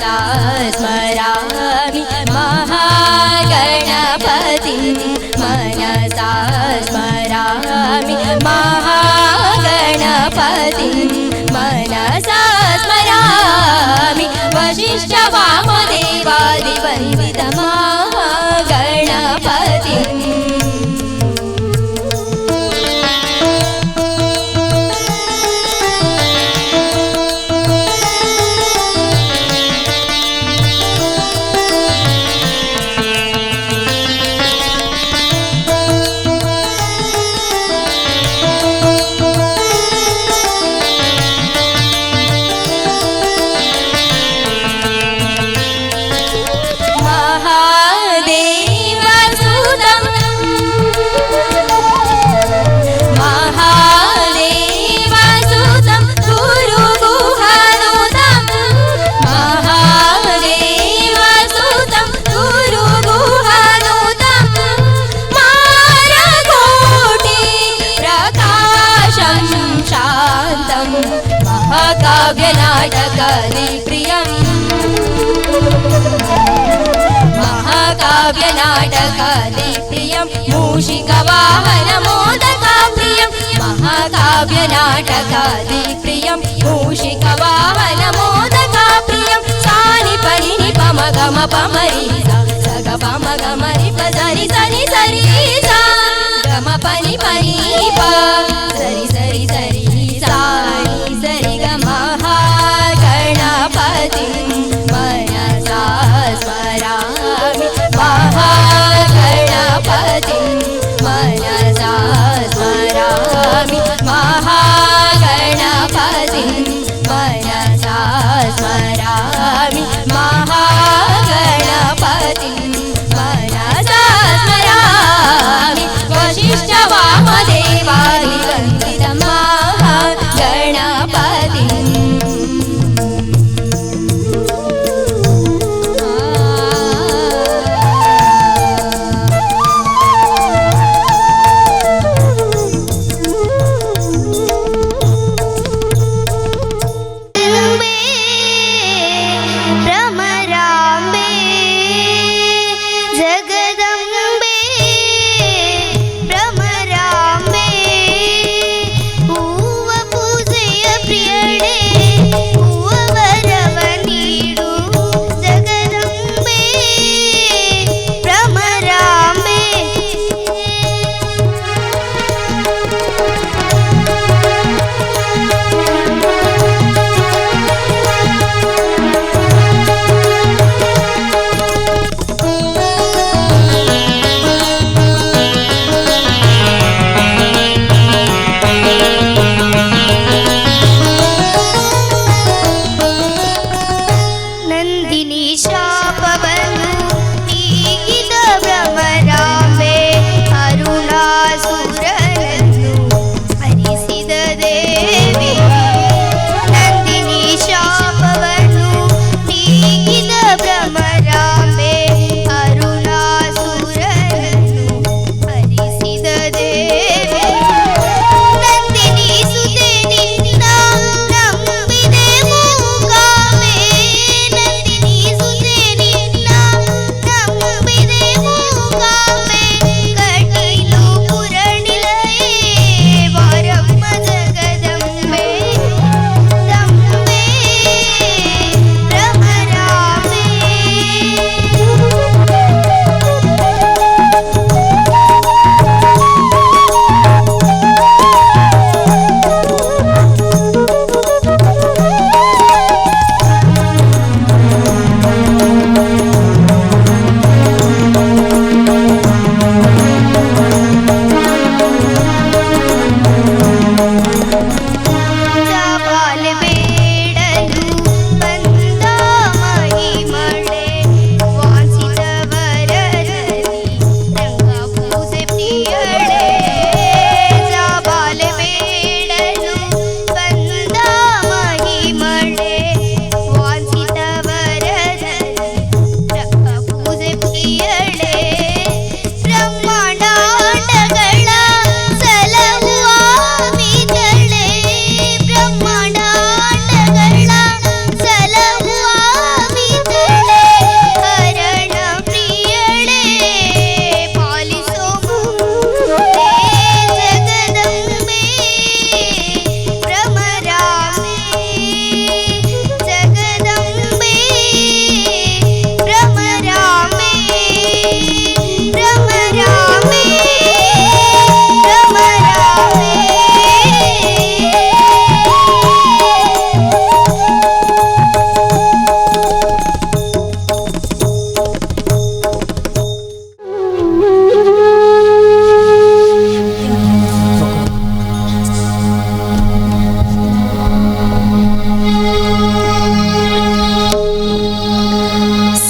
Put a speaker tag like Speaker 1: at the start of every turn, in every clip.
Speaker 1: मनसा स्मरामि महागणपतिं मनसा स्मरामि महागणपतिं मनसा स्मरामि वसिष्ठवामदेवादिवन्दितं महागणपतिम् महाकाव्यनाटकादिप्रियं मूषिकवाहनमोदकाप्रियं महाकाव्यनाटकादिप्रियं मूषिकवाहनमोदकाप्रियं सानि परि नि पम गम पमरि सा ग पम गम रि प सरि सरि सरि सा गम पनि परि प सरि सरि सरि सा नि सरि ग महागणपतिं मनसा स्मरामि महागणपतिं मनसा स्मरामि महागणपतिं मनसा स्मरामि महागणपतिं मनसा स्मरामि वसिष्ठवामदेवादिवन्दितं महागणपतिम्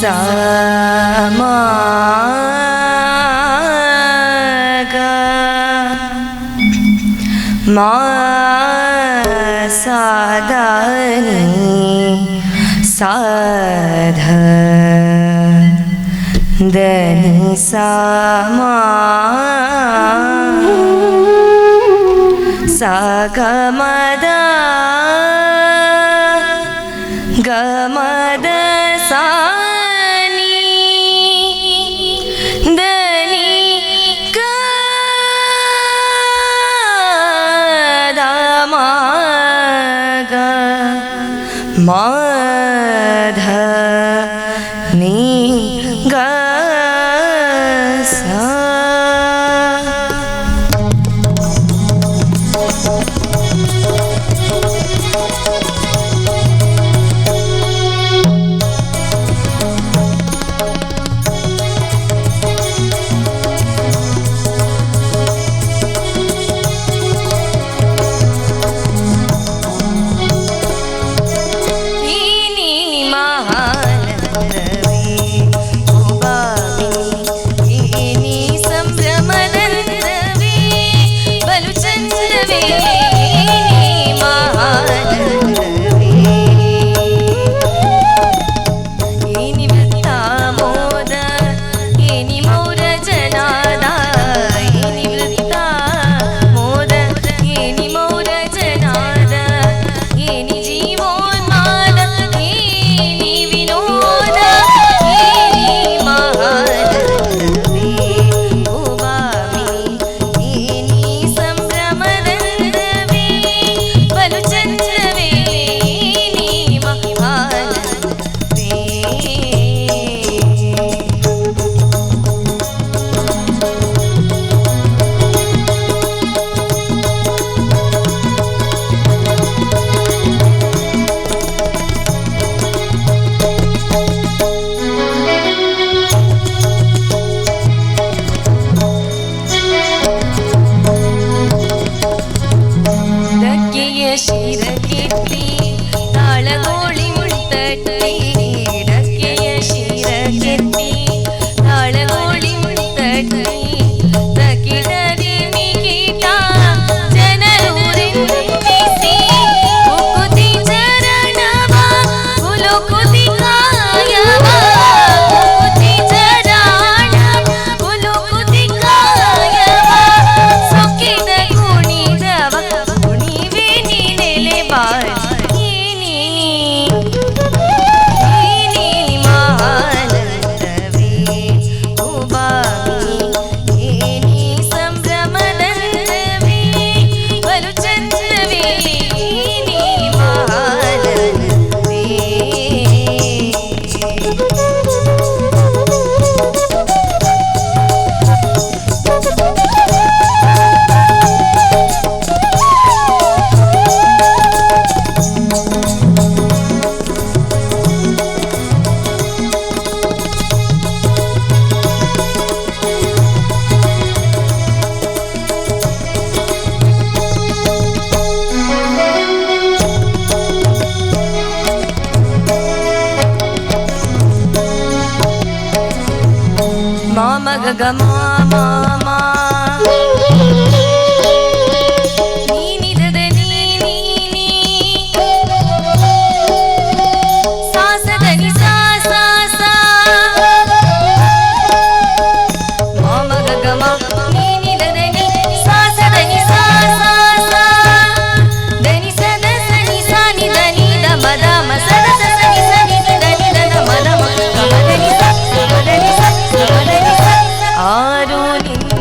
Speaker 1: सा मा गा मा सा दा नी सा धा ದ ನಿ ಸಾ ಮಾ ಸಾ ಗ ಮ ದ ಗ ಮ ದ ಸಾ ನಿ ದ ನಿ ಗ ದ ಮ ಗ ಮ ಧ ನಿ ಗ ಗ ಮ ಮ ಮ ನೀ ನಿ ದ ದ ನೀ ನೀ ನೀ ಸಾ ಸ ದ ನಿ ಸಾ ಸಾ ಸಾ ಮ ಮ ಗ ಗ ಮ ನೀ ನಿ ದ ದ ನೀ ಸಾ ಸ ದ ನಿ ಸಾ ಸಾ ಸಾ ದ ನಿ ಸ ದ ಸ ನಿ ಸಾ ನಿ ದ ನಿ ದ ಮ ದ ಮ ಸ ದ ಸ ಸ ನಿ ಸ ನಿ ದ ನಿ ದ ಮ ದ ಮ ಗ ಮ ದ ನಿ ಸ ಗ ಮ ದ ನಿ ಸ ಗ ಮ ದ ನಿ ಸ ಆರು ನಿನ್ನ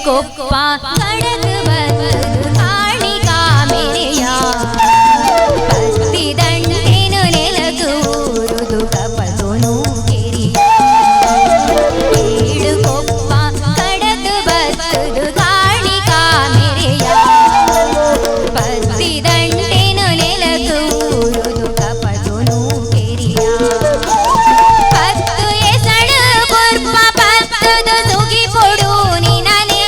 Speaker 1: ಕೊಪ್ಪ ಕಡಕ ಬತ್ತದು ಕಾಣಿಕಾ ಮೆರೆಯ ಭಕ್ತಿ ದಂಡೆನು ನೆಲದೂರುದು ಕಪತೋನು ಕೆರಿಯ ಏಳು ಕೊಪ್ಪ ಕಡಕ ಬತ್ತದು ಕಾಣಿಕಾ ಮೆರೆಯ ಭಕ್ತಿ ದಂಡೆನು ನೆಲದೂರುದು ಕಪತೋನು ಕೆರಿಯ ಪತ್ತು ಎಸಳ ಬುರ್ಪ ಪತ್ತದು ಸುಗಿ ಕೊಡು ನಿನನೆ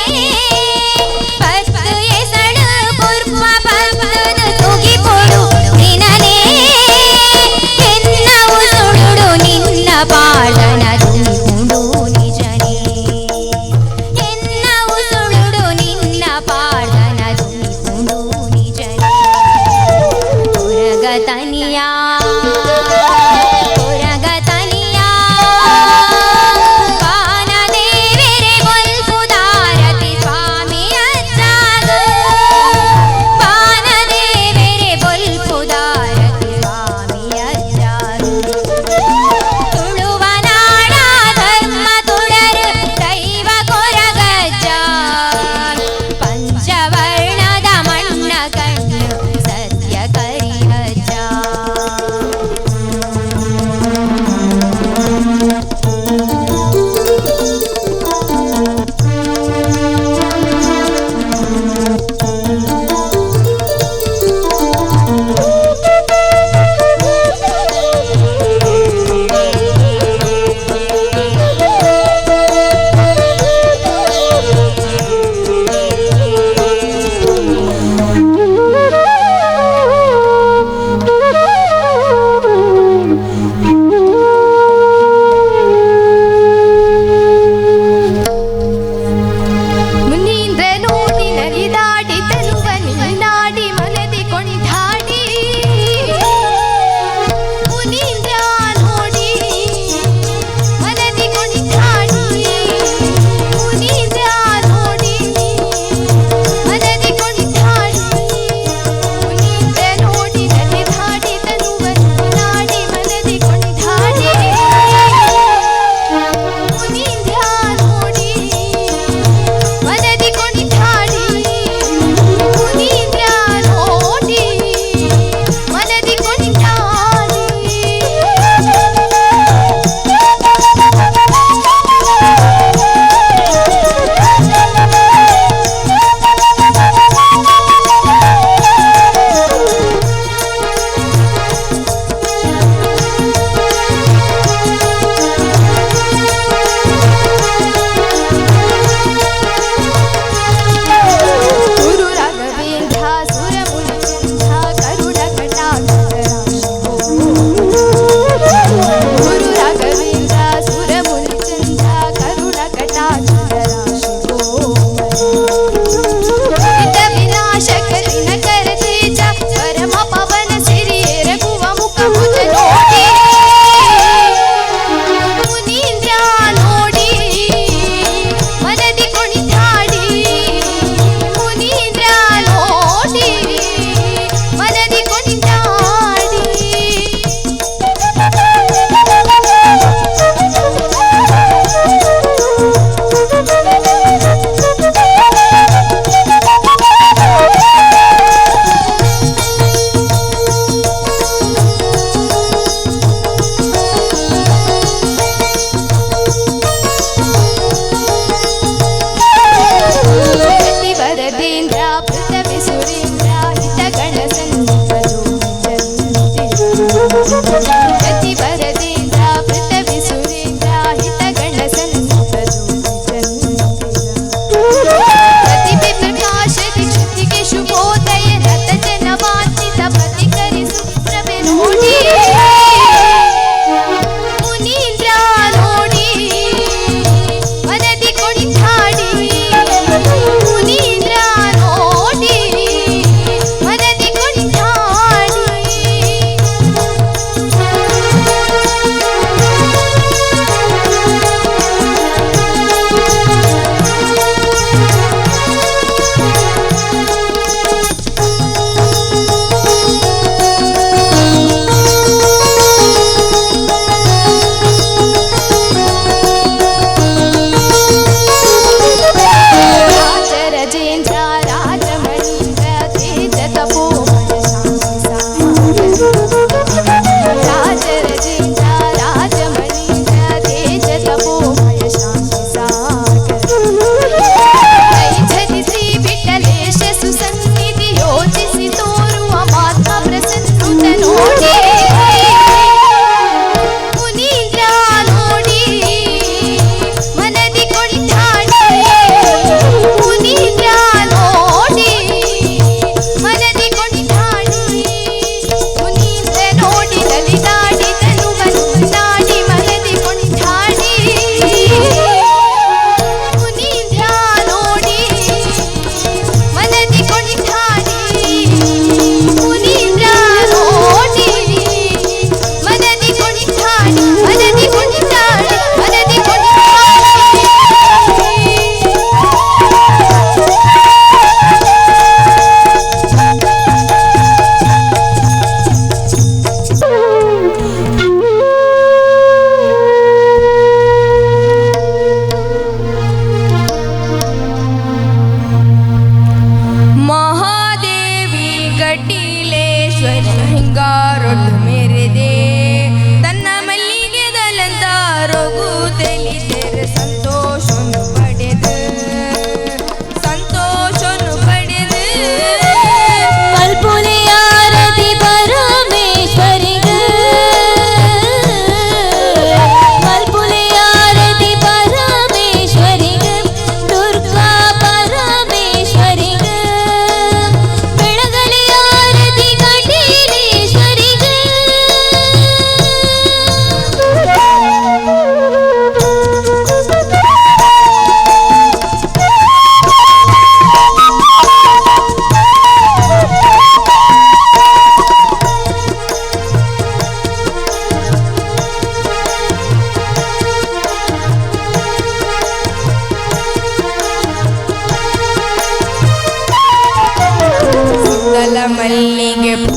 Speaker 1: ಮಲ್ಲಿಗೆ ಪೂ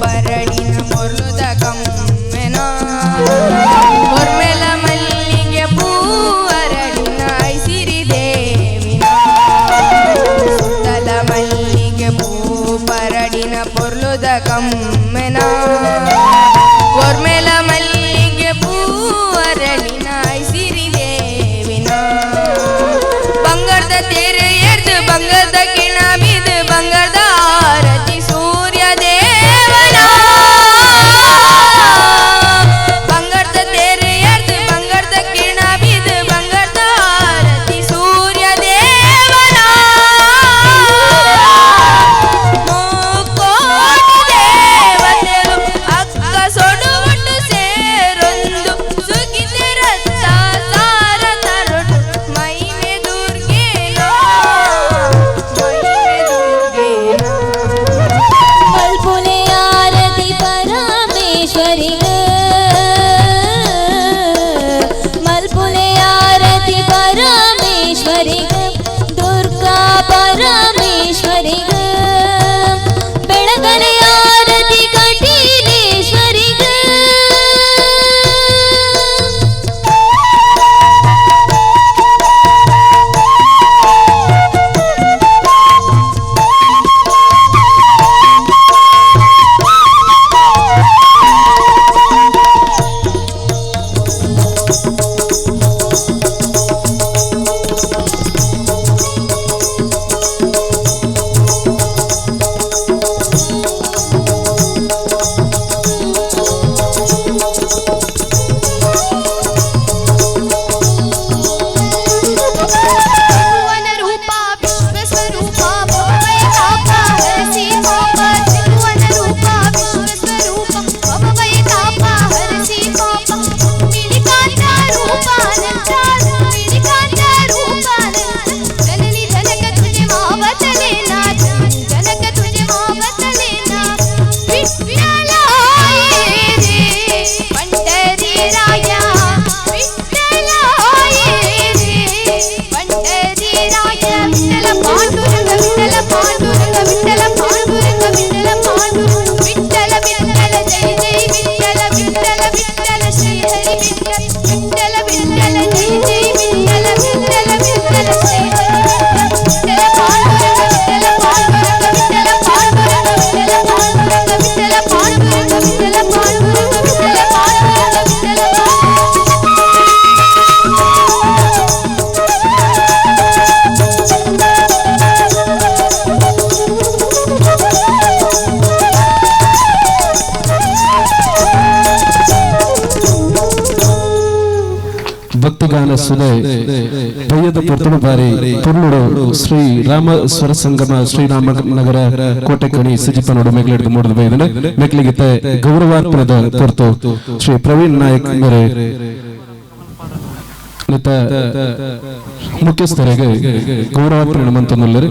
Speaker 1: ಪರಡಿನ ಮೊರ್ಲುದ ಕಮ್ಮೆನ ಮೊರ್ಮೆಲ ಮಲ್ಲಿಗೆ ಪೂ ಅರಳಿನ ಐಸಿರಿ ದೇವಿನ ಸುತ್ತಲ ಮಲ್ಲಿಗೆ ಪೂ ಪರಡಿನ ಪೊರ್ಲುದ ಕಮ್ಮೆನ ಮೊರ್ಮೆಲ ಮಲ್ಲಿಗೆ ಪೂ ಅರಳಿನ ಐಸಿರಿ ದೇವಿನ ಬಂಗಾರದ ತೇರೆ ಎರ್ದು ಬಂಗಾರದ ಕಿಣ ಬಿದ್ದು ಬಂಗಾರದ ಆರತಿ ಸೂರ್ಯ ದೇವನ ಬಂಗಾರದ ತೇರೆ ಎರ್ದು ಬಂಗಾರದ ಕಿಣ ಬಿದ್ದು ಬಂಗಾರದ ಆರತಿ ಸೂರ್ಯ ದೇವನ ಮುಕ್ಕೋಟಿ ದೇವತೆಗಳು ಅಕ್ಕ ಸೊಡುವಟ್ಟು ಸೇರೊಂದು ಸುಗಿತೆ ರಥ ಸಾರ ತರೊಟ್ಟು ಮೈಮೆ ದುರ್ಗೇನೋ ಮೈಮೆ ದುರ್ಗೇನೋ
Speaker 2: ಮಲ್ಪುಲೆ ಆರತಿ ಪರಮೇಶ್ವರಿಗೆ ಮಲ್ಪುಲೆ ಆರತಿ ಪರಮೇಶ್ವರಿಗೆ ದುರ್ಗಾ ಪರಮೇಶ್ವರಿಗೆ ಬೆಳಗನೆ ಆರತಿ ಕಟೀಲೇಶ್ವರಿಗೆ
Speaker 1: ತ್ರಿಭುವನ ರೂಪ ವಿಶ್ವಸ್ವರೂಪ ಭವಭಯ ತಾಪ ಹರಸಿ ಪಾಪ ತ್ರಿಭುವನ ರೂಪ ವಿಶ್ವಸ್ವರೂಪ ಭವಭಯ ತಾಪ ಹರಸಿ ಪಾಪ ಮಿಳಿಕಾಂತ ರೂಪಾನಂದ ಮಿಳಿಕಾಂತ ರೂಪಾನಂದ ಜನನಿ ಜನಕ ತುಜೆ ಮಾವತ लेना जनक तुझे मावत लेना विठ्ठल आये रे पंढरी राया विठ्ठल आये रे पंढरी राया विठ्ठल पांडुरंग विठ्ठल पांडुरंग विठ्ठल पांडुरंग विठ्ठल पांडुरंग विठ्ठल विठ्ठल जय जय विठ्ठल विठ्ठल विठ्ठल श्री हरि विठ्ठल विठ्ठल विठ्ठल जय जय विठ्ठल विठ्ठल विठ्ठल श्री हरि विठ्ठल पांडुरंग विठ्ठल पांडुरंग विठ्ठल पांडुरंग विठ्ठल पांडुरंग विठ्ठल पांडुरंग विठ्ठल पांडुरंग विठ्ठल पांडुरंग विठ्ठल
Speaker 3: ಭಕ್ತಿಗಾನ ಸುಧೆ ಭಯ್ಯದ ಪೊರ್ತುಡು ಬಾರಿ ಪುರ್ನುಡು ಶ್ರೀ ರಾಮ ಸ್ವರ ಸಂಗಮ ಶ್ರೀರಾಮನಗರ ಕೋಟೆಕಣಿ ಸಿಜಿಪನೋಡು ಮೆಗ್ಲೆಡ್ದು ಮೂಡದ ಬೈದನೆ ಮೆಗ್ಲಿಗಿತ್ತೆ ಗೌರವಾರ್ಪಣದ ಪೊರ್ತು ಶ್ರೀ ಪ್ರವೀಣ್ ನಾಯಕ್ ಮೇರೆ ನಿತ ಮುಖ್ಯಸ್ಥರಿಗೆ ಗೌರವಾರ್ಪಣೆ ಮಂತನುಲ್ಲರು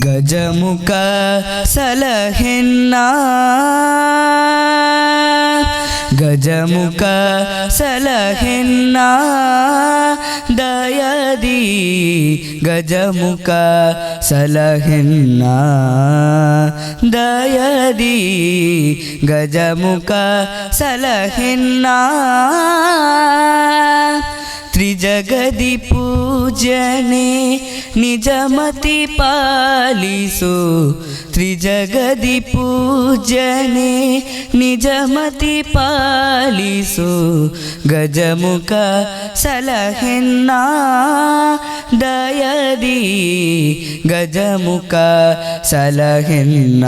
Speaker 4: ಗಜಮುಖ ಸಲಹೆನ್ನ ಗಜಮುಖ ಸಲಹೆನ್ನ ದಯದಿ ಗಜಮುಖ ಸಲಹೆನ್ನ ದಯದಿ ಗಜಮುಖ ಸಲಹೆನ್ನ ತ್ರಿಜಗದಿ ಪೂಜನೆ ನಿಜಮತಿ ಪಾಲಿಸು ತ್ರಿಜಗದಿ ಪೂಜನೆ ನಿಜಮತಿ ಪಾಲಿಸು ಗಜಮುಖ ಸಲಹೆನ್ನ ದಯದಿ ಗಜಮುಖ ಸಲಹೆನ್ನ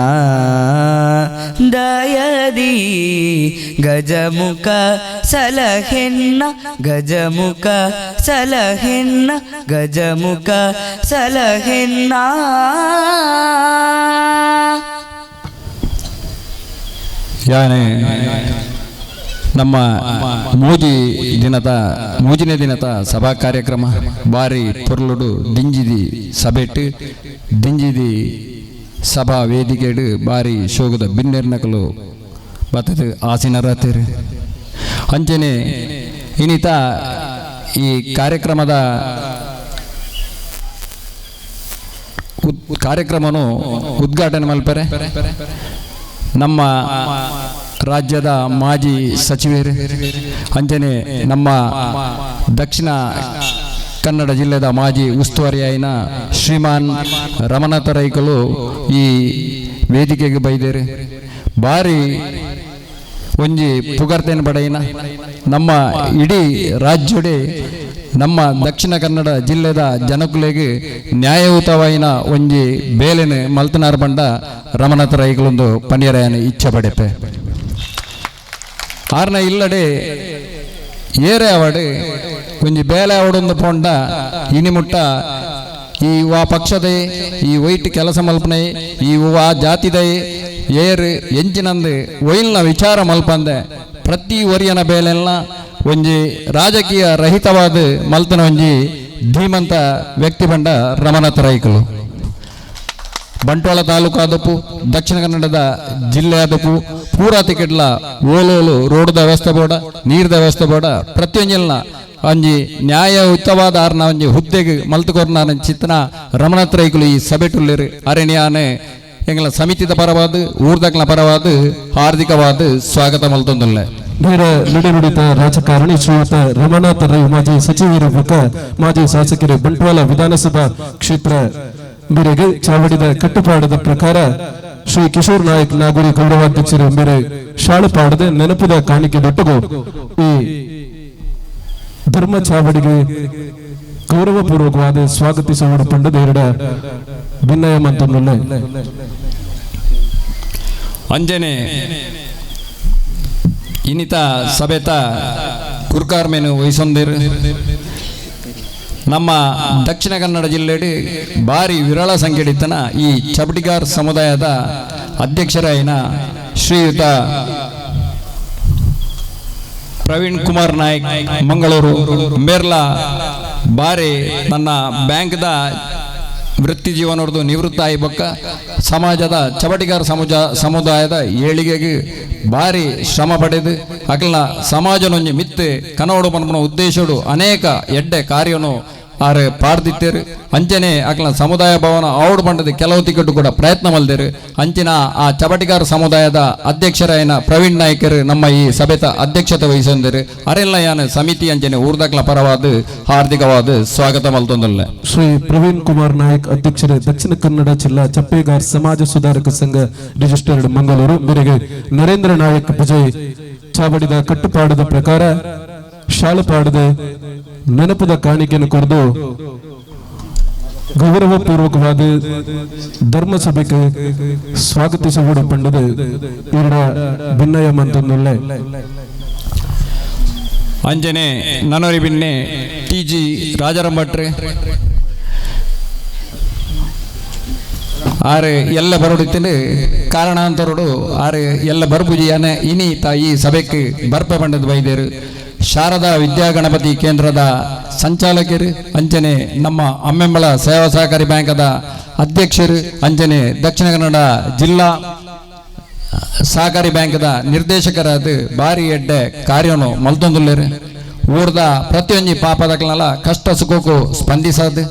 Speaker 4: ದಯದಿ ಗಜಮುಖ ಸಲಹೆನ್ನ ಗಜಮುಖ ಸಲಹೆನ್ನ ಗಜಮುಖ ಸಲಹೆನ್ನ
Speaker 5: ಯಾನೆ ನಮ್ಮ ಮೂಜಿನ ದಿನದ ಸಭಾ ಕಾರ್ಯಕ್ರಮ ಬಾರಿ ಪೊರ್ಲುಡು ದಿಂಜಿದಿ ಸಭೆಟ್ಟು ದಿಂಜಿದಿ ಸಭಾ ವೇದಿಕೆಡು ಬಾರಿ ಶೋಗದ ಬಿನ್ನೆರ್ನಕಲು ಬತ್ತದ ಆಸೀನರಾತೇರು ಅಂಚನೆ ಇನ್ನಿತ ಈ ಕಾರ್ಯಕ್ರಮದ ಕಾರ್ಯಕ್ರಮನು ಉದ್ಘಾಟನೆ ಮಲ್ಪರೆ ನಮ್ಮ ರಾಜ್ಯದ ಮಾಜಿ ಸಚಿವರು ಅಂಚನೆ ನಮ್ಮ ದಕ್ಷಿಣ ಕನ್ನಡ ಜಿಲ್ಲೆದ ಮಾಜಿ ಉಸ್ತುವಾರಿಯಾಯಿನ ಶ್ರೀಮಾನ್ ರಮನಾಥ ರೈಕಲು ಈ ವೇದಿಕೆಗೆ ಬೈದೇರು ಬಾರಿ ಒಂಜಿ ಪುಗರ್ತೇನು ಬಡೈನ ನಮ್ಮ ಇಡೀ ರಾಜ್ಯಡೆ ನಮ್ಮ ದಕ್ಷಿಣ ಕನ್ನಡ ಜಿಲ್ಲೆದ ಜನಕುಲೆಗೆ ನ್ಯಾಯಯುತವಾಯಿನ ಒಂಜಿ ಬೇಲೆನೆ ಮಲ್ತನಾರ್ ಬಂಡ ರಮನಾಥ ರೈಗಳೊಂದು ಪಂಡ್ಯರಾಯನ ಇಚ್ಛೆ ಪಡೆಪೆ ಆರ್ನ ಇಲ್ಲಡೆ ಏರೆ ಅವಡೆ ಒಂಜಿ ಬೇಲೆ ಅವಡೊಂದು ಪೊಂಡ ಇನಿಮುಟ್ಟ ಈ ವಾ ಪಕ್ಷದೇ ಈ ವೈಟ್ ಕೆಲಸ ಮಲ್ಪನೆ ಈ ವಾ ಜಾತಿದೇ ಏರು ಎಂಚಿನಂದು ಒಯ್ಲ್ನ ವಿಚಾರ ಮಲ್ಪಂದೆ ಪ್ರತಿ ಒರಿಯನ ಬೇಲೆಲ್ಲ ಒಂಜಿ ರಾಜಕೀಯ ರಹಿತವಾದ ಮಲ್ತನ ಒಂಜಿ ಧೀಮಂತ ವ್ಯಕ್ತಿ ಬಂಡ ರಮನಾಥ ರೈಕಲು ಬಂಟ್ವಾಳ ತಾಲೂಕು ಆದಪ್ಪು ದಕ್ಷಿಣ ಕನ್ನಡದ ಜಿಲ್ಲೆ ಆದಪ್ಪು ಪೂರಾ ತಿಕೆಟ್ಲ ಓಲೋಲು ರೋಡ್ದ ವ್ಯವಸ್ಥೆ ಬೋಡ ನೀರ್ದ ವ್ಯವಸ್ಥೆ ಬೋಡ ಪ್ರತಿಯೊಂಜಲ್ನ ಒಂಜಿ ನ್ಯಾಯಯುತವಾದ ಆರ್ನ ಒಂಜಿ ಹುದ್ದೆಗೆ ಮಲ್ತುಕೊರ್ನ ಚಿತ್ತನ ರಮನಾಥ ರೈಕಲು ಈ ಸಭೆಟುಲ್ಲೇರು ಅರಣ್ಯಾನೆ ಎಂಗಳ ಸಮಿತಿದ ಪರವಾದ ಊರ್ದಕ್ಲ ಪರವಾದ ಹಾರ್ದಿಕವಾದ ಸ್ವಾಗತ ಮಲ್ತೊಂದುಲ್ಲೆ
Speaker 3: ನೇರ ನುಡಿನುಡಿತ ರಾಜಕಾರಣಿ ಶ್ರೀಯುತ ರಮನಾಥ ರೈ ಮಾಜಿ ಸಚಿವರು ಮಾಜಿ ಶಾಸಕರು ಬಂಟ್ವಾಳ ವಿಧಾನಸಭಾ ಕ್ಷೇತ್ರ ಮೇರೆಗೆ ಚಾವಡಿದ ಕಟ್ಟುಪಾಡದ ಪ್ರಕಾರ ಶ್ರೀ ಕಿಶೋರ್ ನಾಯಕ್ ನಾಗೂರಿ ಗೌರವಾಧ್ಯಕ್ಷರ ಮೇರೆ ಶಾಳುಪಾಡದೆ ನೆನಪದ ಕಾಣಿಕೆ ದೊಟ್ಟಗು ಈ ಧರ್ಮ ಚಾವಡಿಗೆ ಗೌರವಪೂರ್ವಕವಾದ ಸ್ವಾಗತಿಸುವ ಪಂಡದ ಎರಡ ಭಿನ್ನಯ ಮಂತೊಂದುಲ್ಲೆ
Speaker 5: ಅಂಜನೆ ಇನ್ನಿತ ಸಭೆತ ಕುರ್ಕಾರ್ಮೇನು ವಹಿಸೊಂದಿರು ನಮ್ಮ ದಕ್ಷಿಣ ಕನ್ನಡ ಜಿಲ್ಲೆಡೆ ಭಾರಿ ವಿರಳ ಸಂಖ್ಯೆಡಿತನ ಈ ಚಬಟಿಗಾರ್ ಸಮುದಾಯದ ಅಧ್ಯಕ್ಷರಾಯಿನ ಶ್ರೀಯುತ ಪ್ರವೀಣ್ ಕುಮಾರ್ ನಾಯ್ಕ್ ಮಂಗಳೂರು ಮೇರ್ಲಾ ಬಾರಿ ನನ್ನ ಬ್ಯಾಂಕ್ದ ವೃತ್ತಿ ಜೀವನವರದು ನಿವೃತ್ತ ಆಯ್ಬಕ್ಕ ಸಮಾಜದ ಚಬಟಿಗಾರ ಸಮುದಾಯದ ಏಳಿಗೆಗೆ ಭಾರಿ ಶ್ರಮ ಪಡೆದು ಅಕಲ್ನ ಸಮಾಜನೊಂಜಿ ಮಿತ್ತೆ ಕನೋಡು ಪನ್ಪನ ಉದ್ದೇಶಡು ಅನೇಕ ಎಡ್ಡೆ ಕಾರ್ಯನು ಆರೆ ಪಾಡ್ದಿತ್ತೇರು ಅಂಚನೆ ಅಕಲ್ನ ಸಮುದಾಯ ಭವನ ಆವಡು ಬಂಡದ ಕೆಲವು ತಿಕ್ಕಟ್ಟು ಕೂಡ ಪ್ರಯತ್ನ ಮಲ್ದೇರು ಅಂಚಿನ ಆ ಚಬಟಿಗಾರ ಸಮುದಾಯದ ಅಧ್ಯಕ್ಷರಾಯನ ಪ್ರವೀಣ್ ನಾಯ್ಕರು ನಮ್ಮ ಈ ಸಭೆತ ಅಧ್ಯಕ್ಷತೆ ವಹಿಸೊಂದಿರು ಅರೆಲ್ಲ ಯಾನ ಸಮಿತಿ ಅಂಚನೆ ಊರ್ದಕ್ಲ ಪರವಾದ ಹಾರ್ದಿಕವಾದ ಸ್ವಾಗತ ಮಲ್ತೊಂದಲ್ಲ
Speaker 3: ಶ್ರೀ ಪ್ರವೀಣ್ ಕುಮಾರ್ ನಾಯಕ್ ಅಧ್ಯಕ್ಷರೇ ದಕ್ಷಿಣ ಕನ್ನಡ ಜಿಲ್ಲಾ ಚಪ್ಪೇಗಾರ್ ಸಮಾಜ ಸುಧಾರಕ ಸಂಘ ರಿಜಿಸ್ಟರ್ಡ್ ಮಂಗಳೂರು ಮೇರೆಗೆ ನರೇಂದ್ರ ನಾಯಕ್ ವಿಜಯ್ ಚಾವಡಿದ ಕಟ್ಟುಪಾಡದ ಪ್ರಕಾರ ಶಾಳುಪಾಡದೆ ನೆನಪದ ಕಾಣಿಕೆಯನ್ನು ಕೊರೆದು ಗೌರವಪೂರ್ವಕವಾದ ಧರ್ಮಸಭೆಗೆ ಸ್ವಾಗತಿಸುವುದು ಪಂಡದು ಎರಡ ಭಿನ್ನಯ ಮಂತೊಂದುಲ್ಲೆ
Speaker 5: ಅಂಜನೆ ನನರಿ ಬಿನ್ನೆ ಟಿ.ಜಿ. ರಾಜಾರಾಮ್ ಆರೆ ಎಲ್ಲ ಬರೋಡಿತ್ತಂದು ಕಾರಣಾಂತರಡು ಆರೆ ಎಲ್ಲ ಬರ್ಬುಜಿಯಾನ ಇನಿ ತಾಯಿ ಸಭೆಗೆ ಬರ್ಪ ಬಂಡದ ವೈದ್ಯರು ಶಾರದಾ ವಿದ್ಯಾಗಣಪತಿ ಕೇಂದ್ರದ ಸಂಚಾಲಕರು ಅಂಚನೆ ನಮ್ಮ ಅಮ್ಮೆಂಬಳ ಸೇವಾ ಸಹಕಾರಿ ಬ್ಯಾಂಕದ ಅಧ್ಯಕ್ಷರು ಅಂಜನೆ ದಕ್ಷಿಣ ಕನ್ನಡ ಜಿಲ್ಲಾ ಸಹಕಾರಿ ಬ್ಯಾಂಕ್ದ ನಿರ್ದೇಶಕರಾದ ಬಾರಿ ಎಡ್ಡೆ ಕಾರ್ಯನು ಮಲ್ತೊಂದುಲ್ಲೇರು ಊರ್ದ ಪ್ರತಿಯೊಂದು ಪಾಪದಕ್ಲಲ್ಲ ಕಷ್ಟ ಸುಖಕ್ಕೂ ಸ್ಪಂದಿಸದು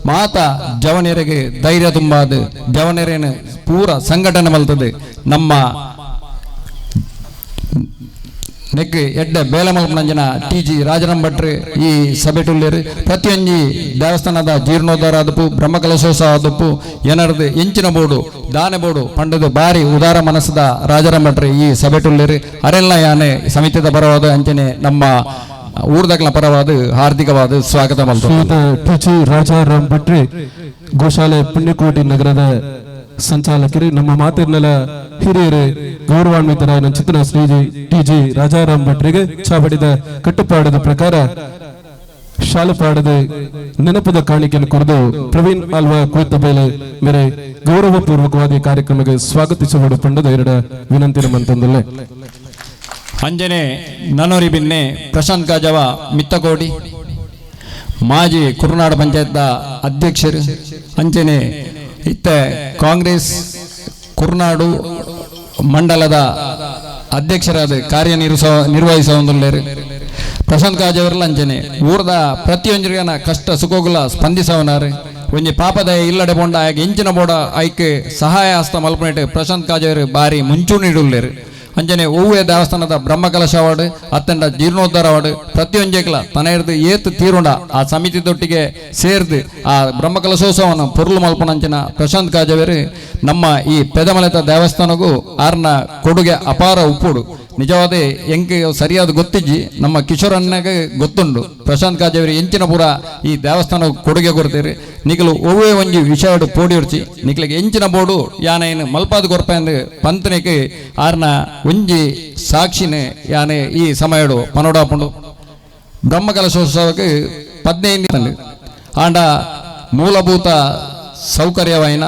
Speaker 5: ಮಾತ ಜವನಿಯರಿಗೆ ಧೈರ್ಯ ತುಂಬಾದು ಜವನಿಯರೇನು ಪೂರ ಸಂಘಟನೆ ಮಲ್ತದೆ ನಮ್ಮ ನೆಕ್ ಎಡ್ಡೆ ಬೇಲೆ ಮಲ್ಪನಂಜನ ಟಿ.ಜಿ. ರಾಜಾರಾಮ್ ಭಟ್ರು ಈ ಸಭೆ ಟುಲ್ಲೇರು ಪ್ರತಿಯೊಂದು ದೇವಸ್ಥಾನದ ಜೀರ್ಣೋದ್ಧಾರ ಆದಪ್ಪು ಬ್ರಹ್ಮಕಲಶೋತ್ಸವ ಆದಪ್ಪು ಏನರ್ದು ಎಂಚಿನ ಬೋಡು ದಾನೆ ಬೋಡು ಪಂಡದು ಬಾರಿ ಉದಾರ ಮನಸ್ಸದ ರಾಜಾರಾಮ್ ಭಟ್ರು ಈ ಸಭೆ ಟುಲ್ಲೇರು ಅರೆಲ್ಲ ಯಾನೆ ಸಮಿತಿದ ಪರವಾದ ಅಂಚನೆ ನಮ್ಮ ಊರ್ದಕ್ಲ ಪರವಾದ ಹಾರ್ದಿಕವಾದ ಸ್ವಾಗತ
Speaker 3: ಶ್ರೀಯುತ ಟಿ.ಜಿ. ರಾಜಾರಾಮ್ ಭಟ್ರೆ ಗೋಶಾಲೆ ಪುಣ್ಯಕೋಟಿ ನಗರದ ಸಂಚಾಲಕರು ನಮ್ಮ ಮಾತಿರ್ನೆಲ ಹಿರಿಯರು ಗೌರವಾನ್ವಿತರಾದ ಚಿತ್ರ ಶ್ರೀ ಟಿ.ಜಿ. ರಾಜಾರಾಮ್ ಭಟ್ರಿಗೆ ಚಾವಡಿದ ಕಟ್ಟುಪಾಡದ ಪ್ರಕಾರ ಶಾಲುಪಾಡದ ನೆನಪದ ಕಾಣಿಕೆಯನ್ನು ಕುರಿದು ಪ್ರವೀಣ್ ಆಲ್ವಾ ಕುರಿತ ಬೇಲೆ ಮೇರೆ ಗೌರವಪೂರ್ವಕವಾದ ಕಾರ್ಯಕ್ರಮಕ್ಕೆ ಸ್ವಾಗತಿಸುವ ಪಂಡದ ಎರಡು ವಿನಂತಿನ ಮಂತಂದಲ್ಲೇ
Speaker 5: ಅಂಜನೆ ನನೋರಿ ಬಿನ್ನೆ ಪ್ರಶಾಂತ್ ಕಾಜವ ಮಿತ್ತಕೋಡಿ ಮಾಜಿ ಕುರುನಾಡು ಪಂಚಾಯತ್ ಅಧ್ಯಕ್ಷರು ಅಂಜನೆ ಇತ್ತ ಕಾಂಗ್ರೆಸ್ ಕುರುನಾಡು ಮಂಡಲದ ಅಧ್ಯಕ್ಷರಾದ ನಿರ್ವಹಿಸುವಂದುಲ್ಲೇರು ಪ್ರಶಾಂತ್ ಕಾಜವರಲ್ಲ ಅಂಜನೆ ಊರದ ಪ್ರತಿಯೊಂದರಿಗನ ಕಷ್ಟ ಸುಖಗಳ ಸ್ಪಂದಿಸವನಾರು ಒಂಜಿ ಪಾಪದ ಇಲ್ಲಡೆ ಬೋಂಡ ಎಂಚಿನ ಬೋಡ ಐಕ್ ಸಹಾಯ ಹಸ್ತ ಮಲ್ಪನೆಟ್ ಪ್ರಶಾಂತ್ ಕಾಜವರು ಬಾರಿ ಮುಂಚೂಣಿಡುಲ್ಲೇರು ಅಂಜನೆ ಹೂವೆ ದೇವಸ್ಥಾನದ ಬ್ರಹ್ಮಕಲಶ ಅವಾರ್ಡ್ ಅತ್ತಂಡ ಜೀರ್ಣೋದ್ಧಾರ ಅವಾರ್ಡ್ ಪ್ರತಿಯೊಂಜೇಕ್ಲ ತನ ಹಿಡ್ದು ಏತ್ ತೀರುಂಡ ಆ ಸಮಿತಿ ದೊಟ್ಟಿಗೆ ಸೇರ್ದು ಆ ಬ್ರಹ್ಮಕಲಶೋತ್ಸವವನ್ನು ಪೊರ್ಲು ಮಲ್ಪನಂಚಿನ ಪ್ರಶಾಂತ್ ಕಾಜವೇರು ನಮ್ಮ ಈ ಪೆದಮಲೆತ ದೇವಸ್ಥಾನಗೂ ಆರ್ನ ಕೊಡುಗೆ ಅಪಾರ ಉಪ್ಪುಡು ನಿಜವಾದ ಎಂಗೆ ಸರಿಯಾದ ಗೊತ್ತಿಜ್ಜಿ ನಮ್ಮ ಕಿಶೋರಣ್ಣಗೆ ಗೊತ್ತುಂಡು ಪ್ರಶಾಂತ್ ಕಾಜೇವರಿ ಎಂಚಿನ ಪೂರ ಈ ದೇವಸ್ಥಾನ ಕೊಡುಗೆ ಕೊಡ್ತೀರಿ ನಿಖಲು ಒವ್ವೇ ಒಂಜಿ ವಿಷಯ ಪೋಡಿ ಉಡ್ಚಿ ನಿಖಲಿಗೆ ಎಂಚಿನ ಬೋಡು ಯಾನ ಏನು ಮಲ್ಪಾದ ಕೊರ್ಪಂದು ಪಂತನಿಗೆ ಆರ್ನ ಒಂಜಿ ಸಾಕ್ಷಿನೇ ಯಾನೆ ಈ ಸಮಯಡು ಪನೋಡಾಪುಂಡು ಬ್ರಹ್ಮಕಲಶೋತ್ಸವಕ್ಕೆ 15 ಆಂಡ ಮೂಲಭೂತ ಸೌಕರ್ಯವೈನ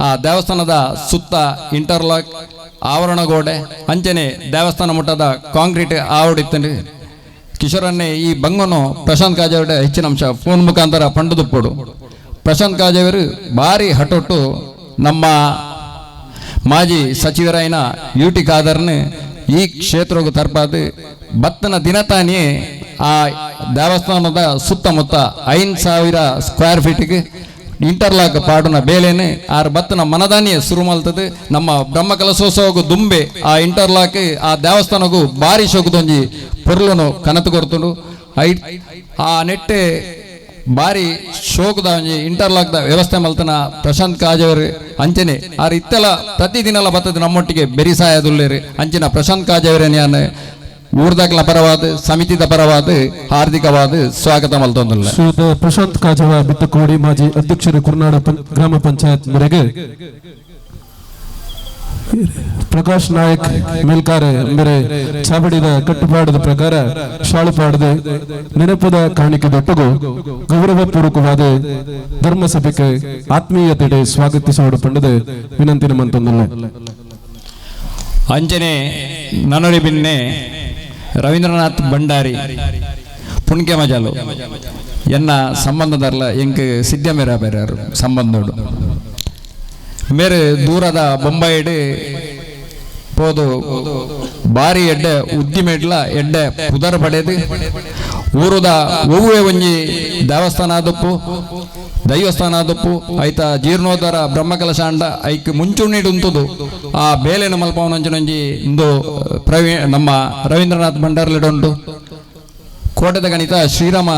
Speaker 5: ಆ ದೇವಸ್ಥಾನದ ಸುತ್ತ ಇಂಟರ್ಲಾಕ್ ಆವರಣ ಗೋಡೆ ಅಂಚನೆ ದೇವಸ್ಥಾನ ಮುಟ್ಟದ ಕಾಂಕ್ರೀಟ್ ಆವಡಿತ್ತಂಡು ಕಿಶೋರನ್ನೇ ಈ ಬಂಗನು ಪ್ರಶಾಂತ್ ಕಾಜೇವರ ಹೆಚ್ಚಿನ ಅಂಶ ಫೋನ್ ಮುಖಾಂತರ ಪಂಡುದುಪ್ಪಡು ಪ್ರಶಾಂತ್ ಕಾಜೇವರು ಭಾರಿ ಹಠೊಟ್ಟು ನಮ್ಮ ಮಾಜಿ ಸಚಿವರಾಯಿನ ಯುಟಿ ಖಾದರ್ನ ಈ ಕ್ಷೇತ್ರಕ್ಕೆ ತರ್ಪಾದು ಬತ್ತನ ದಿನತಾನೇ ಆ ದೇವಸ್ಥಾನದ ಸುತ್ತಮುತ್ತ 5,000 ಸ್ಕ್ವೇರ್ ಫೀಟ್ಗೆ ಇಂಟರ್ಲಾಕ್ ಪಾಡುನ ಬೇಲೆನೆ ಆರ್ ಬತ್ತನ ಮನದಾನಿಯ ಶುರು ಮಲ್ತದೆ ನಮ್ಮ ಬ್ರಹ್ಮಕಲಶೋತ್ಸವಗೂ ದುಂಬೆ ಆ ಇಂಟರ್ಲಾಕ್ ಆ ದೇವಸ್ಥಾನಗೂ ಬಾರಿ ಶೋಕದೊಂಜಿ ಪೊರ್ಲುನು ಕನತು ಕೊಡ್ತುಂಡು ಆ ನೆಟ್ಟೆ ಬಾರಿ ಶೋಕದ ಒಂಜಿ ಇಂಟರ್ಲಾಕ್ ದ ವ್ಯವಸ್ಥೆ ಮಲ್ತನ ಪ್ರಶಾಂತ್ ಕಾಜೇವರು ಅಂಚನೆ ಆರ್ ಇತ್ತೆಲ ಪ್ರತಿದಿನಲ ಬತ್ತದ ನಮ್ಮೊಟ್ಟಿಗೆ ಬೆರಿಸಾಯದುಲ್ಲೇರು ಅಂಚಿನ ಪ್ರಶಾಂತ್ ಕಾಜೇವರೇನೆ ಯಾನ್ ಊರ್ದಾಕ್ಲ ಪರವಾದ ಸಮಿತಿದ ಪರವಾದ ಹಾರ್ದಿಕವಾದ ಸ್ವಾಗತ ಮಲ್ತೊಂದುಲ್ಲ
Speaker 3: ಶ್ರೀಯುತ ಪ್ರಶಾಂತ್ ಕಾಜವ ಬಿತ್ತಕೋಡಿ ಮಾಜಿ ಅಧ್ಯಕ್ಷರು ಕುರುನಾಡು ಗ್ರಾಮ ಪಂಚಾಯತ್ ಮೇರೆಗೆ ಪ್ರಕಾಶ್ ನಾಯಕ್ ಮೇಲ್ಕಾರೆ ಮೇರೆ ಚಾವಡಿದ ಕಟ್ಟುಪಾಡದ ಪ್ರಕಾರ ಶಾಳುಪಾಡದ ನೆನಪದ ಕಾಣಿಕೆ ದೊಟ್ಟಗೂ ಗೌರವಪೂರ್ವಕವಾದ ಧರ್ಮಸಭೆಗೆ ಆತ್ಮೀಯತೆ ಸ್ವಾಗತಿಸುವ ಪಂಡದ ವಿನಂತಿನ ಮಂತೊಂದಲ್ಲ
Speaker 5: ಅಂಜನೆ ನನೊಳಿ ಬಿನ್ನೆ ರವೀಂದ್ರನಾಥ್ ಭಂಡಾರಿ ಪುಣ್ಕೆ ಮಜಾಲು ಎನ್ನ ಸಂಬಂಧದಲ್ಲ ಎಂಕ್ ಸಿದ್ಧ ಮೇರ ಬೇರಾರು ಸಂಬಂಧೋಡು ಮೇರೆ ದೂರದ ಬೊಂಬಾಯಿಡ್ ಪೋದು ಬಾರಿ ಎಡ್ಡೆ ಉದ್ದಿಮೆಡ್ಲ ಎಡ್ಡೆ ಪುದರ್ ಪಡೆದು ಊರುದ ಒವ್ವೇ ಒಂಜಿ ದೇವಸ್ಥಾನ ಆದಪ್ಪು ದೈವಸ್ಥಾನ ಆದಪ್ಪು ಐತ ಜೀರ್ಣೋದ್ಧಾರ ಬ್ರಹ್ಮಕಲಶ ಅಂಡ ಐಕ್ ಮುಂಚೂಣಿಡುಂತದು ಆ ಬೇಲೆನ ಮಲ್ಪವನಂಜನೊಂಜಿ ಇಂದು ನಮ್ಮ ರವೀಂದ್ರನಾಥ್ ಭಂಡಾರ್ಲಿಡುಂಟು ಕೋಟೆದ ಗಣಿತ ಶ್ರೀರಾಮ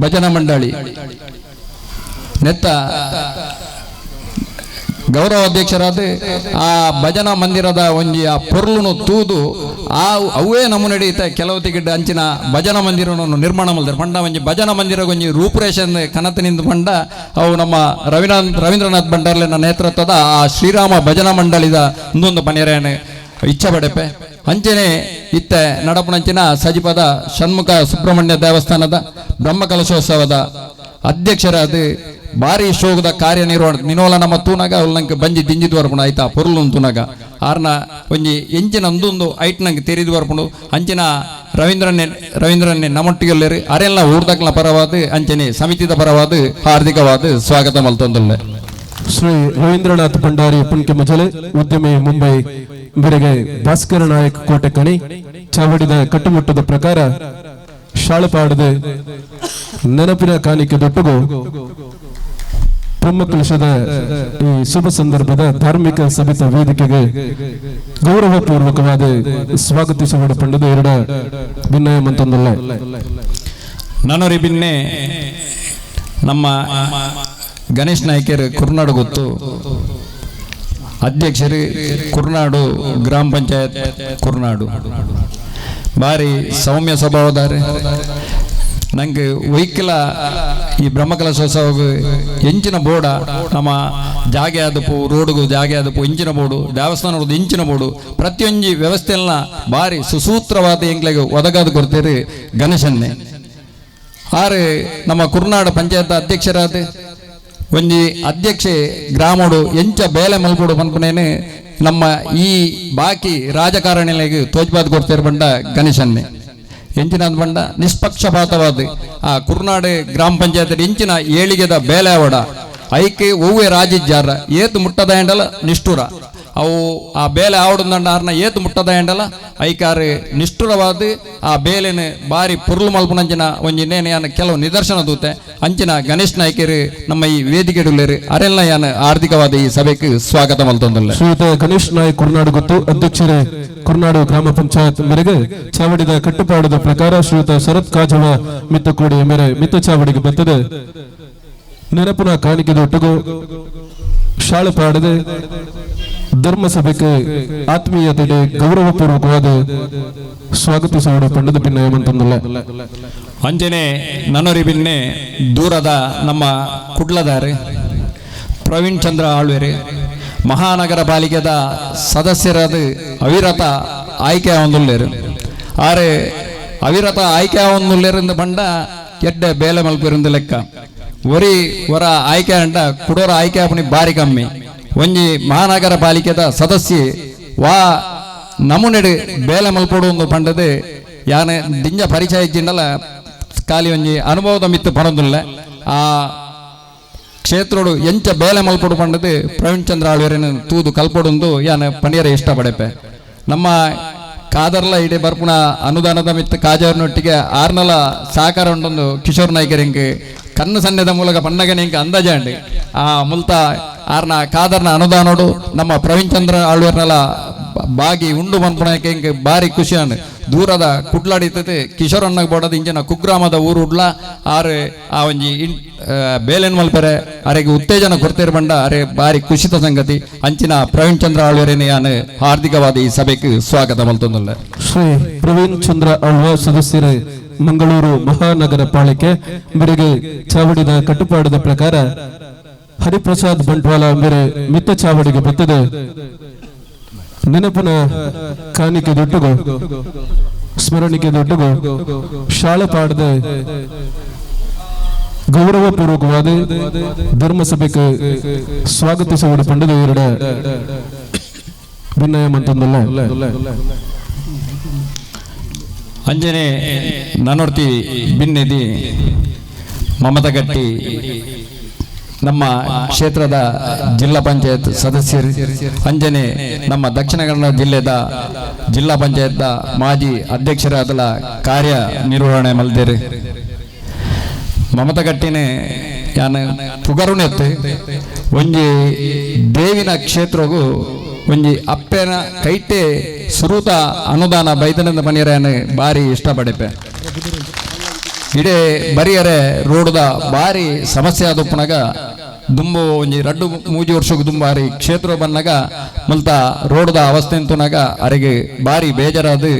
Speaker 5: ಭಜನಾ ಮಂಡಳಿ ನೆತ್ತ ಗೌರವ ಅಧ್ಯಕ್ಷರಾದ ಆ ಭಜನಾ ಮಂದಿರದ ಒಂಜಿ ಆ ಪೊರ್ಲುನು ತೂದು ಆ ಅವೇ ನಮೂನೆ ಕೆಲವತ್ತಿಗಿಡ್ಡ ಅಂಚಿನ ಭಜನಾ ಮಂದಿರವನ್ನು ನಿರ್ಮಾಣ ಮಾಡಿದ್ರು ಪಂಡ ಒಂಜಿ ಭಜನಾ ಮಂದಿರ ಒಂಜಿ ರೂಪುರೇಷನ್ ಕನತಿನಿಂದ ಪಂಡ ಅವು ನಮ್ಮ ರವೀಂದ್ರನಾಥ್ ಭಂಡಾರ್ಲಿನ ನೇತೃತ್ವದ ಆ ಶ್ರೀರಾಮ ಭಜನಾ ಮಂಡಳಿದ ಇನ್ನೊಂದು ಪನ್ಯರೇನೆ ಇಚ್ಛೆ ಪಡೆಪೆ ಅಂಚನೆ ಇತ್ತೆ ನಡಪನಂಚಿನ ಸಜಿಪದ ಷಣ್ಮುಖ ಸುಬ್ರಹ್ಮಣ್ಯ ದೇವಸ್ಥಾನದ ಬ್ರಹ್ಮಕಲಶೋತ್ಸವದ ಅಧ್ಯಕ್ಷರಾದ ಬಾರಿ ಶೋಕದ ಕಾರ್ಯನಿರ್ವಹಣೆ ನಿನೋಲ ನಮ್ಮ ತೂನಾಗ ಅವ್ಲು ನಂಗೆ ಬಂಜಿ ದಿಂಜಿದ್ ಬರ್ಪುಂಡು ಆಯ್ತಾ ಪೊರ್ಲು ತೂನಾಗ ಆರ್ನ ಒಂಜಿ ಎಂಚಿನ ಒಂದೊಂದು ಐಟ್ ನಂಗೆ ತೆರಿದು ಬರ್ಪುಂಡು ಅಂಚಿನ ರವೀಂದ್ರನ್ನೇ ನಮ್ಮೊಟ್ಟಿಗೆಲ್ಲರು ಅರೆಲ್ಲ ಊರ್ದಕ್ಲ ಪರವಾದ ಅಂಚನೆ ಸಮಿತಿದ ಪರವಾದ ಹಾರ್ದಿಕವಾದ ಸ್ವಾಗತ ಮಲ್ತೊಂದುಲ್ಲೆ
Speaker 3: ಶ್ರೀ ರವೀಂದ್ರನಾಥ್ ಭಂಡಾರಿ ಪುಣ್ಕೆ ಮಜಲೆ ಉದ್ಯಮಿ ಮುಂಬೈ ಮೇರೆಗೆ ಭಾಸ್ಕರ ನಾಯಕ್ ಕೋಟೆಕಣಿ ಚಾವಡಿದ ಕಟ್ಟುಮುಟ್ಟದ ಪ್ರಕಾರ ಶಾಳಪಾಡದೆ ನೆನಪಿನ ಕಾಣಿಕೆ ದೊಟ್ಟುಗು ಬ್ರಹ್ಮಕಲಶದ ಈ ಶುಭ ಸಂದರ್ಭದ ಧಾರ್ಮಿಕ ಸಭೆತ ವೇದಿಕೆಗೆ ಗೌರವಪೂರ್ವಕವಾದ ಸ್ವಾಗತಿಸಲ್ಪಟ್ಟದ್ದು ಎರಡ ಭಿನ್ನಯ ಮಂತೊಂದಲ್ಲ
Speaker 5: ನಾನೂರಿ ಬಿನ್ನೆ ನಮ್ಮ ಗಣೇಶ್ ನಾಯ್ಕರು ಕುರ್ನಾಡು ಗೊತ್ತು ಅಧ್ಯಕ್ಷರು ಕುರ್ನಾಡು ಗ್ರಾಮ ಪಂಚಾಯತ್ ಕುರ್ನಾಡು ಭಾರಿ ಸೌಮ್ಯ ಸ್ವಭಾವದಾರೆ ನಂಗೆ ವೈಕಲ ಈ ಬ್ರಹ್ಮಕಲಶೋತ್ಸವ ಎಂಚಿನ ಬೋರ್ಡ ನಮ್ಮ ಜಾಗೆ ಆದಪ್ಪು ರೋಡ್ಗು ಜಾಗೆ ಆದಪ್ಪು ಇಂಚಿನ ಬೋರ್ಡು ದೇವಸ್ಥಾನದ ಇಂಚಿನ ಬೋರ್ಡು ಪ್ರತಿಯೊಂದು ವ್ಯವಸ್ಥೆಯನ್ನ ಭಾರಿ ಸುಸೂತ್ರವಾದ ಎಂಗ್ಲೆಗೆ ಒದಗಾದ ಕೊಡ್ತೇರಿ ಗಣೇಶನ್ನೇ ಆರು ನಮ್ಮ ಕುರ್ನಾಡು ಪಂಚಾಯತ್ ಅಧ್ಯಕ್ಷರಾದ ಒಂಜಿ ಅಧ್ಯಕ್ಷೆ ಗ್ರಾಮಡು ಎಂಚ ಬೇಲೆ ಮಲ್ಪಡು ಪನ್ಪನೇನೆ ನಮ್ಮ ಈ ಬಾಕಿ ರಾಜಕಾರಣಿಗಳಿಗೆ ತೋಜ್ಬಾದ್ ಕೊಡ್ತೇರು ಬಂಡ ಗಣೇಶನ್ನೇ ಎಂಚಿನ ಬಂಡ ನಿಷ್ಪಕ್ಷಪಾತವಾದ ಆ ಕುರ್ನಾಡು ಗ್ರಾಮ ಪಂಚಾಯತ್ ಎಂಚಿನ ಏಳಿಗೆದ ಬೇಲೆ ಅವಡ ಐಕೆ ಒವ್ವೆ ರಾಜಿಜ್ಜಾರ ಏತು ಮುಟ್ಟದ ಎಂಡಲ ನಿಷ್ಠುರ ಅವು ಆ ಬೇಲೆ ಆವಡಂದಂಡ ಆರ್ನ ಏತು ಮುಟ್ಟದ ಎಂಡಲ ಐಕಾರು ನಿಷ್ಠುರವಾದ ಆ ಬೇಲೆನ ಬಾರಿ ಪುರ್ಲು ಮಲ್ಪನಂಚಿನ ಒಂಜಿನೇನು ಯಾನ ಕೆಲವು ನಿದರ್ಶನ ದೂತೆ ಅಂಚಿನ ಗಣೇಶ್ ನಾಯ್ಕರು ನಮ್ಮ ಈ ವೇದಿಕೆಡುಳ್ಳೇರು ಅರೆಲ್ಲ ಯಾನ ಆರ್ಥಿಕವಾದ ಈ ಸಭೆಗೆ ಸ್ವಾಗತ ಮಲ್ತೊಂದಲ್ಲ
Speaker 3: ಶ್ರೀಯುತ ಗಣೇಶ್ ನಾಯ್ಕ್ ಕುರ್ನಾಡು ಗೊತ್ತು ಅಧ್ಯಕ್ಷರೇ ಕುರ್ನಾಡು ಗ್ರಾಮ ಪಂಚಾಯತ್ ಮೇರೆಗೆ ಚಾವಡಿದ ಕಟ್ಟುಪಾಡದ ಪ್ರಕಾರ ಶ್ರೀಯುತ ಶರತ್ ಕಾಜವ ಮಿತ್ತಕೋಡಿ ಮೇರೆ ಮಿತ್ತ ಚಾವಡಿಗೆ ಬರ್ತದೆ ನೆನಪಿನ ಕಾಣಿಕೆ ದೊಟ್ಟಗು ಶಾಳಪಾಡದೆ ಧರ್ಮಸಭೆಗೆ ಆತ್ಮೀಯತೆಗೆ ಗೌರವಪೂರ್ವಕವಾದ ಸ್ವಾಗತಿಸುವ ಪಂಡದ ಭಿನ್ನಯ ಮಂತೊಂದಲ್ಲ
Speaker 5: ಅಂಜನೆ ನನ್ನೂರಿ ಬಿನ್ನೆ ದೂರದ ನಮ್ಮ ಕುಡ್ಲದಾರೆ ಪ್ರವೀಣ್ ಚಂದ್ರ ಆಳ್ವೇರೆ ಮಹಾನಗರ ಪಾಲಿಕೆದ ಸದಸ್ಯರಾದ ಅವಿರತ ಆಯ್ಕೆ ಹೊಂದುಳ್ಳೇರು ಆರೆ ಅವಿರತ ಆಯ್ಕೆ ಹೊಂದುಳ್ಳೇರಿಂದ ಬಂಡ ಎಡ್ಡೆ ಬೇಲೆ ಮಲ್ಪಿರಿಂದ ಲೆಕ್ಕ ಒರಿ ಹೊರ ಆಯ್ಕೆ ಅಂಡ ಕುಡೋರ ಆಯ್ಕೆ ಆಪಣಿ ಬಾರಿ ಕಮ್ಮಿ ಒಂಜಿ ಮಹಾನಗರ ಪಾಲಿಕೆದ ಸದಸ್ಯೆ ವಾ ನಮುನೆಡು ಬೇಲೆ ಮಲ್ಪಡು ಒಂದು ಪಂಡದೆ ಯಾನೆ ದಿಂಜ ಪರಿಚಯ ಇಜ್ಜಿಂಡಲ ಖಾಲಿ ಒಂಜಿ ಅನುಭವದ ಮಿತ್ತು ಪಣದುಲ್ಲ ಆ ಕ್ಷೇತ್ರೋಡು ಎಂಚ ಬೇಲೆ ಮಲ್ಪಡು ಪಂಡದು ಪ್ರವೀಣ್ ಚಂದ್ರ ಆಳ್ವೇರನ್ನು ತೂದು ಕಲ್ಪೊಡೊಂದು ಯಾನ ಪಣಿಯರ ಇಷ್ಟಪಡೆಪೆ ನಮ್ಮ ಕಾದರ್ಲ ಇಡೀ ಬರ್ಪುಣ ಅನುದಾನದ ಮಿತ್ತು ಕಾಜರ್ನೊಟ್ಟಿಗೆ ಆರ್ನಲ ಸಹಕಾರ ಉಂಟೊಂದು ಕಿಶೋರ್ ನಾಯ್ಕರಿಂಗೆ ಕಣ್ಣು ಸನ್ನೆದ ಮೂಲಕ ಪಣ್ಣಗನೆ ಇಂಕ ಅಂದಾಜಾಂಡಿ ಆ ಮುಲ್ತ ಆರ್ನ ಕಾದರ್ನ ಅನುದಾನೋಡು ನಮ್ಮ ಪ್ರವೀಣ್ ಚಂದ್ರ ಆಳ್ವೇರ್ನಲ ಬಾಗಿ ಉಂಡು ಮನ್ಪುಣಕ್ಕೆ ಇಂಕ ಬಾರಿ ಖುಷಿಯಾನ್ ದೂರದ ಕುಡ್ಲಾಡಿತದೆ ಕಿಶೋರ್ ಅಣ್ಣಗೆ ಬೋಡದ ಇಂಚಿನ ಕುಗ್ರಾಮದ ಊರು ಉಡ್ಲ ಆರೆ ಆ ಒಂಜಿ ಬೇಲೆನ್ ಮಲ್ಪರೆ ಅರೆಗೆ ಉತ್ತೇಜನ ಕೊಡ್ತೇರು ಬಂಡ ಅರೆ ಬಾರಿ ಖುಷಿತ ಸಂಗತಿ ಅಂಚಿನ ಪ್ರವೀಣ್ ಚಂದ್ರ ಆಳ್ವೇರೇನೆ ಯಾನ್ ಹಾರ್ದಿಕವಾದ ಈ ಸಭೆಗೆ ಸ್ವಾಗತ ಮಲ್ತೊಂದಲ್ಲ
Speaker 3: ಶ್ರೀ ಪ್ರವೀಣ್ ಚಂದ್ರ ಆಳ್ವ ಸದಸ್ಯರೇ ಮಂಗಳೂರು ಮಹಾನಗರ ಪಾಲಿಕೆ ಮೇರೆಗೆ ಚಾವಡಿದ ಕಟ್ಟುಪಾಡದ ಪ್ರಕಾರ ಹರಿಪ್ರಸಾದ್ ಬಂಟ್ವಾಳ ಮೇರೆ ಮಿತ್ತ ಚಾವಡಿಗೆ ಬರ್ತದೆ ನೆನಪಿನ ಕಾಣಿಕೆ ದೊಟ್ಟುಗು ಸ್ಮರಣಿಕೆ ದೊಟ್ಟುಗು ಶಾಳಪಾಡದ ಗೌರವಪೂರ್ವಕವಾದ ಧರ್ಮಸಭೆಗೆ ಸ್ವಾಗತಿಸುವ ಪಂಡದ ಎರಡ ಭಿನ್ನಯ ಮಂತೊಂದಲ್ಲ
Speaker 5: ಅಂಜನೆ ನಾನೋರ್ತಿ ಬಿನ್ನೆದಿ ಮಮತಗಟ್ಟಿ ನಮ್ಮ ಕ್ಷೇತ್ರದ ಜಿಲ್ಲಾ ಪಂಚಾಯತ್ ಸದಸ್ಯರು ಅಂಜನೆ ನಮ್ಮ ದಕ್ಷಿಣ ಕನ್ನಡ ಜಿಲ್ಲೆದ ಜಿಲ್ಲಾ ಪಂಚಾಯತ್ ಮಾಜಿ ಅಧ್ಯಕ್ಷರಾದ ಕಾರ್ಯ ನಿರ್ವಹಣೆ ಮಲ್ದೇರಿ ಮಮತಗಟ್ಟಿನೇ ಯಾನ ಪುಗರುನೆತ್ತು ಒಂಜಿ ದೇವಿನ ಕ್ಷೇತ್ರಗೂ ಒಂಜಿ ಅಪ್ಪೆನ ಕೈಟೆ ಸುರುತ ಅನುದಾನ ಬೈದನದ ಮನೆಯರನ್ನು ಬಾರಿ ಇಷ್ಟಪಡೆಪೆ ಇಡೇ ಬರಿಯರೆ ರೋಡ್ದ ಬಾರಿ ಸಮಸ್ಯೆ ಆದಪ್ಪನಾಗ ದುಂಬು ಒಂಜಿ 2-3 ವರ್ಷಕ್ಕೆ ದುಂಬಾರಿ ಕ್ಷೇತ್ರ ಬಂದಾಗ ಮಲ್ತ ರೋಡ್ದ ಅವಸ್ಥೆ ಅಂತನಾಗ ಅರೆಗೆ ಬಾರಿ ಬೇಜಾರಾದ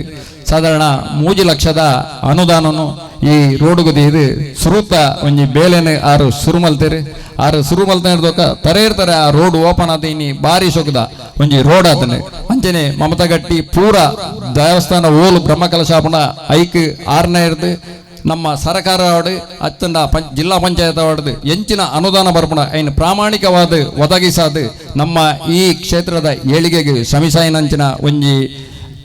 Speaker 5: ಸಾಧಾರಣ 3 ಲಕ್ಷದ ಅನುದಾನನು ಈ ರೋಡ್ಗು ದೀದು ಸುರುತ್ತ ಒಂಜಿ ಬೇಲೆನೆ ಆರು ಸುರುಮಲ್ತೇರಿ ಆರು ಸುರುಮಲ್ತ ಹಿಡ್ದೋಕ ತರ ಇರ್ತಾರೆ ಆ ರೋಡ್ ಓಪನ್ ಆದ ಇನ್ನಿ ಬಾರಿ ಸೊಗದ ಒಂಜಿ ರೋಡ್ ಆತನೆ ಅಂಚನೆ ಮಮತಗಟ್ಟಿ ಪೂರ ದೇವಸ್ಥಾನ ಓಲು ಬ್ರಹ್ಮಕಲಶಾಪನ ಐಕ್ ಆರ್ನ ಹಿಡ್ದು ನಮ್ಮ ಸರ್ಕಾರ ಅವಡು ಅತ್ತಂಡ ಜಿಲ್ಲಾ ಪಂಚಾಯತ್ ಅವಡ್ದು ಎಂಚಿನ ಅನುದಾನ ಬರ್ಪಣ ಐನ್ ಪ್ರಾಮಾಣಿಕವಾದ ಒದಗಿಸಾದ ನಮ್ಮ ಈ ಕ್ಷೇತ್ರದ ಏಳಿಗೆಗೆ ಶ್ರಮಿಸಾಯಿನಂಚಿನ ಒಂಜಿ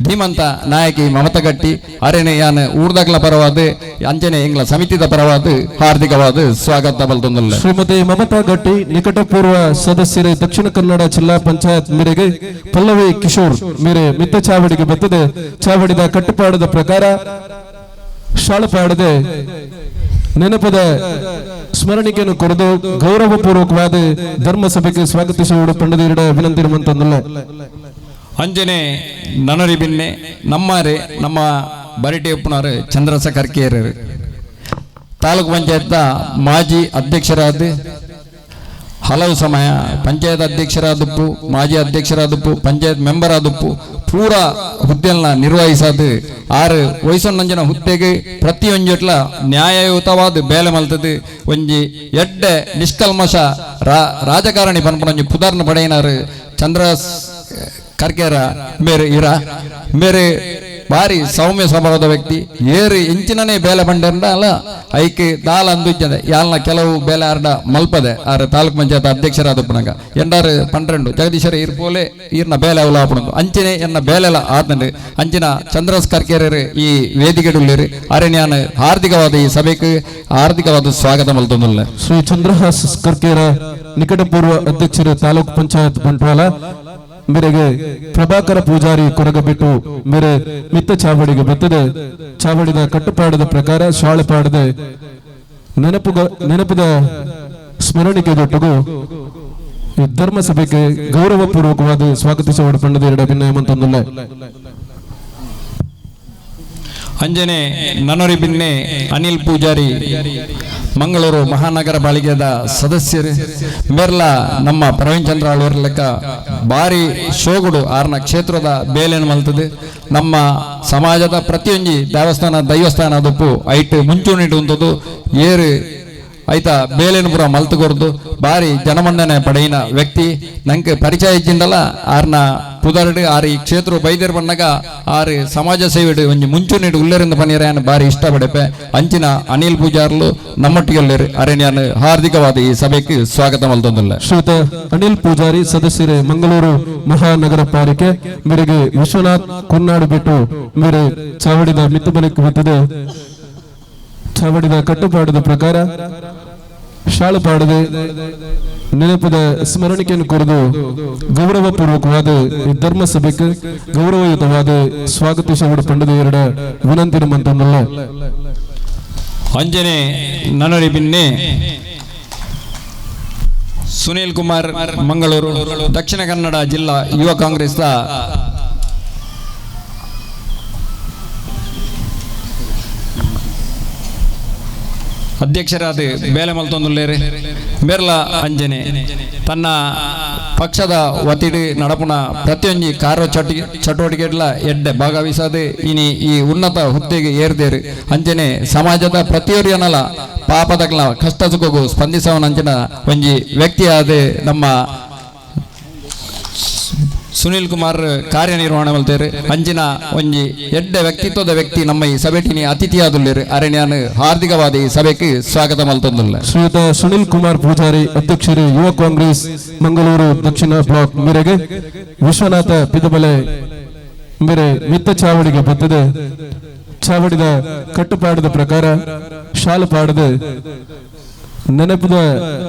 Speaker 5: ಧೀಮಂತ ನಾಯಕಿ ಮಮತಾ ಗಟ್ಟಿ ಅರೆನೆ ಯಾನ್ ಊರ್ದಕ್ಲ ಪರವಾದ ಅಂಚನೆ ಎಂಗ್ಲ ಸಮಿತಿದ ಪರವಾದ ಹಾರ್ದಿಕವಾದ ಸ್ವಾಗತ ಬಲ್ತೊಂದುಲ್ಲ.
Speaker 3: ಶ್ರೀಮತಿ ಮಮತಾ ಗಟ್ಟಿ ನಿಕಟಪೂರ್ವ ಸದಸ್ಯರೇ ದಕ್ಷಿಣ ಕನ್ನಡ ಜಿಲ್ಲಾ ಪಂಚಾಯತ್ ಮೇರೆಗೆ ಪಲ್ಲವಿ ಕಿಶೋರ್ ಮೇರೆ ಮಿತ್ತ ಚಾವಡಿಗೆ ಬತ್ತದೆ. ಚಾವಡಿದ ಕಟ್ಟುಪಾಡದ ಪ್ರಕಾರ ಶಾಳಪಾಡದೆ ನೆನಪದ ಸ್ಮರಣಿಕೆಯನ್ನು ಕೊರೆದು ಗೌರವಪೂರ್ವಕವಾದ ಧರ್ಮಸಭೆಗೆ ಸ್ವಾಗತಿಸುವ ಪಂಡದೀರಡ ವಿನಂತಿರುವಂತಂದಲ್ಲ.
Speaker 5: ಅಂಜನೆ ನನರಿ ಬಿನ್ನೆ ನಮ್ಮರೆ ನಮ್ಮ ಬರಿಟೆ ಉಪ್ಪುನಾರು ಚಂದ್ರಸ ಕರ್ಕೇರರು ತಾಲೂಕು ಪಂಚಾಯತ್ ಮಾಜಿ ಅಧ್ಯಕ್ಷರಾದ ಹಲವು ಸಮಯ ಪಂಚಾಯತ್ ಅಧ್ಯಕ್ಷರಾದಪ್ಪು ಮಾಜಿ ಅಧ್ಯಕ್ಷರಾದಪ್ಪು ಪಂಚಾಯತ್ ಮೆಂಬರ್ ಆದಪ್ಪು ಪೂರ ಹುದ್ದೆಯನ್ನ ನಿರ್ವಹಿಸದು ಆರು ವಯಸ್ಸೊಂದಂಜನ ಹುದ್ದೆಗೆ ಪ್ರತಿಯೊಂಜಟ್ಲ ನ್ಯಾಯಯುತವಾದ ಬೇಲೆ ಮಲ್ತದು ಒಂಜಿ ಎಡ್ಡೆ ನಿಷ್ಕಲ್ಮಶ ರಾಜಕಾರಣಿ ಪನ್ಪುನಂಜಿ ಪುದಾರ್ನ ಪಡೆಯಿನಾರು ಚಂದ್ರ ಕರ್ಕೇರ ಮೇರೆ ಬಾರಿ ಸೌಮ್ಯ ಸ್ವಭಾವದ ವ್ಯಕ್ತಿ ಏರು ಇಂಚಿನೇ ಬೇಲೆ ಬಂಡ ಅಲ್ಲ ಐಕೆ ದಾಲ ಅಂದುಜ್ಜದೆ ಯಾಲ್ನ ಕೆಲವು ಬೇಲೆ ಆರ್ಡ ಮಲ್ಪದೆ ಆರು ತಾಲೂಕ್ ಪಂಚಾಯತ್ ಅಧ್ಯಕ್ಷರಾದಪ್ಪನಾಗ ಎಂಡಾರು 12 ಜಗದೀಶ್ವರ ಇರ್ಪೋಲೆ ಈರ್ನ ಬೇಲೆ ಅವಲಾಪಣದು ಅಂಚಿನೆ ಎನ್ನ ಬೇಲೆಲ್ಲ ಆತಂಡು ಅಂಚಿನ ಚಂದ್ರಸ್ ಕರ್ಕೇರರು ಈ ವೇದಿಕೆಡುಳ್ಳೇರು ಅರಣ್ಯಾನ ಹಾರ್ದಿಕವಾದ ಈ ಸಭೆಗೆ ಹಾರ್ದಿಕವಾದ ಸ್ವಾಗತ ಮಲ್ತೊಂದುಲ್ಲ.
Speaker 3: ಶ್ರೀ ಚಂದ್ರಹಾಸ್ ಕರ್ಕೇರ ನಿಕಟಪೂರ್ವ ಅಧ್ಯಕ್ಷರು ತಾಲೂಕ್ ಪಂಚಾಯತ್ ಬಂಟ್ವಾಳ ಮೇರೆಗೆ ಪ್ರಭಾಕರ ಪೂಜಾರಿ ಕೊರಗಬಿಟ್ಟು ಮೇರೆ ಮಿತ್ತ ಚಾವಡಿಗೆ ಬತ್ತದೆ. ಚಾವಡಿದ ಕಟ್ಟುಪಾಡದ ಪ್ರಕಾರ ಶಾಳೆಪಾಡದೆ ನೆನಪದ ಸ್ಮರಣಿಕೆ ದೊಟ್ಟಗೂ ಈ ಧರ್ಮಸಭೆಗೆ ಗೌರವಪೂರ್ವಕವಾದ ಸ್ವಾಗತಿಸುವ ಪಂಡದ ಭಿನ್ನ ಮಂತೊಂದಿಲ್ಲ.
Speaker 5: ಅಂಜನೆ ನನರಿ ಬಿನ್ನೆ ಅನಿಲ್ ಪೂಜಾರಿ ಮಂಗಳೂರು ಮಹಾನಗರ ಪಾಲಿಕೆಯ ಸದಸ್ಯರು ಮೇರ್ಲ ನಮ್ಮ ಪ್ರವೀಣ್ ಚಂದ್ರ ಆಳ್ವರ್ ಲೆಕ್ಕ ಭಾರಿ ಶೋಗುಡು ಆರ್ನ ಕ್ಷೇತ್ರದ ಬೇಲೆಯನ್ನು ಮಲ್ತದೆ. ನಮ್ಮ ಸಮಾಜದ ಪ್ರತಿಯೊಂದು ದೇವಸ್ಥಾನ ದೈವಸ್ಥಾನ ಅದಪ್ಪು ಐಟ್ ಮುಂಚೂಣಿಡುವಂಥದ್ದು ಏರು ಆಯ್ತಾ ಬೇಲೆನು ಪುರ ಮಲ್ತುಕೊರ್ದು ಬಾರಿ ಜನಮನ್ನಣೆ ಪಡೆಯಿನ ವ್ಯಕ್ತಿ ನಂಗೆ ಪರಿಚಯ ಇಚ್ಚಿಂದಲ್ಲ ಆರ್ನ ಪುದರ್ಡು ಆರು ಈ ಕ್ಷೇತ್ರ ಬೈದೇರ್ ಬಣ್ಣಗ ಆರು ಸಮಾಜ ಸೇವೆಡು ಒಂಜಿ ಮುಂಚೂಣಿಡು ಉಲ್ಲೇರಿಂದ ಪನಿಯರ ಬಾರಿ ಇಷ್ಟಪಡೆಪೆ ಅಂಚಿನ ಅನಿಲ್ ಪೂಜಾರ್ಲು ನಮ್ಮೊಟ್ಟಿಗೆಲ್ಲರು ಅರಣ್ಯಾನ ಹಾರ್ದಿಕವಾದ ಈ ಸಭೆಗೆ ಸ್ವಾಗತ ಮಲ್ತೊಂದಿಲ್ಲ.
Speaker 3: ಶ್ರೀಯುತ ಅನಿಲ್ ಪೂಜಾರಿ ಸದಸ್ಯರೇ ಮಂಗಳೂರು ಮಹಾನಗರ ಪಾಲಿಕೆ ಮೇರೆಗೆ ವಿಶ್ವನಾಥ್ ಕುನ್ನಾಡು ಬಿಟ್ಟು ಮೇರೆ ಚಾವಡಿದ ಮಿತ್ತು ಬಲಿಕ್ಕೆ ಬರ್ತದೆ. ಚಾವಡಿದ ಕಟ್ಟುಪಾಡದ ಪ್ರಕಾರ ಶಾಳುಪಾಡದೆ ನೆನಪದ ಸ್ಮರಣಿಕೆಯನ್ನು ಕೊರೆದು ಗೌರವಪೂರ್ವಕವಾದ ಈ ಧರ್ಮಸಭೆಗೆ ಗೌರವಯುತವಾದ ಸ್ವಾಗತಿಸುವ ಪಂಡದ ವಿನಂತಿ ಮಂತಂದಲ್ಲ.
Speaker 5: ಅಂಜನೆ ನನರಿ ಬಿನ್ನೆ ಸುನೀಲ್ ಕುಮಾರ್ ಮಂಗಳೂರು ದಕ್ಷಿಣ ಕನ್ನಡ ಜಿಲ್ಲಾ ಯುವ ಕಾಂಗ್ರೆಸ್ ಅಧ್ಯಕ್ಷರಾದ ಬೇಲೆ ಮಲ್ತೊಂದುಲ್ಲೇರೆ ಮೇರ್ಲ ಅಂಜನೆ ತನ್ನ ಪಕ್ಷದ ಒತ್ತಿಡಿ ನಡಪುನ ಪ್ರತಿಯೊಂದು ಕಾರ್ಯ ಚಟುವಟಿಕೆಗಳ ಎಡ್ಡೆ ಭಾಗವಹಿಸದೆ ಇನಿ ಈ ಉನ್ನತ ಹುದ್ದೆಗೆ ಏರ್ದೇರು ಅಂಜನೆ ಸಮಾಜದ ಪ್ರತಿಯೊರಿಯನಲ್ಲ ಪಾಪದಗಳ ಕಷ್ಟ ಸುಖಗೂ ಸ್ಪಂದಿಸವನಂಚಿನ ಒಂಜಿ ವ್ಯಕ್ತಿಯಾದ ನಮ್ಮ ಸುನೀಲ್ ಕುಮಾರ್ ಕಾರ್ಯನಿರ್ವಹಣೆ ಮಲ್ತೇರು ಅಂಚಿನ ಒಂಜಿ ಎಡ್ಡೆ ವ್ಯಕ್ತಿತ್ವದ ವ್ಯಕ್ತಿ ನಮ್ಮ ಈ ಸಭೆಟಿನಿ ಅತಿಥಿಯಾದುಲ್ಲೇರು ಅರಣ್ಯಾನ ಹಾರ್ದಿಕವಾದ ಈ ಸಭೆಗೆ ಸ್ವಾಗತ ಮಲ್ತೊಂದುಲ್ಲ.
Speaker 3: ಶ್ರೀಯುತ ಸುನೀಲ್ ಕುಮಾರ್ ಪೂಜಾರಿ ಅಧ್ಯಕ್ಷರು ಯುವ ಕಾಂಗ್ರೆಸ್ ಮಂಗಳೂರು ದಕ್ಷಿಣ ಬ್ಲಾಕ್ ಮೇರೆಗೆ ವಿಶ್ವನಾಥ ಪಿದಬಲೆ ಮೇರೆ ಮಿತ್ತ ಚಾವಡಿಗೆ ಬರ್ತದೆ. ಚಾವಡಿದ ಕಟ್ಟುಪಾಡದ ಪ್ರಕಾರ ಶಾಲುಪಾಡದೆ ನೆನಪದ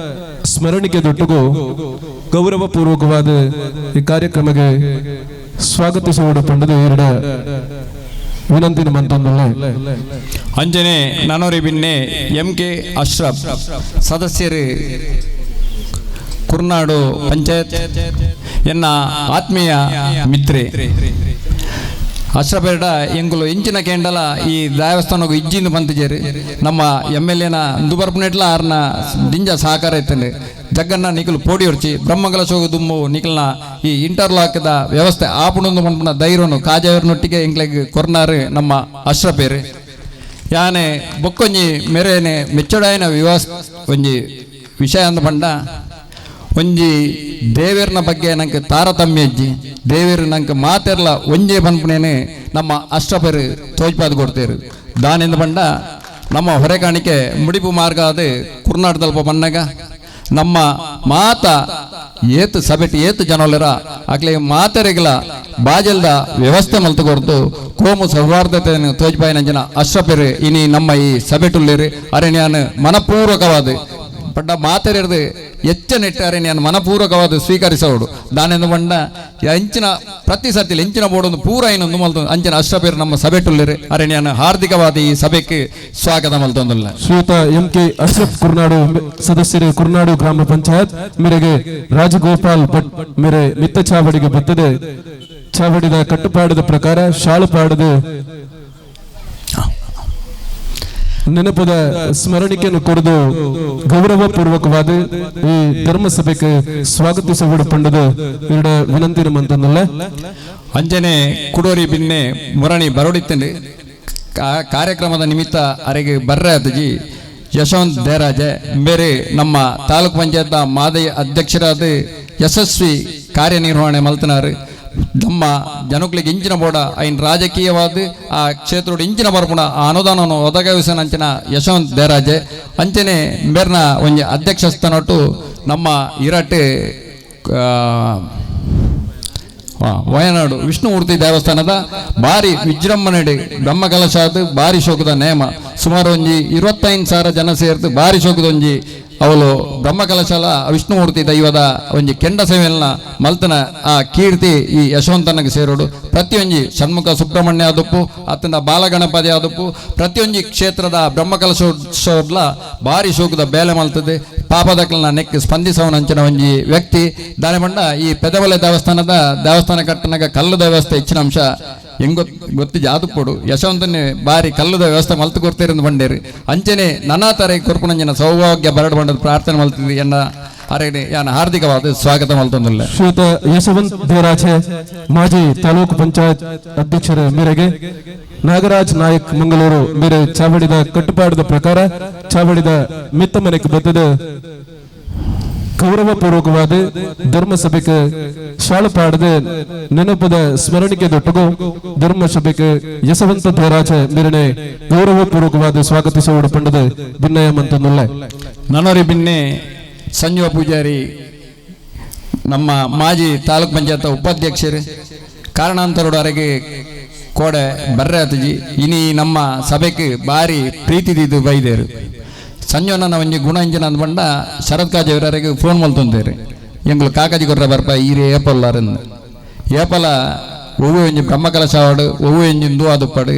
Speaker 3: ಸ್ಮರಣಿಕೆ ದೊಟ್ಟಗೂ ಗೌರವಪೂರ್ವಕವಾದ ಈ ಕಾರ್ಯಕ್ರಮಕ್ಕೆ ಸ್ವಾಗತಿಸುವ ಪಂಡದ ವಿನಂತಿನ ಮಂತೊಂದಿಲ್ಲ.
Speaker 5: ಅಂಜನೆ ನನರಿ ಬಿನ್ನೆ MK ಅಶ್ರಫ್ ಸದಸ್ಯರು ಕುರ್ನಾಡು ಪಂಚಾಯತ್ ಎನ್ನ ಆತ್ಮೀಯ ಮಿತ್ರೆ ಅಶ್ರಫೇಡ ಎಂಗುಲು ಇಂಚಿನ ಕೇಂಡಲ ಈ ದೇವಸ್ಥಾನಗೂ ಇಜ್ಜಿಂದು ಬಂತಿಜೇರಿ ನಮ್ಮ MLA ದುಬರ್ಪನೆಟ್ಲ ಆರ್ನ ದಿಂಜ ಸಹಕಾರ ಇತ್ತಂಡೆ ಜಗ್ಗನ್ನ ನಿಖಲು ಪೋಡಿ ಹೊರ್ಚಿ ಬ್ರಹ್ಮಗಲ ಸೋಗು ದುಮ್ಮು ನಿಖಲ್ನ ಈ ಇಂಟರ್ಲಾಕ್ದ ವ್ಯವಸ್ಥೆ ಆಪುಣೊಂದು ಮನ್ಪುನ ಧೈರ್ಯನು ಕಾಜಾವರ್ನೊಟ್ಟಿಗೆ ಎಂಗ್ಲೆಗ್ ಕೊರ್ನಾರು ನಮ್ಮ ಅಶ್ರಫೇರು ಯಾನೆ ಬೊಕ್ಕೊಂಜಿ ಮೆರೇನೆ ಮೆಚ್ಚಡಾಯಿನ ಒಂಜಿ ವಿಷಯ ಅಂದ ಪಂಡ ಒಂಜಿ ದೇವೇರ್ನ ಬಗ್ಗೆ ನಂಗೆ ತಾರತಮ್ಯ ಇಜ್ಜಿ ದೇವೇರು ನಂಗೆ ಮಾತೆರ್ಲ ಒಂಜೇ ಬಂದ್ಪುನೇನೆ ನಮ್ಮ ಅಷ್ಟಪೇರು ತೋಜ್ಪಾದ ಕೊಡ್ತೇರು ದಾನಿಂದ ಪಂಡ ನಮ್ಮ ಹೊರೆಕಾಣಿಕೆ ಮುಡಿಪು ಮಾರ್ಗ ಅದು ಕುರ್ನಾಟಕದಲ್ಪ ಬಣ್ಣಗ ನಮ್ಮ ಮಾತ ಏತ್ ಸಭೆಟ್ ಏತ್ ಜನೋಲೆರ ಆಗ್ಲೇ ಮಾತರೆಗಳ ಬಾಜಲ್ದ ವ್ಯವಸ್ಥೆ ಮಲ್ತುಕೊರ್ದು ಕೋಮು ಸೌಹಾರ್ದತೆಯನ್ನು ತೋಜ್ಪಾಯಿನಂಜನ ಅಶ್ರಪೆರು ಇನಿ ನಮ್ಮ ಈ ಸಭೆಟುಲ್ಲೇರು ಅರಣ್ಯಾನ ಮನಪೂರ್ವಕವಾದ ಪಡ್ಡ ಮಾತರೆದು ಎಚ್ಚನೆಟ್ಟು ಅರಣ್ಯಾನ ಮನಪೂರ್ವಕವಾದ ಸ್ವೀಕರಿಸೋಡು ದಾನೆಂದು ಬಂಡ ಅಂಚಿನ ಪ್ರತಿ ಸರ್ತಿಲಿ ಎಂಚಿನ ಬೋಡೊಂದು ಪೂರ ಇನ್ನೊಂದು ಮಲ್ತು ಅಂಚಿನ ಅಶ್ರಪೇರು ನಮ್ಮ ಸಭೆಟುಲ್ಲೇರು ಅರಣ್ಯಾನ ಹಾರ್ದಿಕವಾದ ಈ ಸಭೆಗೆ ಸ್ವಾಗತ ಮಲ್ತೊಂದುಲ್ಲ
Speaker 3: ಶ್ರೀಯುತ MK ಅಶ್ರಫ್ ಕುರ್ನಾಡು ಸದಸ್ಯರು ಕುರ್ನಾಡು ಗ್ರಾಮ ಪಂಚಾಯತ್ ಮೇರೆಗೆ ರಾಜಗೋಪಾಲ್ ಭಟ್ ಮೇರೆ ಮಿತ್ತ ಚಾವಡಿಗೆ ಬತ್ತದೆ ಚಾವಡಿದ ಕಟ್ಟುಪಾಡದ ಪ್ರಕಾರ ಶಾಳುಪಾಡದ ನೆನಪದ ಸ್ಮರಣಿಕೆಯನ್ನು ಕೊರೆದು ಗೌರವ ಪೂರ್ವಕವಾದ ಈ ಧರ್ಮಸಭೆಗೆ ಸ್ವಾಗತಿಸಬಹುದು ಪಂಡದ ಎರಡ ವಿನಂತಿ ನಮ್ಮಂತಂದಲ್ಲ
Speaker 5: ಅಂಜನೆ ಕುಡೋರಿ ಬಿನ್ನೆ ಮುರಣಿ ಬರೋಡಿತ್ತಂಡು ಕಾರ್ಯಕ್ರಮದ ನಿಮಿತ್ತ ಅರೆಗೆ ಬರ್ರೆ ಅತಜಿ ಯಶವಂತ್ ದೇರಾಜೆ ಬೇರೆ ನಮ್ಮ ತಾಲೂಕ್ ಪಂಚಾಯತ್ ಮಾದರಿ ಅಧ್ಯಕ್ಷರಾದ ಯಶಸ್ವಿ ಕಾರ್ಯನಿರ್ವಹಣೆ ಮಲ್ತನಾರು ನಮ್ಮ ಜನಗಳಿಗೆ ಇಂಚಿನ ಬೋಡ ಐನ್ ರಾಜಕೀಯವಾದ ಆ ಕ್ಷೇತ್ರದ ಇಂಚಿನ ಬರ್ಪುಣ ಆ ಅನುದಾನವನ್ನು ಒದಗಿಸನ ಅಂಚಿನ ಯಶವಂತ್ ದೇರಾಜೆ ಅಂಚನೆ ಮೇರ್ನ ಒಂಜಿ ಅಧ್ಯಕ್ಷ ಸ್ಥಾನಟ್ಟು ನಮ್ಮ ಇರಟ್ಟೆ ವಯನಾಡು ವಿಷ್ಣುಮೂರ್ತಿ ದೇವಸ್ಥಾನದ ಭಾರಿ ವಿಜೃಂಭಣೆಡೆ ಬ್ರಹ್ಮಕಲಶಾದ ಭಾರಿ ಶೋಕದ ನೇಮ ಸುಮಾರು ಒಂಜಿ 25,000 ಜನ ಸೇರ್ತು ಭಾರಿ ಶೋಕದ ಒಂಜಿ ಅವಳು ಬ್ರಹ್ಮಕಲಶಾಲ ವಿಷ್ಣುಮೂರ್ತಿ ದೈವದ ಒಂಜಿ ಕೆಂಡ ಸೇವೆಯನ್ನ ಮಲ್ತನ ಆ ಕೀರ್ತಿ ಈ ಯಶವಂತನಿಗೆ ಸೇರೋಡು ಪ್ರತಿಯೊಂಜಿ ಷಣ್ಮುಖ ಸುಬ್ರಹ್ಮಣ್ಯ ಆದಪ್ಪು ಅತ್ತನ ಬಾಲಗಣಪತಿ ಆದಪ್ಪು ಪ್ರತಿಯೊಂಜಿ ಕ್ಷೇತ್ರದ ಬ್ರಹ್ಮಕಲಶೋತ್ಸವಡ್ಲ ಭಾರಿ ಶೋಕದ ಬೇಲೆ ಮಲ್ತದೆ ಪಾಪದಕ್ಲನ್ನ ನೆಕ್ಕಿ ಸ್ಪಂದಿಸವನಂಚಿನ ಒಂಜಿ ವ್ಯಕ್ತಿ ದಾನೆ ಬಂಡ ಈ ಪೆದವಲೆ ದೇವಸ್ಥಾನ ಕಟ್ಟನಾಗ ಕಲ್ಲದ ವ್ಯವಸ್ಥೆ ಹೆಚ್ಚಿನ ಅಂಶ ಹೆಂಗ್ ಗೊತ್ತು ಜಾದುಪೋಡು ಯಶವಂತನೇ ಬಾರಿ ಕಲ್ಲದ ವ್ಯವಸ್ಥೆ ಮಲ್ತು ಕೊಡ್ತೀರಂದು ಬಂಡೇರಿ ಅಂಚನೆ ನಾನಾ ತರ ಕೊರ್ಪುನಂಜನ ಸೌಭಾಗ್ಯ ಬರಡು ಬಂಡದ ಪ್ರಾರ್ಥನೆ ಮಲ್ತಿದ್ವಿ ಎನ್ನ ಅರೆಗೆ ಯಾನ ಹಾರ್ದಿಕವಾದ ಸ್ವಾಗತ ಮಲ್ತೊಂದಿಲ್ಲ
Speaker 3: ಶ್ರೀಯುತ ಯಶವಂತ್ ದೇರಾಜೆ ಮಾಜಿ ತಾಲೂಕು ಪಂಚಾಯತ್ ಅಧ್ಯಕ್ಷರ ಮೇರೆಗೆ ನಾಗರಾಜ್ ನಾಯಕ್ ಮಂಗಳೂರು ಮೇರೆ ಚಾವಡಿದ ಕಟ್ಟುಪಾಡದ ಪ್ರಕಾರ ಚಾವಡಿದ ಮಿತ್ತ ಮನೆಗೆ ಬದ್ದದ ಗೌರವ ಪೂರ್ವಕವಾದ ಧರ್ಮಸಭೆಗೆ ಶಾಳುಪಾಡದ ನೆನಪದ ಸ್ಮರಣಿಕೆ ದೊಟ್ಟಗು ಧರ್ಮಸಭೆಗೆ ಯಶವಂತ ದೇರಾಜೆ ಮೇರನೆ ಗೌರವ ಪೂರ್ವಕವಾದ ಸ್ವಾಗತಿಸುವ ಪಂಡದ ಭಿನ್ನಯ ಮಂತೊಂದುಲ್ಲ
Speaker 5: ನನರಿ ಬಿನ್ನೆ ಸಂಜೀವ ಪೂಜಾರಿ ನಮ್ಮ ಮಾಜಿ ತಾಲೂಕ್ ಪಂಚಾಯತ್ ಉಪಾಧ್ಯಕ್ಷರು ಕಾರಣಾಂತರದವರೆಗೆ ಕೋಡೆ ಬರ್ರೆ ಅತಜಿ ಇನಿ ನಮ್ಮ ಸಭೆಗೆ ಭಾರಿ ಪ್ರೀತಿದಿದ್ದು ಬೈದೇರು ಸಂಜೋನ ಒಂಜಿ ಗುಣ ಇಂಜಿನ ಅಂದ್ಬಂಡ ಶರತ್ ಕಾಜವರಿಗೆ ಫೋನ್ ಮಲ್ತೊಂದೇರಿ ಎಂಗ್ಲು ಕಾಕಾಜಿ ಕೊರ್ರ ಬರ್ಪ ಈರೆ ಏಪಲ್ಲಾರನ್ನು ಏಪಲ ಒವ್ವು ಒಂಜಿ ಬ್ರಹ್ಮಕಲಶಾವಡು ಒವ್ವು ಎಂಜಿಂದು ಅದು ಪಡು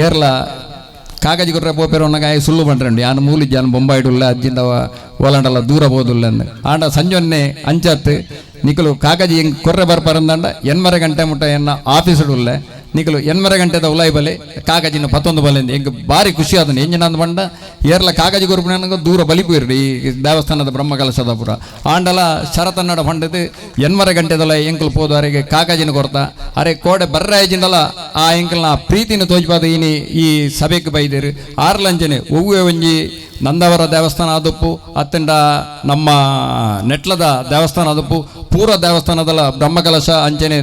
Speaker 5: ಏರ್ಲ ಕಾಕಾಜಿ ಕೊರ್ರ ಪೋಪೇರು ಒನ್ನಗಾಯ ಸುಳ್ಳು ಬಂಡ್ರಂಡಿ ಆನ ಮೂಲಿಜ್ಜಿ ಆನ ಬೊಂಬಾಯಿಡುಲ್ಲ ಅಜ್ಜಿಂದ ಓಲಾಂಡಲ್ಲ ದೂರ ಬೋದುಲ್ಲ ಅಂದು ಆಂಡ ಸಂಜೊನ್ನೆ ಅಂಚತ್ತು ನಿಕಲು ಕಾಕಾಜಿ ಹೆಂಗ್ ಕೊರ್ರೆ ಬರ್ಪಾರಂದಂಡ 8:30 ಗಂಟೆ ಮುಟ್ಟ ಎನ್ನ ಆಫೀಸುಡುಲ್ಲ ನಿಕಲು 8:30 ಗಂಟೆದ ಉಲಾಯಿ ಬಲೆ ಕಾಕಾಜಿನ 11 ಬಲೆ ಹೆಂಗ್ ಭಾರಿ ಖುಷಿ ಆದನು ಎಂಜಿನ ಅಂದ್ ಬಂಡ ಏರ್ಲ ಕಾಕಾಜಿ ಕೊರ್ಪುನ ದೂರ ಬಲಿಪುಯಿರ್ರಿ ಈ ದೇವಸ್ಥಾನದ ಬ್ರಹ್ಮಕಲಶದ ಪುರ ಆಂಡಲ ಶರತನ್ನಡ ಪಂಡದು 8:30 ಗಂಟೆದಲ್ಲ ಎಂಕಲ್ ಪೋದವರೆಗೆ ಕಾಕಾಜಿನ ಕೊರ್ತ ಅರೆ ಕೋಡೆ ಬರ್ರೆ ಆಯ್ಜಿಂದಲ ಆ ಎಂಕಲ್ನ ಪ್ರೀತಿನ ತೋಜ್ಪಾದ ಇನಿ ಈ ಸಭೆಗೆ ಬೈದೇರು ಆರ್ಲಂಜನೆ ಒವ್ವೆ ಒಂಜಿ ನಂದವರ ದೇವಸ್ಥಾನ ಆದಪ್ಪು ಅತ್ತಂಡ ನಮ್ಮ ನೆಟ್ಲದ ದೇವಸ್ಥಾನ ಆದಪ್ಪು ಪೂರ ದೇವಸ್ಥಾನದಲ್ಲ ಬ್ರಹ್ಮಕಲಶ ಅಂಚನೆ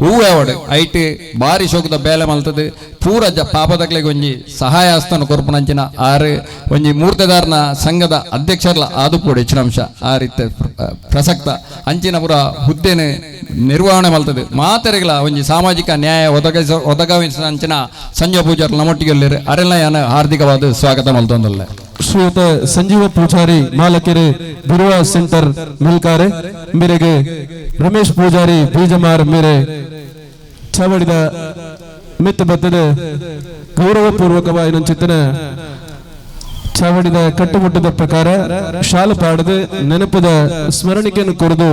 Speaker 5: ಹೂವು ಅವಡು ಐಟಿ ಭಾರಿ ಶೋಕದ ಬೇಲೆ ಮಲ್ತದೆ ಪೂರ ಪಾಪದಕ್ಲೆಗೆ ಒಂಜಿ ಸಹಾಯ ಹಸ್ತನ ಕೊರ್ಪುನಂಚಿನ ಆರು ಒಂಜಿ ಮೂರ್ತಿದಾರನ ಸಂಘದ ಅಧ್ಯಕ್ಷರ್ಲ ಆದುಪೋಡು ಹೆಚ್ಚಿನ ಅಂಶ ಆ ರೀತಿ ಪ್ರಸಕ್ತ ಅಂಚಿನ ಪುರ ಹುದ್ದೆನ ನಿರ್ವಹಣೆ ಮಲ್ತದೆ ಮಾತರೆಗಳ ಒಂಜಿ ಸಾಮಾಜಿಕ ನ್ಯಾಯ ಒದಗಿಸ ಅಂಚಿನ ಸಂಜೀವ ಪೂಜಾರ್ ನಮ್ಮೊಟ್ಟಿಗೆ ಅರೆಲ್ಲ ಯಾನ ಹಾರ್ದಿಕವಾದ ಸ್ವಾಗತ ಮಲ್ತೊಂದಲ್ಲ
Speaker 3: ಶ್ರೀಯುತ ಸಂಜೀವ ಪೂಜಾರಿ ಮಾಲಕೆರೆ ಬಿರುವ ಸೆಂಟರ್ ಮಿಲ್ಕಾರೆ ಮೇರೆಗೆ ರಮೇಶ್ ಪೂಜಾರಿ ಬೀಜಮಾರ್ ಮೇರೆ ಚಾವಡಿದ ಮಿತ್ತ ಬದ್ದದ ಗೌರವ ಪೂರ್ವಕವಾದ ಚಿತ್ತನ ಚಾವಡಿದ ಕಟ್ಟುಮುಟ್ಟದ ಪ್ರಕಾರ ಶಾಲು ಪಾಡದೆ ನೆನಪದ ಸ್ಮರಣಿಕೆಯನ್ನು ಕೊರೆದು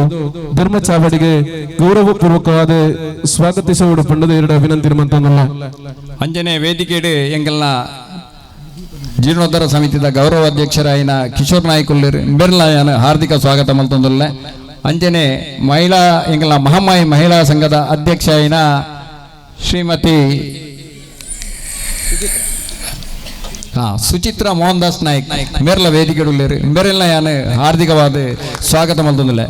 Speaker 3: ಧರ್ಮ ಚಾವಡಿಗೆ ಗೌರವ ಪೂರ್ವಕವಾದ ಸ್ವಾಗತಿಸುವ ಪಂಡದ ಎರಡು ವಿನಂತಿ ಮಂತಂದಲ್ಲ
Speaker 5: ಅಂಜನೆ ವೇದಿಕೆಡೆ ಎಂಗೆಲ್ಲ ಜೀರ್ಣೋದ್ಧಾರ ಸಮಿತಿದ ಗೌರವ ಅಧ್ಯಕ್ಷರಾಯಿನ ಕಿಶೋರ್ ನಾಯ್ಕ ಬೆರ್ಲಾಯನ ಹಾರ್ದಿಕ ಸ್ವಾಗತ ಮಲ್ತೊಂದುಲ್ಲ ಅಂಜನೆ ಮಹಿಳಾ ಎಂಗೆಲ್ಲ ಮಹಾಮಾಯಿ ಮಹಿಳಾ ಸಂಘದ ಅಧ್ಯಕ್ಷ ಆಯಿನ ಶ್ರೀಮತಿ ಸುಚಿತ್ರಾ ಮೋಹನ್ ದಾಸ್ ನಾಯ್ಕ್ ಮೇರ್ಲ ವೇದಿಕೆ ಬೆರೆಲ್ಲ ಯಾನು ಹಾರ್ದಿಕವಾದ ಸ್ವಾಗತ ಮಲ್ತೊಂದುಲ್ಲ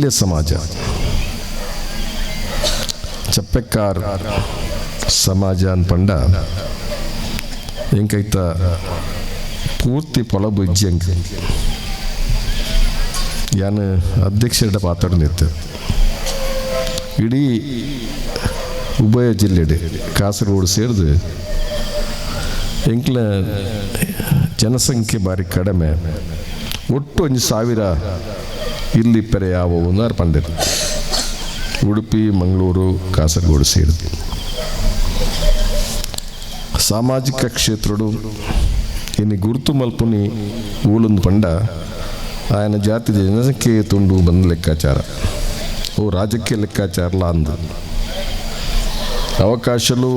Speaker 6: ಎಲ್ಲಿಯ ಸಮಾಜ ಚಪ್ಪೆಕ್ಕಾರ್ ಸಮಾಜ ಅನ್ಪಂಡ ಎಂಕೈತ ಪೂರ್ತಿ ಪೊಲಬು ಇಜ್ಜಿ ಅಂಕ ಯಾನು ಅಧ್ಯಕ್ಷರ ಪಾತ್ರ ನಿಂತು ಇಡೀ ಉಭಯ ಜಿಲ್ಲೆಡೆ ಕಾಸರಗೋಡು ಸೇರಿದು ಎಂಕ್ಲ ಜನಸಂಖ್ಯೆ ಬಾರಿ ಕಡಿಮೆ ಒಟ್ಟು 1,000 ಇಲ್ಲಿ ಪೆರೆ ಯಾವುವು ಅನ್ನೋರು ಪಂಡಿರು ಉಡುಪಿ ಮಂಗಳೂರು ಕಾಸರಗೋಡು ಸೇರಿದು ಸಾಮಾಜಿಕ ಕ್ಷೇತ್ರಡು ಇನ್ನು ಗುರುತು ಮಲ್ಪುನಿ ಊಲೊಂದು ಪಂಡ ఆయన ಜಾತಿ ಜನಸಂಖ್ಯೆ ತುಂಡು ಬಂದ ಲೆಕ್ಕಾಚಾರ ಓ ರಾಜಕೀಯ ಲೆಕ್ಕಾಚಾರಲ ಅಂದು ಅವಕಾಶಲು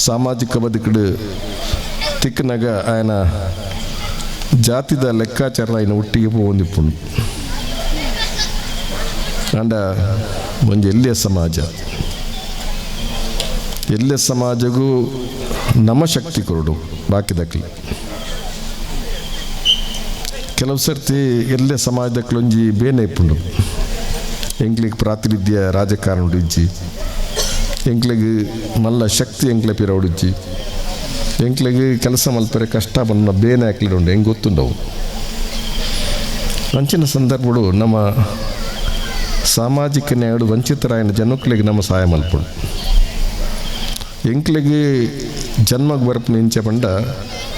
Speaker 6: ಸಾಮಾಜಿಕ ಬದುಕಡು ತಿಕ್ಕನಾಗ ఆయన ಜಾತಿದ ಲೆಕ್ಕಾಚಾರ ఆయన ಒಟ್ಟಿಗೆ ಹೊಂದಿಪ್ಪುಂಡು ಅಂಡ ಒಂದು ಎಲ್ಲಿಯ ಸಮಾಜಗೂ ನಮ್ಮ ಶಕ್ತಿ ಕೊರಡು ಬಾಕಿದಕ್ಲಿ ಕೆಲವು ಸರ್ತಿ ಎಲ್ಲೇ ಸಮಾಜದಕ್ಲೊಂಜಿ ಬೇನೆ ಇಪ್ಪುಂಡು ಎಂಕ್ಲಿಗೆ ಪ್ರಾತಿನಿಧ್ಯ ರಾಜಕಾರಣ ಇಜ್ಜಿ ಎಂಕ್ಲಿಗೆ ಮಲ್ಲ ಶಕ್ತಿ ಎಂಕ್ಲೆ ಪಿರ ಉಡಿಜ್ಜಿ ಎಂಕ್ಲಿಗೆ ಕೆಲಸ ಮಲ್ಪರೆ ಕಷ್ಟ ಬಂದ ಬೇನೆ ಹಾಕ್ಲಿಡುಂಡು ಹೆಂಗೆ ಗೊತ್ತುಂಡವು ಅಂಚಿನ ಸಂದರ್ಭಗಳು ನಮ್ಮ ಸಾಮಾಜಿಕ ನ್ಯಾಯಡು ವಂಚಿತರಾಯನ ಜನಕ್ಲಿಗೆ ನಮ್ಮ ಸಹಾಯ ಮಲ್ಪುಂಡು ಎಂಕ್ಲಿಗೆ ಜನ್ಮಕ್ಕೆ ಬರ್ಪು ನಿಂಚೆ ಪಂಡ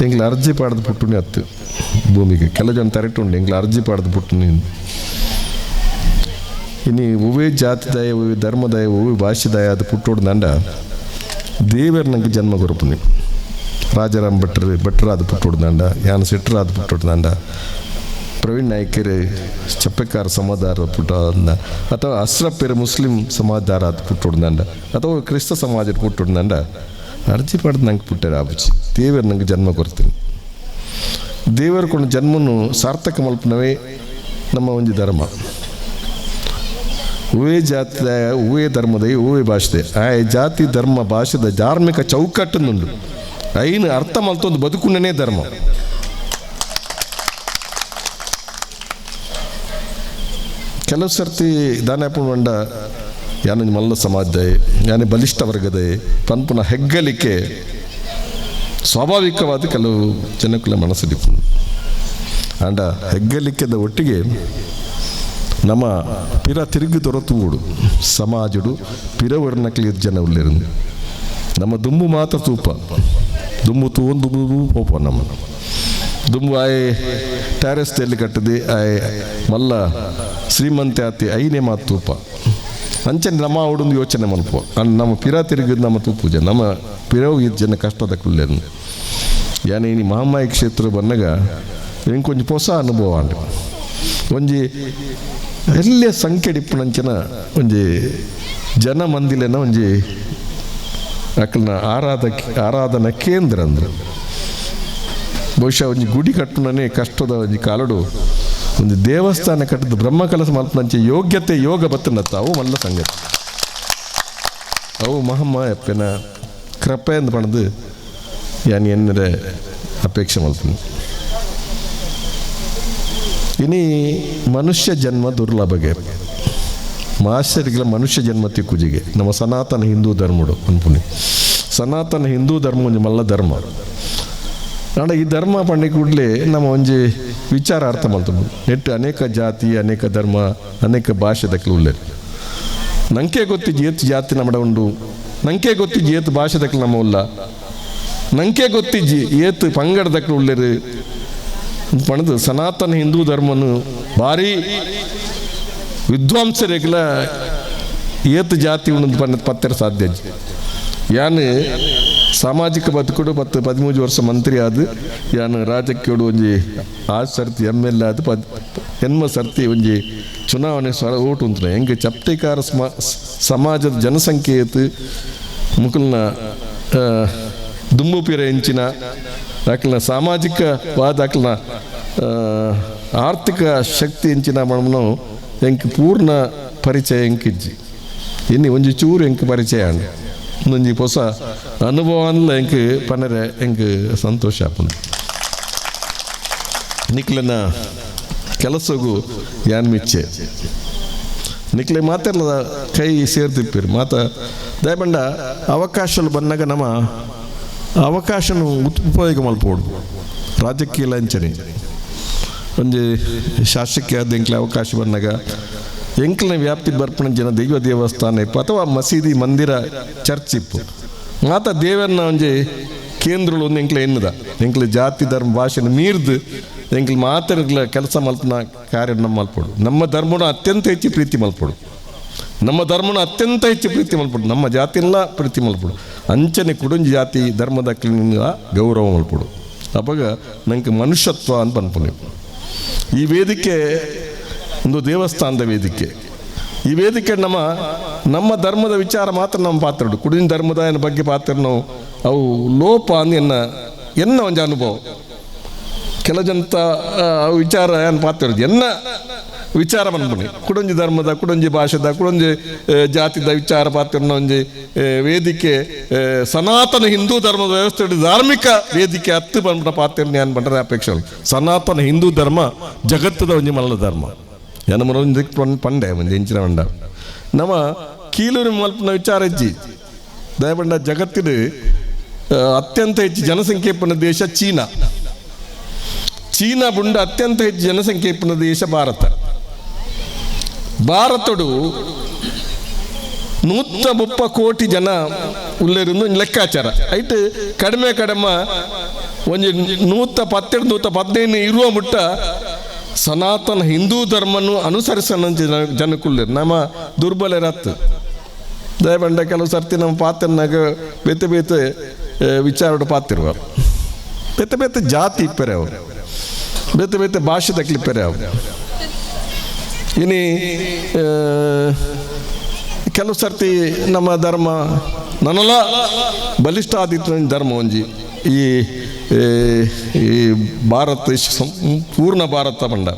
Speaker 6: ಎಂಗ್ಲ ಅರ್ಜಿ ಪಾಡ್ದು ಪುಟ್ಟುನಿ ಹತ್ತು ಭೂಮಿಗೆ ಕೆಲವು ಜನ ತರೆಟುಂಡು ಎಂಗ್ಲ ಅರ್ಜಿ ಪಾಡ್ದು ಪುಟ್ಟು ನೀನು ಇನ್ನು ಒವೇ ಜಾತಿದಾಯ ಒವೇ ಧರ್ಮದಾಯ ಒವೇ ಭಾಷೆದಾಯ ಅದು ಪುಟ್ಟೋಡು ನಂಡ ದೇವರು ನಂಗೆ ಜನ್ಮ ಕೊರಪುನಿ ರಾಜಾರಾಮ್ ಭಟ್ರ ಅದು ಪುಟ್ಟೋಡು ನಂಡ ಯಾನ ಶೆಟ್ರ ಅದು ಪುಟ್ಟೋಡು ನಂಡ ಪ್ರವೀಣ್ ನಾಯ್ಕರು ಚಪ್ಪೆಕಾರ ಸಮಾಜದಾರ ಪುಟ್ಟ ಅಥವಾ ಅಶ್ರಫ್ ಮುಸ್ಲಿಂ ಸಮಾಜದಾರ ಅದು ಪುಟ್ಟೋಡು ನಂಡ ಅಥವಾ ಕ್ರಿಸ್ತ ಸಮಾಜದ ಪುಟ್ಟೋಡು ನಂಡ ಅರ್ಜಿ ಪಡೆದು ನಂಗೆ ಪುಟ್ಟರೆ ಆಬುಚ್ಚಿ ದೇವರು ನಂಗೆ ಜನ್ಮ ಕೊಡ್ತೀನಿ ದೇವರು ಕೊಂಡು ಜನ್ಮನು ಸಾರ್ಥಕ ಮಲ್ಪನವೇ ನಮ್ಮ ಒಂದು ಧರ್ಮ ಉವೇ ಜಾತಿದ ಉವೇ ಧರ್ಮದ ಉವೇ ಭಾಷೆ ಆ ಜಾತಿ ಧರ್ಮ ಭಾಷೆದ ಧಾರ್ಮಿಕ ಚೌಕಟ್ಟನ್ನುಂಡು ಐನು ಅರ್ಥ ಮಲ್ತೊಂದು ಬದುಕುಂಡನೇ ಧರ್ಮ ಕೆಲವು ಸರ್ತಿ ದಾನಪುಣ ಮಂಡ ಯಾನ ಮಲ್ಲ ಸಮಾಜದ ಯಾನೇ ಬಲಿಷ್ಠ ವರ್ಗದ ಪನ್ಪುನ ಹೆಗ್ಗಲಿಕೆ ಸ್ವಾಭಾವಿಕವಾದ ಕೆಲವು ಜನಕ್ಕಳ ಮನಸ್ಸಲ್ಲಿ ಅಂಡ ಹೆಗ್ಗಲಿಕೆದ ಒಟ್ಟಿಗೆ ನಮ್ಮ ಪಿರ ತಿರುಗಿ ದೊರತುವುದು ಸಮಾಜಡು ಪಿರ ವರ್ಣಕ್ಲಿ ಜನ ಉಳ್ಳೇರು ನಮ್ಮ ದುಂಬು ಮಾತ್ರ ತೂಪ ದುಂಬು ತೂಂದು ಪೋಪ ನಮ್ಮ ದುಂಬು ಆಯ್ ಟ್ಯಾರೆಸ್ ತೆಲ್ಲಿ ಕಟ್ಟದೆ ಆಯ್ ಮಲ್ಲ ಶ್ರೀಮಂತೆ ಆತಿ ಐನೇ ಮಾತು ತೂಪ ಅಂಚನೆ ನಮ್ಮ ಅವಡೊಂದು ಯೋಚನೆ ಮಲ್ಪ ನಮ್ಮ ಪಿರ ತಿರುಗಿದ ನಮ್ಮ ತೂಪೂಜೆ ನಮ್ಮ ಪಿರವು ಇದು ಜನ ಕಷ್ಟದ ಕುಳ್ಳೇನು ಯಾನೇ ಈ ಮಹಾಮಾಯಿ ಕ್ಷೇತ್ರ ಬಂದಾಗ ಇಂಕೊಂಚ ಹೊಸ ಅನುಭವ ಅಂಡು ಒಂಜಿ ಎಲ್ಲೇ ಸಂಖ್ಯೆ ಡಿಪ್ಪುನಂಚನ ಒಂಜಿ ಜನ ಮಂದಿಲೆನ ಒಂಜಿ ಅಕ್ಕಲ್ನ ಆರಾಧನಾ ಕೇಂದ್ರ ಅಂದರು ಬಹುಶಃ ಒಂಜಿ ಗುಡಿ ಕಟ್ಟುನೇ ಕಷ್ಟದ ಒಂಜಿ ಕಾಲಡು ಒಂದು ದೇವಸ್ಥಾನ ಕಟ್ಟಿದ ಬ್ರಹ್ಮ ಕೆಲಸ ಮಲ್ಪನಂಚೆ ಯೋಗ್ಯತೆ ಯೋಗ ಬತ್ತನತ್ತ ಅವು ಮಲ್ಲ ಸಂಗತಿ ಅವು ಮಹಮ್ಮ ಎಪ್ಪೆನ ಕೃಪೆ ಅಂತ ಪಣದು ಯಾನ್ ಎನ್ನರೆ ಅಪೇಕ್ಷೆ ಮಲ್ಪನು ಇನಿ ಮನುಷ್ಯ ಜನ್ಮ ದುರ್ಲಭಗೆ ಮಾಸ್ಟರಿಗೆಲ್ಲ ಮನುಷ್ಯ ಜನ್ಮ ತಿಕ್ಕುಜಿಗೆ ನಮ್ಮ ಸನಾತನ ಹಿಂದೂ ಧರ್ಮಡು ಅನ್ಪುನಿ ಸನಾತನ ಹಿಂದೂ ಧರ್ಮ ಒಂದು ಮಲ್ಲ ಧರ್ಮ ನಾಡ ಈ ಧರ್ಮ ಪಂಡಿ ಕೂಡಲೇ ನಮ್ಮ ಒಂಜಿ ವಿಚಾರ ಅರ್ಥ ಮಾಡ್ತದೆ ನೆಟ್ಟು ಅನೇಕ ಜಾತಿ ಅನೇಕ ಧರ್ಮ ಅನೇಕ ಭಾಷೆ ದಕ್ಕಲು ಉಳ್ಳೇ ನಂಗೆ ಗೊತ್ತಿಜ್ಜಿ ಏತ್ ಜಾತಿ ನಮ್ಮಡ ಉಂಡು ನಂಗೆ ಗೊತ್ತಿಜ್ಜಿ ಏತ್ ಭಾಷೆ ದಕ್ಕಲು ನಮ್ಮ ಉಲ್ಲ ನಂಗೆ ಗೊತ್ತಿಜ್ಜಿ ಏತ್ ಪಂಗಡ ದಕ್ಕಲು ಉಳ್ಳೇರು ಪಣದು ಸನಾತನ ಹಿಂದೂ ಧರ್ಮನು ಭಾರಿ ವಿದ್ವಾಂಸರೆಗ್ಲ ಏತ್ ಜಾತಿ ಉಂಡು ಪತ್ತರ ಸಾಧ್ಯ ಯಾನ್ ಸಾಮಾಜಿಕ ಬದುಕುಡು ಮತ್ತು 13 ವರ್ಷ ಮಂತ್ರಿ ಆದ ಯಾನು ರಾಜಕೀಯಡು ಒಂಜಿ 6 ಸರ್ತಿ MLA ಆದ ಹೆಣ್ಮ ಸರ್ತಿ ಒಂಜಿ ಚುನಾವಣೆ ಓಟು ಉಂಟು ಹೆಂಗೆ ಚಪ್ಟಿಕಾರ ಸಮಾಜದ ಜನಸಂಖ್ಯೆ ಏತು ಮುಕಲ್ನ ದುಮ್ಮುಪಿರ ಹೆಂಚಿನ ಆಕಲ್ನ ಸಾಮಾಜಿಕವಾದ ಆಕಲ್ನ ಆರ್ಥಿಕ ಶಕ್ತಿ ಹೆಂಚಿನ ಮಣ್ಣು ಹೆಂಗೆ ಪೂರ್ಣ ಪರಿಚಯ ಹೆಂಕಿಜ್ಜಿ ಇನ್ನು ಒಂಜಿ ಚೂರು ಹೆಂಗೆ ಪರಿಚಯ ಅಂಡು ಒಂಜಿ ಹೊಸ ಅನುಭವ ಅನ್ಲ ಎಂಕ್ ಪನರೆ ಎಂಕ್ ಸಂತೋಷ ಆಪುಂಡು ನಿಕ್ಲನ ಕೆಲಸಗೂ ಯಾನ್ ಮಿಚ್ಚೆ ನಿಕ್ಲೆ ಮಾತೆಲ್ಲ ಕೈ ಸೇರ್ತಿಪ್ಪಿರು ದಯಪಂಡ ಅವಕಾಶಗಳು ಬಂದಾಗ ನಮ್ಮ ಅವಕಾಶನ ಉಪಯೋಗ ಮಲ್ಪೋಡು ರಾಜಕೀಯ ಲಂಚನೆ ಒಂದು ಶಾಸಕೀಯ ಎಂಕ್ಲೆ ಅವಕಾಶ ಬಂದಾಗ ಎಂಕ್ಲನ ವ್ಯಾಪ್ತಿ ಬರ್ಪಣ ಜನ ದೈವ ದೇವಸ್ಥಾನ ಇಪ್ಪು ಅಥವಾ ಮಸೀದಿ ಮಂದಿರ ಚರ್ಚ್ ಇಪ್ಪು ದೇವರನ್ನ ಒಂಜಿ ಕೇಂದ್ರಗಳು ಒಂದು ಎಂಕ್ಲೆ ಎನ್ನದ ಎಂಕ್ಲೆ ಜಾತಿ ಧರ್ಮ ಭಾಷೆನ ಮೀರ್ದು ಎಂಕ್ಲೆ ಮಾತಾಡಲ ಕೆಲಸ ಮಲ್ಪನ ಕಾರ್ಯ ನಮ್ಮ ಮಲ್ಪೋಡು ನಮ್ಮ ಧರ್ಮನ ಅತ್ಯಂತ ಹೆಚ್ಚು ಪ್ರೀತಿ ಮಲ್ಪೋಡು ನಮ್ಮ ಧರ್ಮನ ಅತ್ಯಂತ ಹೆಚ್ಚು ಪ್ರೀತಿ ಮಲ್ಪೋಡು ನಮ್ಮ ಜಾತಿಯೆಲ್ಲ ಪ್ರೀತಿ ಮಲ್ಪೋಡು ಅಂಚನೆ ಕುಡಂಜಿ ಜಾತಿ ಧರ್ಮದ ಗೌರವ ಮಲ್ಪೋಡು ಅವಾಗ ನಂಗೆ ಮನುಷ್ಯತ್ವ ಅಂತ ಅನ್ಪೋಣ. ಈ ವೇದಿಕೆ ಒಂದು ದೇವಸ್ಥಾನದ ವೇದಿಕೆ. ಈ ವೇದಿಕೆ ನಮ್ಮ ಧರ್ಮದ ವಿಚಾರ ಮಾತ್ರ ನಮ್ಮ ಪಾತ್ರೋಡು ಕುಡಿನ ಧರ್ಮದ ಬಗ್ಗೆ ಪಾತ್ರ ನಾವು ಅವು ಲೋಪ ಅಂದ ಎನ್ನ ಒಂದು ಅನುಭವ ಕೆಲಜಂತ ವಿಚಾರ ಏನು ಪಾತ್ರೋದು ಎನ್ನ ವಿಚಾರ ಬಂದ್ಬಿಡಿ ಕುಡಂಜಿ ಧರ್ಮದ ಕುಡಂಜಿ ಭಾಷೆದ ಕುಡಂಜಿ ಜಾತಿದ ವಿಚಾರ ಪಾತ್ರ ಒಂಜಿ ವೇದಿಕೆ ಸನಾತನ ಹಿಂದೂ ಧರ್ಮದ ವ್ಯವಸ್ಥೆ ಧಾರ್ಮಿಕ ವೇದಿಕೆ ಹತ್ತು ಬಂದ್ಬಿಟ್ಟ ಪಾತ್ರ ಏನು ಬಂದ್ರೆ ಅಪೇಕ್ಷೆ ಸನಾತನ ಹಿಂದೂ ಧರ್ಮ ಜಗತ್ತದ ಒಂಜಿ ಮಲ್ಲ ಧರ್ಮ ಏನು ಮರೊಂದು ಪಂಡೆ ಒಂದು ಹೆಂಚಿನ ಬಂಡ ನಮ್ಮ ಕೀಲೂರು ಮಲ್ಪನ ವಿಚಾರ ಹೆಚ್ಚಿ ದಯಪಂಡ ಜಗತ್ತಿನ ಅತ್ಯಂತ ಹೆಚ್ಚು ಜನಸಂಖ್ಯೆ ಇಪ್ಪನ ದೇಶ ಚೀನಾ ಬುಂಡ ಅತ್ಯಂತ ಹೆಚ್ಚು ಜನಸಂಖ್ಯೆ ಇಪ್ಪನ ದೇಶ ಭಾರತಡು 130 ಕೋಟಿ ಜನ ಉಳ್ಳೇರಿಂದ ಲೆಕ್ಕಾಚಾರ ಐಟ್ ಕಡಿಮೆ ಒಂದು 112-115 ಇರುವ ಮುಟ್ಟ ಸನಾತನ ಹಿಂದೂ ಧರ್ಮನು ಅನುಸರಿಸೋಣ ಜನಕ್ಕುಳ್ಳೇರು ನಮ್ಮ ದುರ್ಬಲರತ್ತು ದಯಬಂಡ ಕೆಲವು ಸರ್ತಿ ನಮ್ಮ ಪಾತ್ರನಾಗ ಬೇತೆ ವಿಚಾರ ಪಾತಿರುವ ಬೇತೆ ಜಾತಿ ಇಪ್ಪರೆ ಅವರು ಬೇತೆ ಭಾಷೆ ತಕ್ಲಿಪ್ಪರೆ ಅವರು ಇನಿ ಕೆಲವು ಸರ್ತಿ ನಮ್ಮ ಧರ್ಮ ನನ್ನಲ್ಲ ಬಲಿಷ್ಠ ಆದಿತ್ಯ ಧರ್ಮ ಒಂಜಿ ಈ ಭಾರತ ಪೂರ್ಣ ಭಾರತ ಬಂಡ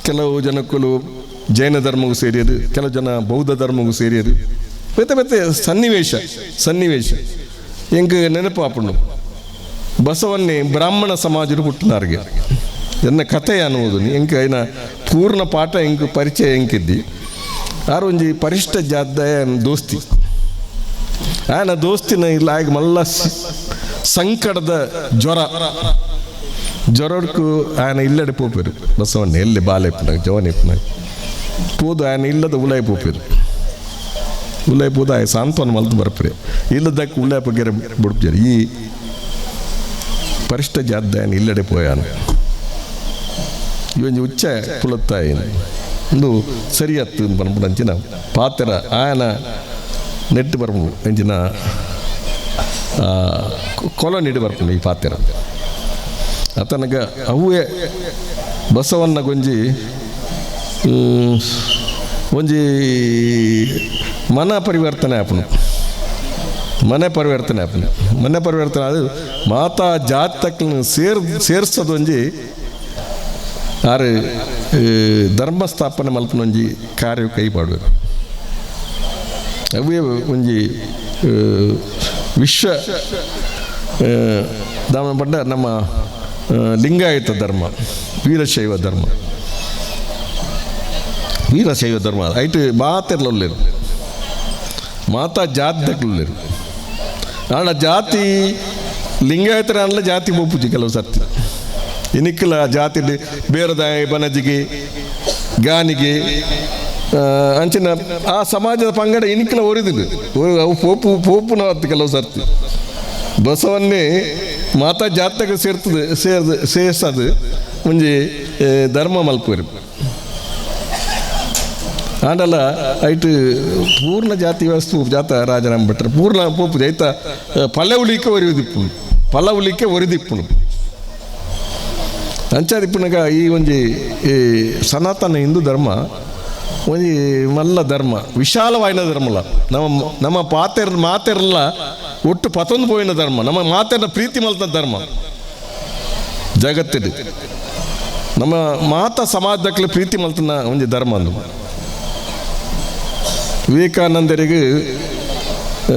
Speaker 6: ಕೆಲವು ಜನಕ್ಕೂ ಜೈನ ಧರ್ಮಗೂ ಸೇರಿಯದು ಕೆಲವು ಜನ ಬೌದ್ಧ ಧರ್ಮಗೂ ಸೇರಿಯದು ಬೇತೆ ಸನ್ನಿವೇಶ ಹೆಂಗೆ ನೆನಪಾಪಣ್ಣು ಬಸವನ್ನೇ ಬ್ರಾಹ್ಮಣ ಸಮಾಜರು ಹುಟ್ಟಿನಾರ್ಗೆ ಎನ್ನ ಕಥೆ ಅನ್ನುವುದು ಹೆಂಗೆ ಐನ ಪೂರ್ಣ ಪಾಠ ಹೆಂಗೆ ಪರಿಚಯ ಹೆಂಗಿದ್ದಿ ಆರು ಒಂಜಿ ಪರಿಷ್ಠ ಜಾತ ದೋಸ್ತಿ ಆಯನ ದೋಸ್ತಿನ ಇಲ್ಲ ಆಗ ಮಲ್ಲ ಸಂಕಟದ ಜ್ವರಕ್ಕೂ ಆಯನ ಇಲ್ಲಡೆ ಪೋಪೇರು ಬಸವಣ್ಣ ಎಲ್ಲಿ ಬಾಲೆಪ್ಪನಾಗ ಜವನೆಪ್ಪನಾಗ ಪೋದು ಆಯನ ಇಲ್ಲದ ಉಲಾಯಿ ಪೋಪೇರು ಉಲಾಯಿ ಪೋದು ಆಯ ಸಾಂತ್ವನ ಮಲ್ತು ಬರ್ಪರೆ ಇಲ್ಲದಕ್ಕೆ ಉಲಾಯಿ ಪಗ್ಗೆರೆ ಬಿಡ್ತಾರೆ ಈ ಪರಿಷ್ಠ ಜಾತ ಆಯನ ಇಲ್ಲಡೆ ಪೋಯಾನ ಇವೊಂದು ಉಚ್ಚ ಪುಲತ್ತಾಯಿ ಒಂದು ಸರಿಯತ್ತು ಬಂದ್ಬಿಡು ಅಂಚಿನ ಪಾತ್ರ ಆಯನ ನೆಟ್ಟು ಬರ್ಬೋದು ಅಂಚಿನ ಕೊಲ ನೀಡಿ ಬರ್ಕೊಂಡು ಈ ಪಾತ್ರ ಆತನಗ ಅವೇ ಬಸವಣ್ಣ ಒಂಜಿ ಮನ ಪರಿವರ್ತನೆ ಆಪನು ಮನೆ ಪರಿವರ್ತನೆ ಅದು ಮಾತಾ ಜಾತಕ್ನ ಸೇರಿಸೋದು ಒಂಜಿ ಆರು ಧರ್ಮ ಸ್ಥಾಪನೆ ಮಲ್ಪನ ಒಂಜಿ ಕಾರ್ಯ ಕೈ ಮಾಡಬೇಕು ಅವೇ ಒಂಜಿ ವಿಶ್ವ ಪಡ್ಡ ನಮ್ಮ ಲಿಂಗಾಯತ ಧರ್ಮ ವೀರಶೈವ ಧರ್ಮ ಐಟು ಮಾತೆರ್ಲೊಲ್ಲೇರು ಮಾತಾ ಜಾತಿದಕ್ಲೇರು ಆಂಡ ಜಾತಿ ಲಿಂಗಾಯತರ ಅಲ್ಲ ಜಾತಿ ಒಪ್ಪುಜಿ ಕೆಲವು ಸರ್ತಿ ಇನಿಕ್ಕಲ ಜಾತಿ ಬೇರದಾಯ ಬನಜಿಗೆ ಗಾನಿಗೆ ಅಂಚಿನ ಆ ಸಮಾಜದ ಪಂಗಡ ಇನಿಕ್ಕಲ ಒರಿದಿಲ್ಲ ಅವು ಪೋಪುನ ಕೆಲವು ಸರ್ತಿ ಬಸವನ್ನೇ ಮಾತಾ ಜಾತಕ ಸೇರ್ಸದು ಮುಂಜಿ ಧರ್ಮ ಮಲ್ಪುರಿ ಆಂಡಲ್ಲ ಐಟು ಪೂರ್ಣ ಜಾತಿ ವ್ಯವಸ್ಥೆ ಜಾತ ರಾಜರಾಮ ಭಟ್ರು ಪೂರ್ಣ ಪೋಪು ಐತ ಪಲ ಉಲಿಕೆ ಒರಿದಿಪ್ಪುನು ಅಂಚಾದಿಪ್ಪುನಾಗ ಈ ಒಂಜಿ ಸನಾತನ ಹಿಂದೂ ಧರ್ಮ ಒಂಜಿ ಮಲ್ಲ ಧರ್ಮ ವಿಶಾಲವಾಯಿನ ಧರ್ಮಲ್ಲ ನಮ್ಮ ಮಾತೆರ್ಲ ಒಟ್ಟು ಪತೊಂದು ಪೋಯಿನ ಧರ್ಮ ನಮ್ಮ ಮಾತೆರ್ನ ಪ್ರೀತಿ ಮಲ್ತ ಧರ್ಮ ಜಗತ್ತಿಡು ನಮ್ಮ ಮಾತ ಸಮಾಜಕ್ಕೆ ಪ್ರೀತಿ ಮಲ್ತನ ಒಂಜಿ ಧರ್ಮ ಅಂದು ವಿವೇಕಾನಂದರಿಗೆ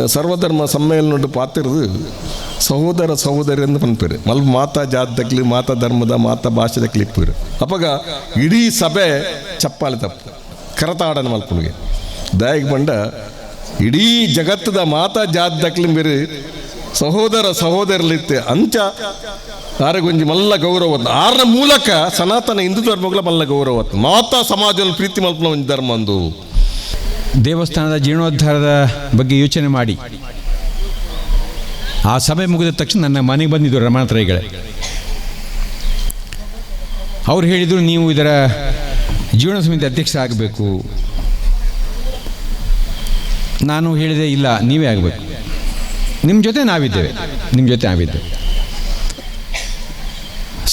Speaker 6: ಸರ್ವಧರ್ಮ ಸಮ್ಮೇಳನ ಪಾತಿರದು ಸಹೋದರ ಸಹೋದರಿ ಎಂದು ಪನ್ಪೇರು ಮಲ್ಪ ಮಾತಾ ಜಾತದಕ್ಲಿ ಮಾತಾ ಧರ್ಮದ ಮಾತಾ ಭಾಷೆದಕ್ಲಿ ಇಪ್ಪೇರು ಅಪ್ಪಗ ಇಡೀ ಸಭೆ ಚಪ್ಪಾಳೆ ತಪ್ಪು ಕರತಾಡನ ಮಲ್ಪನಿಗೆ ದಯಗೆ ಬಂಡ ಇಡೀ ಜಗತ್ತದ ಮಾತಾ ಜಾತದಕ್ಲಿ ಬೇರೆ ಸಹೋದರ ಸಹೋದರಲಿತ್ತೆ ಅಂಚ ಆರಗೊಂಜಿ ಮಲ್ಲ ಗೌರವ ಆರನ ಮೂಲಕ ಸನಾತನ ಹಿಂದೂ ಧರ್ಮಗಳ ಮಲ್ಲ ಗೌರವ ಮಾತಾ ಸಮಾಜದಲ್ಲಿ ಪ್ರೀತಿ ಮಲ್ಪನ ಒಂದು ಧರ್ಮ ಅಂದು
Speaker 7: ದೇವಸ್ಥಾನದ ಜೀರ್ಣೋದ್ಧಾರದ ಬಗ್ಗೆ ಯೋಚನೆ ಮಾಡಿ ಆ ಸಭೆ ಮುಗಿದ ತಕ್ಷಣ ನನ್ನ ಮನೆಗೆ ಬಂದಿದ್ದರು ರಮಣತ್ರಯಿಗಳೇ. ಅವ್ರು ಹೇಳಿದರು, ನೀವು ಇದರ ಜೀವನ ಸಮಿತಿ ಅಧ್ಯಕ್ಷರಾಗಬೇಕು. ನಾನು ಹೇಳಿದೆ, ಇಲ್ಲ, ನೀವೇ ಆಗಬೇಕು, ನಿಮ್ಮ ಜೊತೆ ನಾವಿದ್ದೇವೆ.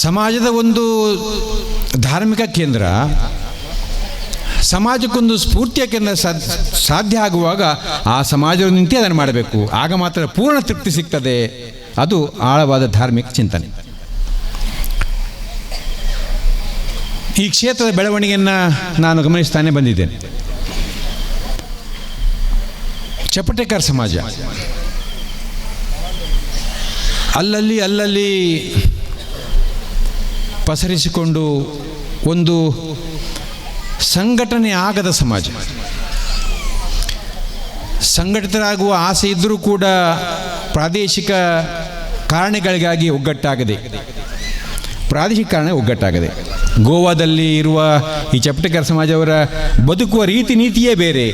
Speaker 7: ಸಮಾಜದ ಒಂದು ಧಾರ್ಮಿಕ ಕೇಂದ್ರ, ಸಮಾಜಕ್ಕೊಂದು ಸ್ಫೂರ್ತಿಯ ಕೇಂದ್ರ ಸಾಧ್ಯ ಆಗುವಾಗ ಆ ಸಮಾಜವನ್ನು ನಿಂತು ಅದನ್ನು ಮಾಡಬೇಕು. ಆಗ ಮಾತ್ರ ಪೂರ್ಣ ತೃಪ್ತಿ ಸಿಗ್ತದೆ. ಅದು ಆಳವಾದ ಧಾರ್ಮಿಕ ಚಿಂತನೆ. ಈ ಕ್ಷೇತ್ರದ ಬೆಳವಣಿಗೆಯನ್ನು ನಾನು ಗಮನಿಸ್ತಾನೆ ಬಂದಿದ್ದೇನೆ. ಚಪಟೇಕರ್ ಸಮಾಜ ಅಲ್ಲಲ್ಲಿ ಪಸರಿಸಿಕೊಂಡು ಒಂದು ಸಂಘಟನೆ ಆಗದ ಸಮಾಜ. ಸಂಘಟಿತರಾಗುವ ಆಸೆ ಇದ್ದರೂ ಕೂಡ ಪ್ರಾದೇಶಿಕ ಕಾರಣಗಳಿಗಾಗಿ ಒಗ್ಗಟ್ಟಾಗದೆ, ಗೋವಾದಲ್ಲಿ ಇರುವ ಈ ಚಪಟೇಕರ್ ಸಮಾಜವರ ಬದುಕುವ ರೀತಿ ನೀತಿಯೇ ಬೇರೆ.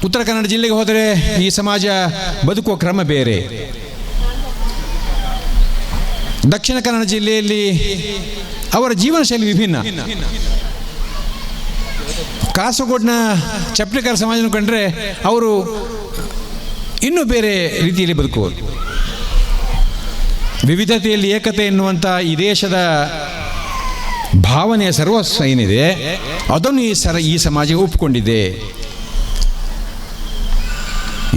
Speaker 7: ಉತ್ತರ ಕನ್ನಡ ಜಿಲ್ಲೆಗೆ ಹೋದರೆ ಈ ಸಮಾಜ ಬದುಕುವ ಕ್ರಮ ಬೇರೆ. ದಕ್ಷಿಣ ಕನ್ನಡ ಜಿಲ್ಲೆಯಲ್ಲಿ ಅವರ ಜೀವನ ಶೈಲಿ ವಿಭಿನ್ನ. ಕಾಸರಗೋಡಿನ ಚಪಟೇಕರ್ ಸಮಾಜನ ಕಂಡ್ರೆ ಅವರು ಇನ್ನೂ ಬೇರೆ ರೀತಿಯಲ್ಲಿ ಬದುಕುವರು. ವಿವಿಧತೆಯಲ್ಲಿ ಏಕತೆ ಎನ್ನುವಂಥ ಈ ದೇಶದ ಭಾವನೆಯ ಸರ್ವಸ್ವ ಏನಿದೆ ಅದನ್ನು ಈ ಸಮಾಜ ಒಪ್ಪಿಕೊಂಡಿದೆ.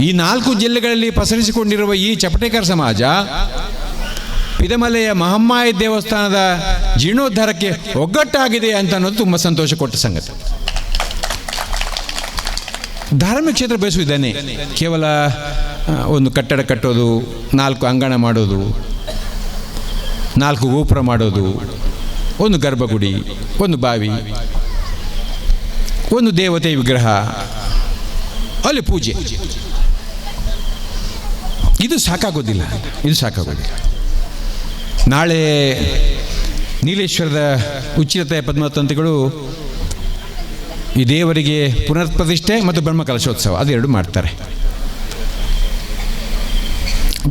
Speaker 7: ಈ 4 ಜಿಲ್ಲೆಗಳಲ್ಲಿ ಪಸರಿಸಿಕೊಂಡಿರುವ ಈ ಚಪಟೇಕರ್ ಸಮಾಜ ಪಿದಮಲೆಯ ಮಹಮ್ಮಾಯಿ ದೇವಸ್ಥಾನದ ಜೀರ್ಣೋದ್ಧಾರಕ್ಕೆ ಒಗ್ಗಟ್ಟಾಗಿದೆ ಅಂತ ಅನ್ನೋದು ತುಂಬ ಸಂತೋಷ ಕೊಟ್ಟ ಸಂಗತಿ. ಧಾರ್ಮಿಕ ಕ್ಷೇತ್ರ ಬೆಳೆಸುವುದೇನೆ ಕೇವಲ ಒಂದು ಕಟ್ಟಡ ಕಟ್ಟೋದು, 4 ಅಂಗಣ ಮಾಡೋದು, 4 ಗೋಪುರ ಮಾಡೋದು, ಒಂದು ಗರ್ಭಗುಡಿ, ಒಂದು ಬಾವಿ, ಒಂದು ದೇವತೆ ವಿಗ್ರಹ, ಅಲ್ಲಿ ಪೂಜೆ, ಇದು ಸಾಕಾಗೋದಿಲ್ಲ. ನಾಳೆ ನೀಲೇಶ್ವರದ ಉಚ್ಚಿಲತೆಯ ಪದ್ಮತಂತ್ರಿಗಳು ಈ ದೇವರಿಗೆ ಪುನರ್ ಪ್ರತಿಷ್ಠೆ ಮತ್ತು ಬ್ರಹ್ಮಕಲಶೋತ್ಸವ ಅದೆರಡು ಮಾಡ್ತಾರೆ.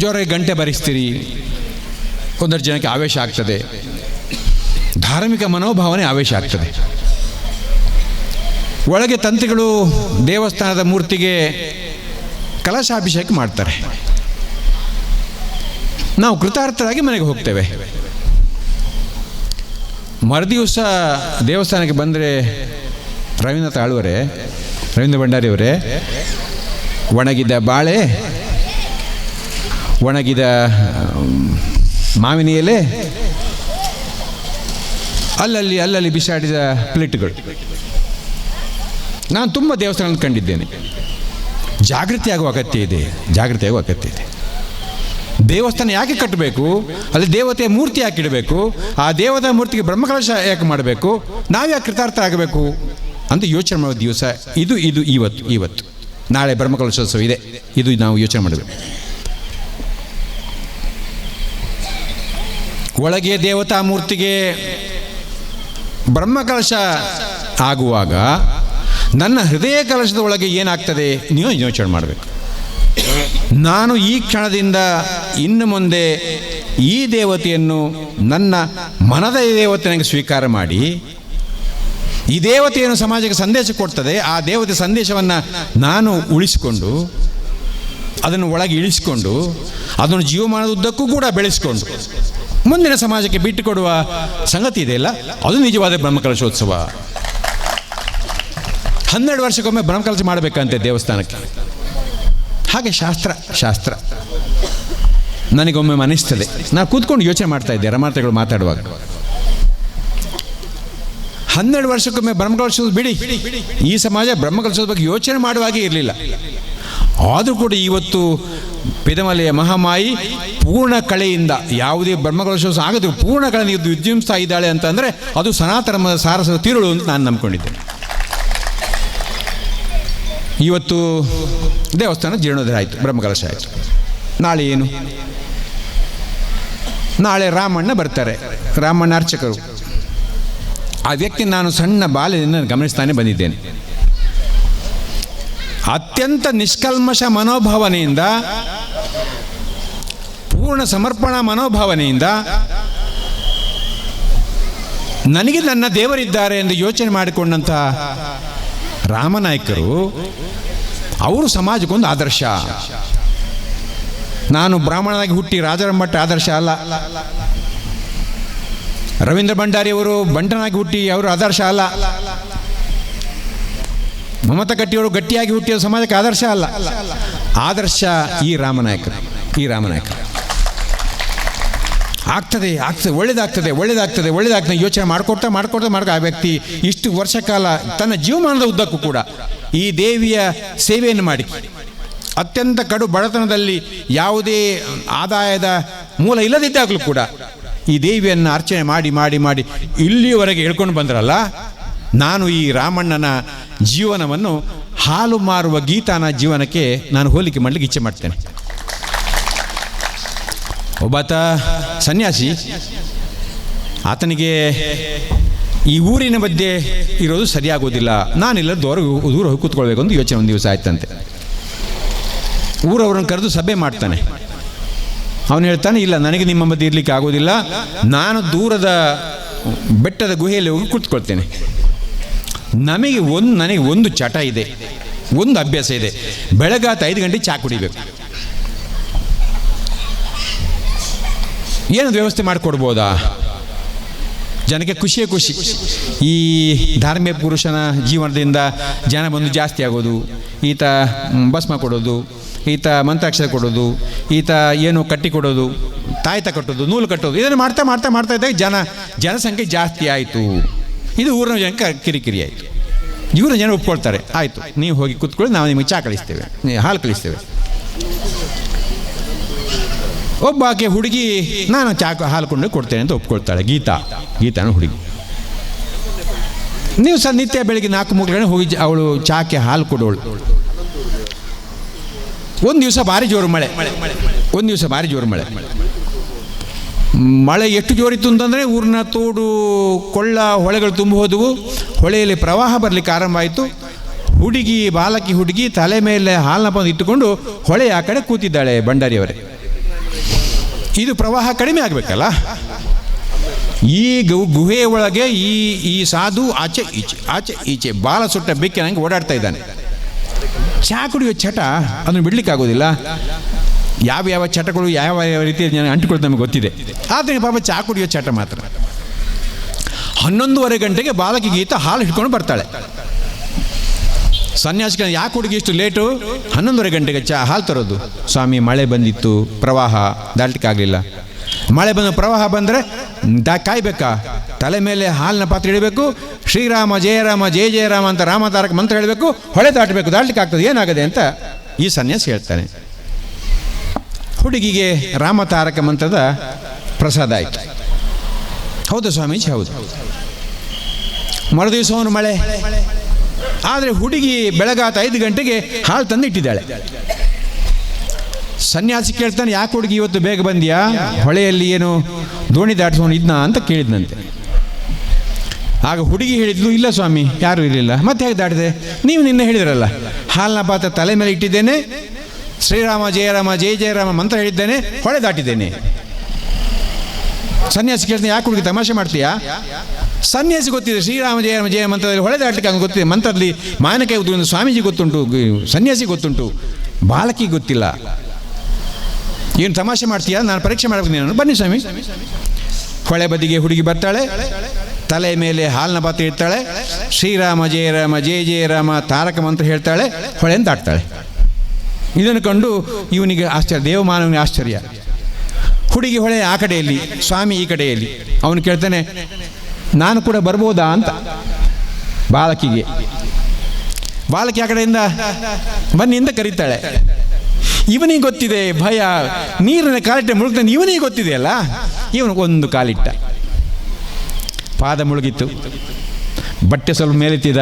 Speaker 7: ಜೋರಾಗಿ ಗಂಟೆ ಬಾರಿಸ್ತೀರಿ, ಒಂದಷ್ಟು ಜನಕ್ಕೆ ಆವೇಶ ಆಗ್ತದೆ, ಧಾರ್ಮಿಕ ಮನೋಭಾವನೆ ಆವೇಶ ಆಗ್ತದೆ. ಒಳಗೆ ತಂತ್ರಿಗಳು ದೇವಸ್ಥಾನದ ಮೂರ್ತಿಗೆ ಕಲಶಾಭಿಷೇಕ ಮಾಡ್ತಾರೆ. ನಾವು ಕೃತಾರ್ಥರಾಗಿ ಮನೆಗೆ ಹೋಗ್ತೇವೆ. ಮರುದಿವಸ ದೇವಸ್ಥಾನಕ್ಕೆ ಬಂದರೆ ರವೀಂದ್ರ ಭಂಡಾರಿಯವರೇ ಒಣಗಿದ ಬಾಳೆ, ಒಣಗಿದ ಮಾವಿನ ಎಲೆ, ಅಲ್ಲಲ್ಲಿ ಬಿಸಾಡಿದ ಪ್ಲೇಟ್ಗಳು. ನಾನು ತುಂಬ ದೇವಸ್ಥಾನ ಕಂಡಿದ್ದೇನೆ. ಜಾಗೃತಿ ಆಗುವ ಅಗತ್ಯ ಇದೆ. ದೇವಸ್ಥಾನ ಯಾಕೆ ಕಟ್ಟಬೇಕು, ಅಲ್ಲಿ ದೇವತೆಯ ಮೂರ್ತಿ ಯಾಕೆ ಇಡಬೇಕು, ಆ ದೇವತಾ ಮೂರ್ತಿಗೆ ಬ್ರಹ್ಮಕಲಶ ಯಾಕೆ ಮಾಡಬೇಕು, ನಾವು ಯಾಕೆ ಕೃತಾರ್ಥ ಆಗಬೇಕು ಅಂತ ಯೋಚನೆ ಮಾಡೋ ದಿವಸ ಇದು. ಇವತ್ತು ನಾಳೆ ಬ್ರಹ್ಮಕಲಶೋತ್ಸವ ಇದೆ, ಇದು ನಾವು ಯೋಚನೆ ಮಾಡಬೇಕು. ಒಳಗೆ ದೇವತಾ ಮೂರ್ತಿಗೆ ಬ್ರಹ್ಮಕಲಶ ಆಗುವಾಗ ನನ್ನ ಹೃದಯ ಕಲಶದ ಒಳಗೆ ಏನಾಗ್ತದೆ ನೀವು ಯೋಚನೆ ಮಾಡಬೇಕು. ನಾನು ಈ ಕ್ಷಣದಿಂದ ಇನ್ನು ಮುಂದೆ ಈ ದೇವತೆಯನ್ನು ನನ್ನ ಮನದ ದೇವತೆಯಾಗಿ ಸ್ವೀಕಾರ ಮಾಡಿ, ಈ ದೇವತೆಯನ್ನು ಸಮಾಜಕ್ಕೆ ಸಂದೇಶ ಕೊಡ್ತದೆ, ಆ ದೇವತೆ ಸಂದೇಶವನ್ನು ನಾನು ಉಳಿಸಿಕೊಂಡು, ಅದನ್ನು ಒಳಗೆ ಇಳಿಸಿಕೊಂಡು, ಅದನ್ನು ಜೀವಮಾನದ ಉದ್ದಕ್ಕೂ ಕೂಡ ಬೆಳೆಸಿಕೊಂಡು ಮುಂದಿನ ಸಮಾಜಕ್ಕೆ ಬಿಟ್ಟುಕೊಡುವ ಸಂಗತಿ ಇದೆಯಲ್ಲ, ಅದು ನಿಜವಾದ ಬ್ರಹ್ಮಕಲಶೋತ್ಸವ. 12 ವರ್ಷಕ್ಕೊಮ್ಮೆ ಬ್ರಹ್ಮಕಲಶ ಮಾಡಬೇಕಂತೆ ದೇವಸ್ಥಾನಕ್ಕೆ. ಹಾಗೆ ಶಾಸ್ತ್ರ ನನಗೊಮ್ಮೆ ಅನಿಸ್ತದೆ. ನಾನು ಕೂತ್ಕೊಂಡು ಯೋಚನೆ ಮಾಡ್ತಾ ಇದ್ದೆ ರಮಾತೆಗಳು ಮಾತಾಡುವಾಗ, 12 ವರ್ಷಕ್ಕೊಮ್ಮೆ ಬ್ರಹ್ಮಕಲಶೋತ್ಸವ ಬಿಡಿ, ಈ ಸಮಾಜ ಬ್ರಹ್ಮಕಲಶೋತ್ಸವ ಬಗ್ಗೆ ಯೋಚನೆ ಮಾಡುವಾಗೇ ಇರಲಿಲ್ಲ. ಆದರೂ ಕೂಡ ಇವತ್ತು ಪಿದಮಲೆಯ ಮಹಾಮಾಯಿ ಪೂರ್ಣ ಕಳೆಯಿಂದ ಯಾವುದೇ ಬ್ರಹ್ಮಕಲಶೋತ್ಸವ ಆಗದು ಪೂರ್ಣ ಕಳೆಯಿಂದ ವಿಜೃಂಭಿಸ್ತಾ ಇದ್ದಾಳೆ ಅಂತಂದರೆ ಅದು ಸನಾತನ ಸಾರಸ್ವತ ತಿರುಳು ಅಂತ ನಾನು ನಂಬ್ಕೊಂಡಿದ್ದೇನೆ. ಇವತ್ತು ದೇವಸ್ಥಾನ ಜೀರ್ಣೋದ್ಧಾರ ಆಯಿತು, ಬ್ರಹ್ಮಕಲಶ ಆಯಿತು. ನಾಳೆ ಏನು? ನಾಳೆ ರಾಮಣ್ಣ ಬರ್ತಾರೆ, ರಾಮಣ್ಣ ಅರ್ಚಕರು. ಆ ವ್ಯಕ್ತಿ ನಾನು ಸಣ್ಣ ಬಾಲ್ಯದಿಂದ ಗಮನಿಸ್ತಾನೆ ಬಂದಿದ್ದೇನೆ. ಅತ್ಯಂತ ನಿಷ್ಕಲ್ಮಶ ಮನೋಭಾವನೆಯಿಂದ, ಪೂರ್ಣ ಸಮರ್ಪಣಾ ಮನೋಭಾವನೆಯಿಂದ ನನಗೆ ನನ್ನ ದೇವರಿದ್ದಾರೆ ಎಂದು ಯೋಚನೆ ಮಾಡಿಕೊಂಡಂಥ ರಾಮನಾಯಕರು ಅವರು ಸಮಾಜಕ್ಕೊಂದು ಆದರ್ಶ. ನಾನು ಬ್ರಾಹ್ಮಣನಾಗಿ ಹುಟ್ಟಿ ರಾಜರ ಮಟ್ಟ ಆದರ್ಶ ಅಲ್ಲ. ರವೀಂದ್ರ ಭಂಡಾರಿಯವರು ಬಂಟನಾಗಿ ಹುಟ್ಟಿ ಅವರು ಆದರ್ಶ ಅಲ್ಲ. ಮಮತಾ ಕಟ್ಟಿಯವರು ಗಟ್ಟಿಯಾಗಿ ಹುಟ್ಟಿದ ಸಮಾಜಕ್ಕೆ ಆದರ್ಶ ಅಲ್ಲ. ಆದರ್ಶ ಈ ರಾಮನಾಯಕರು. ಆಗ್ತದೆ ಒಳ್ಳೇದಾಗ್ತದೆ ಯೋಚನೆ ಮಾಡ್ಕೊಡ್ತಾ ಆ ವ್ಯಕ್ತಿ ಇಷ್ಟು ವರ್ಷ ಕಾಲ ತನ್ನ ಜೀವಮಾನದ ಉದ್ದಕ್ಕೂ ಕೂಡ ಈ ದೇವಿಯ ಸೇವೆಯನ್ನು ಮಾಡಿ, ಅತ್ಯಂತ ಕಡು ಬಡತನದಲ್ಲಿ ಯಾವುದೇ ಆದಾಯದ ಮೂಲ ಇಲ್ಲದಿದ್ದಾಗಲೂ ಕೂಡ ಈ ದೇವಿಯನ್ನು ಅರ್ಚನೆ ಮಾಡಿ ಇಲ್ಲಿಯವರೆಗೆ ಹೇಳ್ಕೊಂಡು ಬಂದ್ರಲ್ಲ. ನಾನು ಈ ರಾಮಣ್ಣನ ಜೀವನವನ್ನು ಹಾಲು ಮಾರುವ ಗೀತಾನ ಜೀವನಕ್ಕೆ ನಾನು ಹೋಲಿಕೆ ಮಾಡಲಿಕ್ಕೆ ಇಚ್ಛೆ ಮಾಡ್ತೇನೆ. ಒಬ್ಬಾತ ಸನ್ಯಾಸಿ, ಆತನಿಗೆ ಈ ಊರಿನ ಮಧ್ಯೆ ಇರೋದು ಸರಿಯಾಗೋದಿಲ್ಲ, ನಾನೆಲ್ಲ ದೂರ ಹೋಗಿ ಕೂತ್ಕೊಳ್ಬೇಕು ಅಂತ ಯೋಚನೆ ಒಂದು ದಿವಸ ಆಯ್ತಂತೆ. ಊರವ್ರನ್ನ ಕರೆದು ಸಭೆ ಮಾಡ್ತಾನೆ. ಅವನು ಹೇಳ್ತಾನೆ, ಇಲ್ಲ ನನಗೆ ನಿಮ್ಮ ಮಧ್ಯೆ ಇರಲಿಕ್ಕೆ ಆಗೋದಿಲ್ಲ, ನಾನು ದೂರದ ಬೆಟ್ಟದ ಗುಹೆಯಲ್ಲಿ ಹೋಗಿ ಕೂತ್ಕೊಳ್ತೇನೆ. ನನಗೆ ಒಂದು ಚಟ ಇದೆ, ಒಂದು ಅಭ್ಯಾಸ ಇದೆ, ಬೆಳಗಾತ 5 ಗಂಟೆ ಚಹಾ ಕುಡಿಬೇಕು. ಏನದು ವ್ಯವಸ್ಥೆ ಮಾಡಿಕೊಡ್ಬೋದಾ? ಜನಕ್ಕೆ ಖುಷಿಯೇ ಖುಷಿ. ಈ ಧಾರ್ಮಿಕ ಪುರುಷನ ಜೀವನದಿಂದ ಜನ ಬಂದು ಜಾಸ್ತಿ ಆಗೋದು, ಈತ ಭಸ್ಮ ಕೊಡೋದು, ಈತ ಮಂತ್ರಾಕ್ಷರ ಕೊಡೋದು, ಈತ ಏನು ಕಟ್ಟಿ ಕೊಡೋದು, ತಾಯ್ತ ಕಟ್ಟೋದು, ನೂಲು ಕಟ್ಟೋದು, ಇದನ್ನು ಮಾಡ್ತಾ ಇದ್ದಾಗ ಜನಸಂಖ್ಯೆ ಜಾಸ್ತಿ ಆಯಿತು. ಇದು ಊರಿನ ಜನಕ್ಕೆ ಕಿರಿಕಿರಿ ಆಯಿತು. ಇವರು ಜನ ಒಪ್ಕೊಳ್ತಾರೆ, ಆಯಿತು ನೀವು ಹೋಗಿ ಕೂತ್ಕೊಳ್ಳಿ, ನಾವು ನಿಮಗೆ ಚಹಾ ಕಳಿಸ್ತೇವೆ, ಹಾಲು ಕಳಿಸ್ತೇವೆ. ಒಬ್ಬಾಕೆ ಹುಡುಗಿ ನಾನು ಹಾಲು ಕೊಂಡು ಕೊಡ್ತೇನೆ ಅಂತ ಒಪ್ಕೊಳ್ತಾಳೆ. ಗೀತಾನ ಹುಡುಗಿ. ನೀವು ಸಹ ನಿತ್ಯ ಬೆಳಿಗ್ಗೆ 4 ಗಂಟೆ ಹೋಗಿ ಅವಳು ಚಾಕೆ ಹಾಲು ಕೊಡೋಳು. ಒಂದು ದಿವಸ ಭಾರಿ ಜೋರು ಮಳೆ. ಮಳೆ ಎಷ್ಟು ಜೋರಿತ್ತು ಅಂತಂದರೆ ಊರಿನ ತೋಡು ಕೊಳ್ಳ ಹೊಳೆಗಳು ತುಂಬಿ ಹೋದವು. ಹೊಳೆಯಲ್ಲಿ ಪ್ರವಾಹ ಬರಲಿಕ್ಕೆ ಆರಂಭ ಆಯಿತು. ಬಾಲಕಿ ಹುಡುಗಿ ತಲೆ ಮೇಲೆ ಹಾಲನ್ನ ಬಂದು ಇಟ್ಟುಕೊಂಡು ಹೊಳೆಯ ಆ ಕಡೆ ಕೂತಿದ್ದಾಳೆ. ಭಂಡಾರಿಯವರೇ, ಇದು ಪ್ರವಾಹ ಕಡಿಮೆ ಆಗಬೇಕಲ್ಲ. ಈ ಗುಹೆಯ ಒಳಗೆ ಈ ಸಾಧು ಆಚೆ ಈಚೆ ಬಾಲ ಸುಟ್ಟ ಬೆಕ್ಕಿನಂಗೆ ಓಡಾಡ್ತಾ ಇದ್ದಾನೆ. ಚಹಾ ಕುಡಿಯೋ ಚಟ ಅದನ್ನು ಬಿಡ್ಲಿಕ್ಕಾಗೋದಿಲ್ಲ. ಯಾವ ಚಟಗಳು ಯಾವ ರೀತಿಯ ಜನ ಅಂಟಿಕೊಳ್ಳೋದು ನಮಗೆ ಗೊತ್ತಿದೆ. ಆದರೆ ಪಾಪ ಚಹಾ ಕುಡಿಯೋ ಚಟ ಮಾತ್ರ. 11:30 ಗಂಟೆಗೆ ಬಾಲಕಿ ಗೀತಾ ಹಾಲು ಹಿಡ್ಕೊಂಡು ಬರ್ತಾಳೆ. ಸನ್ಯಾಸಿಗಳ ಯಾಕೆ ಹುಡುಗಿ ಇಷ್ಟು ಲೇಟು? 11:30 ಗಂಟೆಗೆ ಹಾಲು ತರೋದು. ಸ್ವಾಮಿ ಮಳೆ ಬಂದಿತ್ತು, ಪ್ರವಾಹ ದಾಟಲಿಕ್ಕಾಗಲಿಲ್ಲ. ಮಳೆ ಬಂದು ಪ್ರವಾಹ ಬಂದರೆ ಕಾಯ್ಬೇಕಾ? ತಲೆ ಮೇಲೆ ಹಾಲಿನ ಪಾತ್ರೆ ಇಡಬೇಕು, ಶ್ರೀರಾಮ ಜಯ ರಾಮ ಜಯ ಜಯ ರಾಮ ಅಂತ ರಾಮತಾರಕ ಮಂತ್ರ ಹೇಳಬೇಕು, ಹೊಳೆ ದಾಟಬೇಕು, ದಾಟಲಿಕ್ಕೆ ಆಗ್ತದೆ, ಏನಾಗದೆ ಅಂತ ಈ ಸನ್ಯಾಸಿ ಹೇಳ್ತಾನೆ. ಹುಡುಗಿಗೆ ರಾಮತಾರಕ ಮಂತ್ರದ ಪ್ರಸಾದ ಆಯಿತು. ಹೌದು ಸ್ವಾಮೀಜಿ, ಹೌದು. ಮರುದಿವಸವನು ಮಳೆ. ಆದರೆ ಹುಡುಗಿ ಬೆಳಗಾತ 5 ಗಂಟೆಗೆ ಹಾಲು ತಂದು ಇಟ್ಟಿದ್ದಾಳೆ. ಸನ್ಯಾಸಿ ಕೇಳ್ತಾನೆ, ಯಾಕೆ ಹುಡುಗಿ ಇವತ್ತು ಬೇಗ ಬಂದಿಯಾ? ಹೊಳೆಯಲ್ಲಿ ಏನು ದೋಣಿ ದಾಟಿಸೋನು ಇದ್ನಾ ಅಂತ ಕೇಳಿದ್ನಂತೆ. ಆಗ ಹುಡುಗಿ ಹೇಳಿದ್ಲು, ಇಲ್ಲ ಸ್ವಾಮಿ, ಯಾರೂ ಇರಲಿಲ್ಲ. ಮತ್ತೆ ಹೇಗೆ ದಾಟಿದೆ? ನೀವು ನಿನ್ನೆ ಹೇಳಿದ್ರಲ್ಲ, ಹಾಲಿನ ಪಾತ್ರ ತಲೆ ಮೇಲೆ ಇಟ್ಟಿದ್ದೇನೆ, ಶ್ರೀರಾಮ ಜಯ ರಾಮ ಜಯ ಜಯ ರಾಮ ಮಂತ್ರ ಹೇಳಿದ್ದೇನೆ, ಹೊಳೆ ದಾಟಿದ್ದೇನೆ. ಸನ್ಯಾಸಿ ಕೇಳ್ತಾನೆ, ಯಾಕೆ ಹುಡುಗಿ ತಮಾಷೆ ಮಾಡ್ತೀಯಾ? ಸನ್ಯಾಸಿ ಗೊತ್ತಿದೆ, ಶ್ರೀರಾಮ ಜಯ ರಾಮ ಜಯ ಮಂತ್ರದಲ್ಲಿ ಹೊಳೆ ದಾಟಲಿಕ್ಕೆ ಹಂಗೆ ಗೊತ್ತಿದೆ. ಮಂತ್ರದಲ್ಲಿ ಮಾನಕೈ ಉದ್ರಿಂದ ಸ್ವಾಮೀಜಿ ಗೊತ್ತುಂಟು, ಸನ್ಯಾಸಿ ಗೊತ್ತುಂಟು, ಬಾಲಕಿ ಗೊತ್ತಿಲ್ಲ. ಏನು ತಮಾಷೆ ಮಾಡ್ತೀಯಾ? ನಾನು ಪರೀಕ್ಷೆ ಮಾಡಬೇಕು ನೀನು. ಬನ್ನಿ ಸ್ವಾಮಿ. ಹೊಳೆ ಬದಿಗೆ ಹುಡುಗಿ ಬರ್ತಾಳೆ, ತಲೆ ಮೇಲೆ ಹಾಲಿನ ಪಾತ್ರೆ ಇಡ್ತಾಳೆ, ಶ್ರೀರಾಮ ಜಯ ರಾಮ ಜಯ ಜಯ ರಾಮ ತಾರಕ ಮಂತ್ರ ಹೇಳ್ತಾಳೆ, ಹೊಳೆಯನ್ನು ದಾಟ್ತಾಳೆ. ಇದನ್ನು ಕಂಡು ಇವನಿಗೆ ಆಶ್ಚರ್ಯ, ದೇವಮಾನವನಿಗೆ ಆಶ್ಚರ್ಯ. ಹುಡುಗಿ ಹೊಳೆ ಆ ಕಡೆಯಲ್ಲಿ, ಸ್ವಾಮಿ ಈ ಕಡೆಯಲ್ಲಿ. ಅವನು ಕೇಳ್ತಾನೆ, ನಾನು ಕೂಡ ಬರ್ಬೋದಾ ಅಂತ ಬಾಲಕಿಗೆ. ಬಾಲಕಿ ಆ ಕಡೆಯಿಂದ ಬನ್ನಿ ಅಂತ ಕರೀತಾಳೆ. ಇವನಿಗೆ ಗೊತ್ತಿದೆ ಭಯ, ನೀರಿನ ಕಾಲಿಟ್ಟ ಮುಳುಗ್ತಾನೆ, ಇವನಿಗೆ ಗೊತ್ತಿದೆಯಲ್ಲ. ಇವನಿಗೊಂದು ಕಾಲಿಟ್ಟ, ಪಾದ ಮುಳುಗಿತ್ತು, ಬಟ್ಟೆ ಸ್ವಲ್ಪ ಮೇಲೆತ್ತಿದ,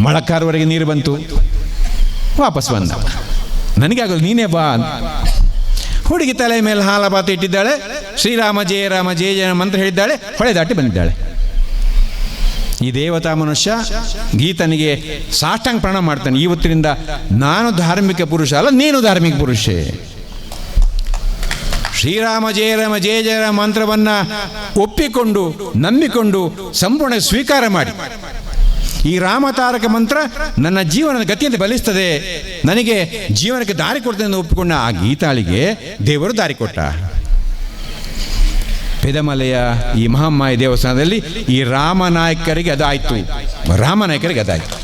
Speaker 7: ಮೊಳಕಾರವರೆಗೆ ನೀರು ಬಂತು, ವಾಪಸ್ ಬಂದ. ನನಗೆ ಆಗೋದು, ನೀನೇ ಬಾ. ಹುಡುಗಿ ತಲೆ ಮೇಲೆ ಹಾಲಪಾತ ಇಟ್ಟಿದ್ದಾಳೆ, ಶ್ರೀರಾಮ ಜಯ ರಾಮ ಜಯ ಜಯ ಮಂತ್ರ ಹೇಳಿದ್ದಾಳೆ, ಹೊಳೆ ದಾಟಿ ಬಂದಿದ್ದಾಳೆ. ಈ ದೇವತಾ ಮನುಷ್ಯ ಗೀತನಿಗೆ ಸಾಷ್ಟಾಂಗ ಪ್ರಣಾಮ ಮಾಡ್ತಾನೆ. ಇವತ್ತಿನಿಂದ ನಾನು ಧಾರ್ಮಿಕ ಪುರುಷ ಅಲ್ಲ, ನೀನು ಧಾರ್ಮಿಕ ಪುರುಷೇ. ಶ್ರೀರಾಮ ಜಯ ರಾಮ ಜಯ ಜಯ ರಾಮ ಮಂತ್ರವನ್ನು ಒಪ್ಪಿಕೊಂಡು ನಂಬಿಕೊಂಡು ಸಂಪೂರ್ಣ ಸ್ವೀಕಾರ ಮಾಡಿ, ಈ ರಾಮತಾರಕ ಮಂತ್ರ ನನ್ನ ಜೀವನದ ಗತಿಯಂತೆ ಬಲಿಸ್ತದೆ, ನನಗೆ ಜೀವನಕ್ಕೆ ದಾರಿ ಕೊಡ್ತದೆ ಎಂದು ಒಪ್ಪಿಕೊಂಡ ಆ ಗೀತಾಳಿಗೆ ದೇವರು ದಾರಿ ಕೊಟ್ಟ. ಪೆದಮಲೆಯ ಈ ಮಹಾಮಾಯಿ ದೇವಸ್ಥಾನದಲ್ಲಿ ಈ ರಾಮನಾಯಕರಿಗೆ ಅದಾಯಿತು, ರಾಮನಾಯಕರಿಗೆ ಅದಾಯಿತು.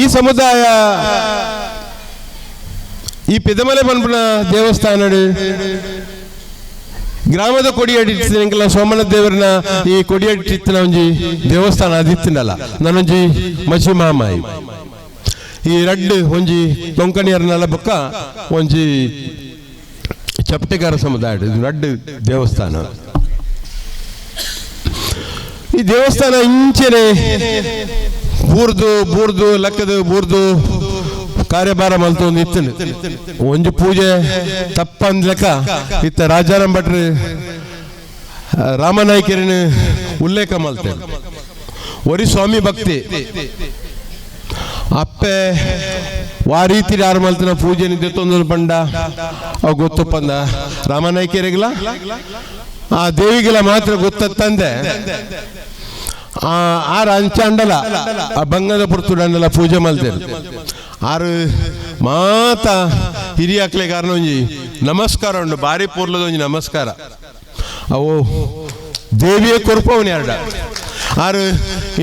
Speaker 8: ಈ ಸಮುದಾಯ ಈ ಪೆದಮಲೆ ಪನ್ಪುನ ದೇವಸ್ಥಾನ ಗ್ರಾಮದ ಕೊಡಿಯಡಿಲ್ಲ ಸೋಮನಾಥ ದೇವರನ ಈ ಕೊಡಿಯಡಿತ್ತಿನ ಒಂಜಿ ದೇವಸ್ಥಾನ ಅದಿತ್ತಿನಲ್ಲ ನಾನೊಂಜಿ ಮಚಿ ಮಹಾಮಾಯಿ ಈ ರಡ್ಡು ಒಂಜಿ ಕೊಂಕಣಿಯರ್ನೆಲ್ಲ ಬೊಕ್ಕ ಒಂಜಿ ಚಪ್ಪಟೆಗಾರ ಸಮುದಾಯ ರಡ್ಡು ದೇವಸ್ಥಾನ. ಈ ದೇವಸ್ಥಾನ ಇಂಚೆನೆ ಬೂರ್ದು ಲೆಕ್ಕದ ಬೂರ್ದು ಕಾರ್ಯಭಾರ ಮಲ್ತೊಂದು ಇತ್ತನು ಒಂಜಿ ಪೂಜೆ ತಪ್ಪಂದ್ ಲೆಕ್ಕ ಇತ್ತ ರಾಜಾರಾಮ್ ಭಟ್ರು ರಾಮನಾಯ್ಕರಿನ ಉಲ್ಲೇಖ ಮಲ್ತೇನೆ. ಒರಿ ಸ್ವಾಮಿ ಭಕ್ತಿ ಅಪ್ಪೆ ಆ ರೀತಿ ಯಾರು ಮಲ್ತನ ಪೂಜೆ ನಿಂತು ಪಂಡ ಅವು ಗೊತ್ತು ಪಂದ ರಾಮನಾಯ್ಕರಿಗಿಲ್ಲ ಆ ದೇವಿಗೆಲ್ಲ ಮಾತ್ರ ಗೊತ್ತಂದೆ. ಆರು ಅಂಚ ಅಂಡಲ ಆ ಬಂಗದ ಪುರ್ತುಡಂಡಲ ಪೂಜೆ ಮಲ್ತೇನೆ. ಆರು ಮಾತ ಹಿರಿಯಾಕ್ಲೆ ಕಾರಣ ಒಂಜಿ ನಮಸ್ಕಾರ ಉಂಡು, ಭಾರಿ ಪೂರ್ಲದ ಒಂಜಿ ನಮಸ್ಕಾರ ಅವು ದೇವಿಯೇ ಕೊರ್ಪವನಿ ಎರಡ ಆರು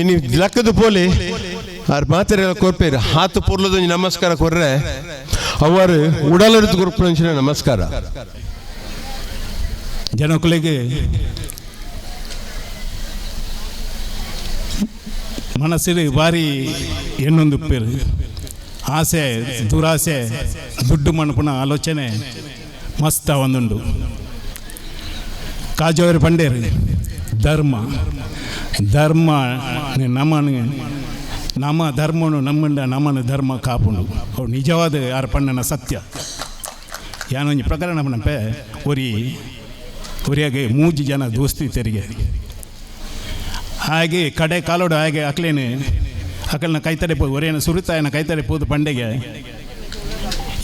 Speaker 8: ಇನ್ನು ಲೆಕ್ಕದ ಪೋಲಿ ಆರು ಮಾತ್ರ ಕೊರ್ಪೇರು ಹಾತು ಪೂರ್ಲದ ಒಂಜಿ ನಮಸ್ಕಾರ ಕೊರ್ರೆ ಅವರು ಉಡಲರಿತು ಕೊರ್ಪಂಚಿನ ನಮಸ್ಕಾರ.
Speaker 9: ಜನಕುಲಿಗೆ ಮನಸ್ಸಿಗೆ ಭಾರಿ ಎನ್ನೊಂದು ಉಪ್ಪೇರು ಆಸೆ ದುರಾಸೆ ದುಡ್ಡು ಮಣಪುನ ಆಲೋಚನೆ ಮಸ್ತ ಒಂದುಂಡು. ಕಾಜೋರು ಪಂಡೇರು ಧರ್ಮ ನಮ್ಮ ಧರ್ಮನು ನಮ್ಮಂಡ ನಮ್ಮನ ಧರ್ಮ ಕಾಪುಂಡು ಅವು ನಿಜವಾದ ಯಾರ ಪಣ್ಣನ ಸತ್ಯ. ಯಾನೊಂದು ಪ್ರಕರಣ ಪಣಪೆ ಒರಿಯಾಗೆ 3 ಜನ ದೋಸ್ತಿ ತೆರಿಗೆ ಹಾಗೆ ಕಡೆ ಕಾಲೋಡು ಹಾಗೆ ಅಕಲ್ನ ಕೈತಡೆ ಪೋದು ಒರೇನ ಸುರಿತಾಯನ ಕೈತಡೆ ಪೋದು ಪಂಡೆಗೆ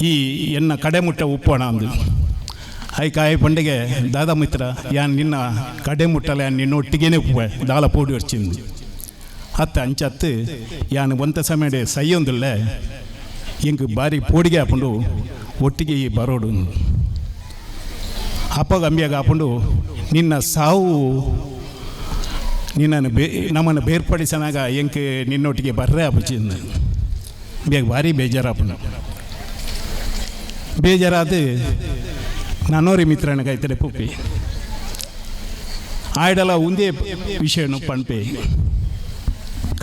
Speaker 9: ಈ ಎನ್ನ ಕಡೆ ಮುಟ್ಟ ಉಪ್ಪೋಣ ಅಂದು ಆಯ್ಕಾಯಿ ಪಂಡೆಗೆ ದಾದಾ ಮಿತ್ರ ಯಾನ್ ನಿನ್ನ ಕಡೆ ಮುಟ್ಟಲ್ಲ ಯಾನ್ ನಿನ್ನ ಒಟ್ಟಿಗೇನೆ ಉಪ್ಪು ದಾಲ ಪೋಡಿ ಹೊರ್ಚಿಂದು ಹತ್ತು ಅಂಚತ್ತು ಯಾನ್ ಒಂತ ಸಮಯ ಸೈಯೊಂದಿಲ್ಲ ಎಂಗೆ ಬಾರಿ ಪೋಡಿಗೆ ಹಾಕೊಂಡು ಒಟ್ಟಿಗೆ ಬರೋಡು ಅಪ್ಪಗ ಅಂಬಿಯಾಗ ಹಾಕೊಂಡು ನಿನ್ನ ಸಾವು ನಿನ್ನನ್ನು ನಮ್ಮನ್ನು ಬೇರ್ಪಡಿಸನಾಗ ಎಂಕೆ ನಿನ್ನೊಟ್ಟಿಗೆ ಬರ್ರೆ ಅಪ್ಪಚಿಂದ ಬೇಗ ಭಾರಿ ಬೇಜಾರಪ್ಪನ ಬೇಜಾರಾದ ನಾನೋರಿ ಮಿತ್ರನ ಕೈತಡೆ ಪುಪ್ಪಿ ಆಯ್ಡಲ್ಲ ಒಂದೇ ವಿಷಯನು ಪಣ್ಪೆ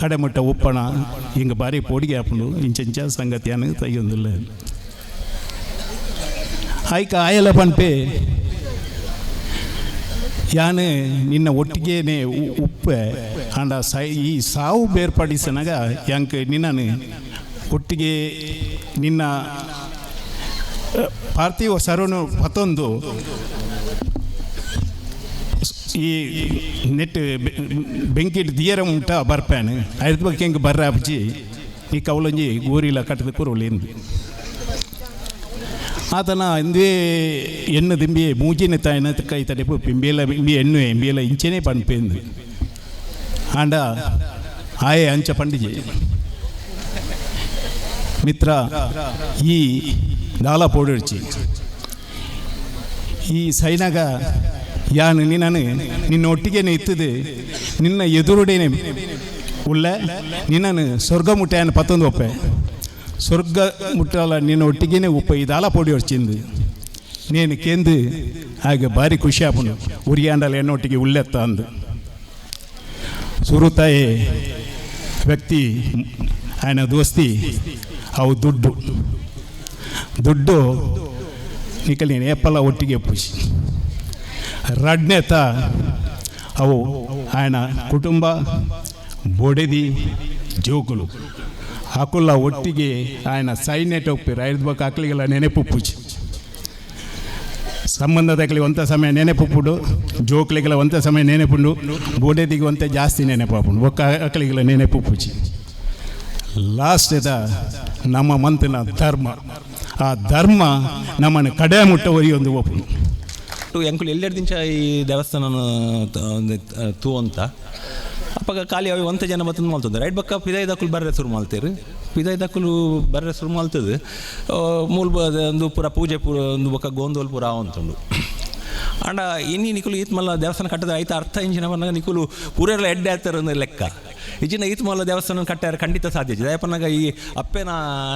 Speaker 9: ಕಡೆ ಮುಟ್ಟ ಒಪ್ಪಣ ಹಿಂಗೆ ಭಾರಿ ಪೋಡಿಗೆ ಹಾಕೊಂಡು ಇಂಚ ಸಂಗತಿ ಅನ್ನೋದು ತೆಗಿಯೋದಿಲ್ಲ ಆಯ್ಕ ಆಯಲ್ಲ ಪಣ್ಪೆ ಯಾನು ನಿನ್ನ ಒಟ್ಟಿಗೆನೆ ಉಪ್ಪೆ ಅಂಡ ಈ ಸಾವು ಬೇರ್ಪಡಿಸನಾಗ ಯಾಂಕೆ ನಿನ್ನನು ಒಟ್ಟಿಗೆ ನಿನ್ನ ಪಾರ್ಥಿವ ಸರನು ಮತ್ತೊಂದು ಈ ನೆಟ್ ಬೆಂಕಿಟ್ ದಿಯರ ಉಂಟ ಬರ್ಪ್ಯಾನು ಅದ್ರ ಬಗ್ಗೆ ಹೆಂಗೆ ಬರ್ರ ಅಪ್ಜಿ ಈ ಕವಲಂಜಿ ಗೋರಿಲ್ಲ ಕಟ್ಟದ ಕೂರವಲೇನು ಆತನ ಇಂದೇ ಎಣ್ಣು ದಿಂಬಿ ಮೂಜಿನ ತಾಯಿನ ಕೈ ತಡೆಪು ಪಿಂಬೇಲ ಇಂಬಿ ಎಣ್ಣು ಎಂಬಿಯಲ್ಲ ಇಂಚೆನೇ ಪಣ್ಪೇಂದು ಆಂಡ ಆಯೆ ಅಂಚ ಪಂಡಿಜೆ ಮಿತ್ರ ಈ ದಾಲ ಪೋಡಿಡ್ಚಿ ಈ ಸೈನಾಗ ಯಾನು ನಿನ್ನ ಒಟ್ಟಿಗೆನೆ ಇತ್ತದೆ ನಿನ್ನ ಎದುರುಡೇನೆ ಉಳ್ಳ ನಿನ್ನನ್ನು ಸ್ವರ್ಗ ಮುಟ್ಟೆಯನ್ನು ಪತ್ತೊಂದು ಒಪ್ಪೆ ಸ್ವರ್ಗ ಮುಟ್ಟಲ್ಲ ನಿನ್ನ ಒಟ್ಟಿಗೆನೆ ಉಪ್ಪ ಇದಾಲ ಪೋಡಿ ಹೊರ್ಚಿಂದು ನೇನು ಕೇಂದು ಹಾಗೆ ಭಾರಿ ಖುಷಿ ಆಪುಂಡು ಉರಿಯಾಂಡಲ್ಲ ಎನ್ನೊಟ್ಟಿಗೆ ಉಳ್ಳೆತ್ತ ಅಂದು ಸುರುತಾಯಿ ವ್ಯಕ್ತಿ ఆయన దోస్తి ಅವು ದುಡ್ಡು ನಿಕಲಿನ ಏಪಲ ಒಟ್ಟಿಗೆ ಪೂಜಿ ರಡ್ನೆತ ಅವು ఆయన ಕುಟುಂಬ ಬೊಡೆದಿ ಜೋಗುಲು ಹಾಕುಲ್ಲ ಒಟ್ಟಿಗೆ ఆయన ಸೈನ್ಯಟ ಒಪ್ಪಿರು 5 ಆಕಳಿಗೆಲ್ಲ ನೆನೆಪು ಪೂಜಿ ಸಂಬಂಧದಾಗಲಿ ಒಂಥ ಸಮಯ ನೆನೆಪುಪ್ಪುಡು ಜೋಕ್ಲಿಗೆಲ್ಲ ಒಂಥ ಸಮಯ ನೆನೆಪುಂಡು ಬೋಡೆದಿಗೆ ಒಂಥ ಜಾಸ್ತಿ ನೆನೆಪಾಪುಂಡು ಒಕ್ಕ ಆಕಳಿಗೆಲ್ಲ ನೆನೆಪು ಪೂಜಿ ಲಾಸ್ಟ್ ನಮ್ಮ ಮಂತಿನ ಧರ್ಮ ಆ ಧರ್ಮ ನಮ್ಮನ್ನು ಕಡೆ ಮುಟ್ಟ ಒರಿಯೊಂದು ಒಪ್ಪು
Speaker 10: ಎಂಕುಲು ಎಲ್ಲೆಡ್ದಿಂಚ ಈ ದೇವಸ್ಥಾನ ತೂ ಅಂತ ಅಪ್ಪಾಗ ಖಾಲಿ ಅವು ಒಂಥ ಜನ ಬತ್ತಂದು ಮಾಡ್ತದೆ ರೈಟ್ ಬಕ್ಕ ಪಿದೈದಕ್ಕಲು ಬರ್ರೆ ಶುರು ಮಾಡ್ತೀರಿ ಪಿದೈದಕ್ಕಲು ಬರ್ರೆ ಶುರು ಮಾಡ್ತದೆ ಮೂಲ ಒಂದು ಪೂರ ಪೂಜೆ ಪೂರ ಒಂದು ಬೊಕ್ಕ ಗೋಂದೋಲ್ ಪೂರ ಅಂತಂಡು ಅಂಡ ಇನ್ನಿ ನಿಕುಲು ಈತ್ ಮಲ್ಲ ದೇವಸ್ಥಾನ ಕಟ್ಟದ ಐತ ಅರ್ಥ ಇಂಚಿನ ಬಂದಾಗ ನಿಕುಲು ಪೂರೆಲ್ಲ ಎಡ್ಡೆ ಆಗ್ತಾರೆ ಅನ್ನೋ ಲೆಕ್ಕ ಈಚಿನ ಈತ್ ಮಲ್ಲ ದೇವಸ್ಥಾನ ಕಟ್ಟಾರ ಖಂಡಿತ ಸಾಧ್ಯ ದಯಪನ್ನಾಗ ಈ ಅಪ್ಪೆನ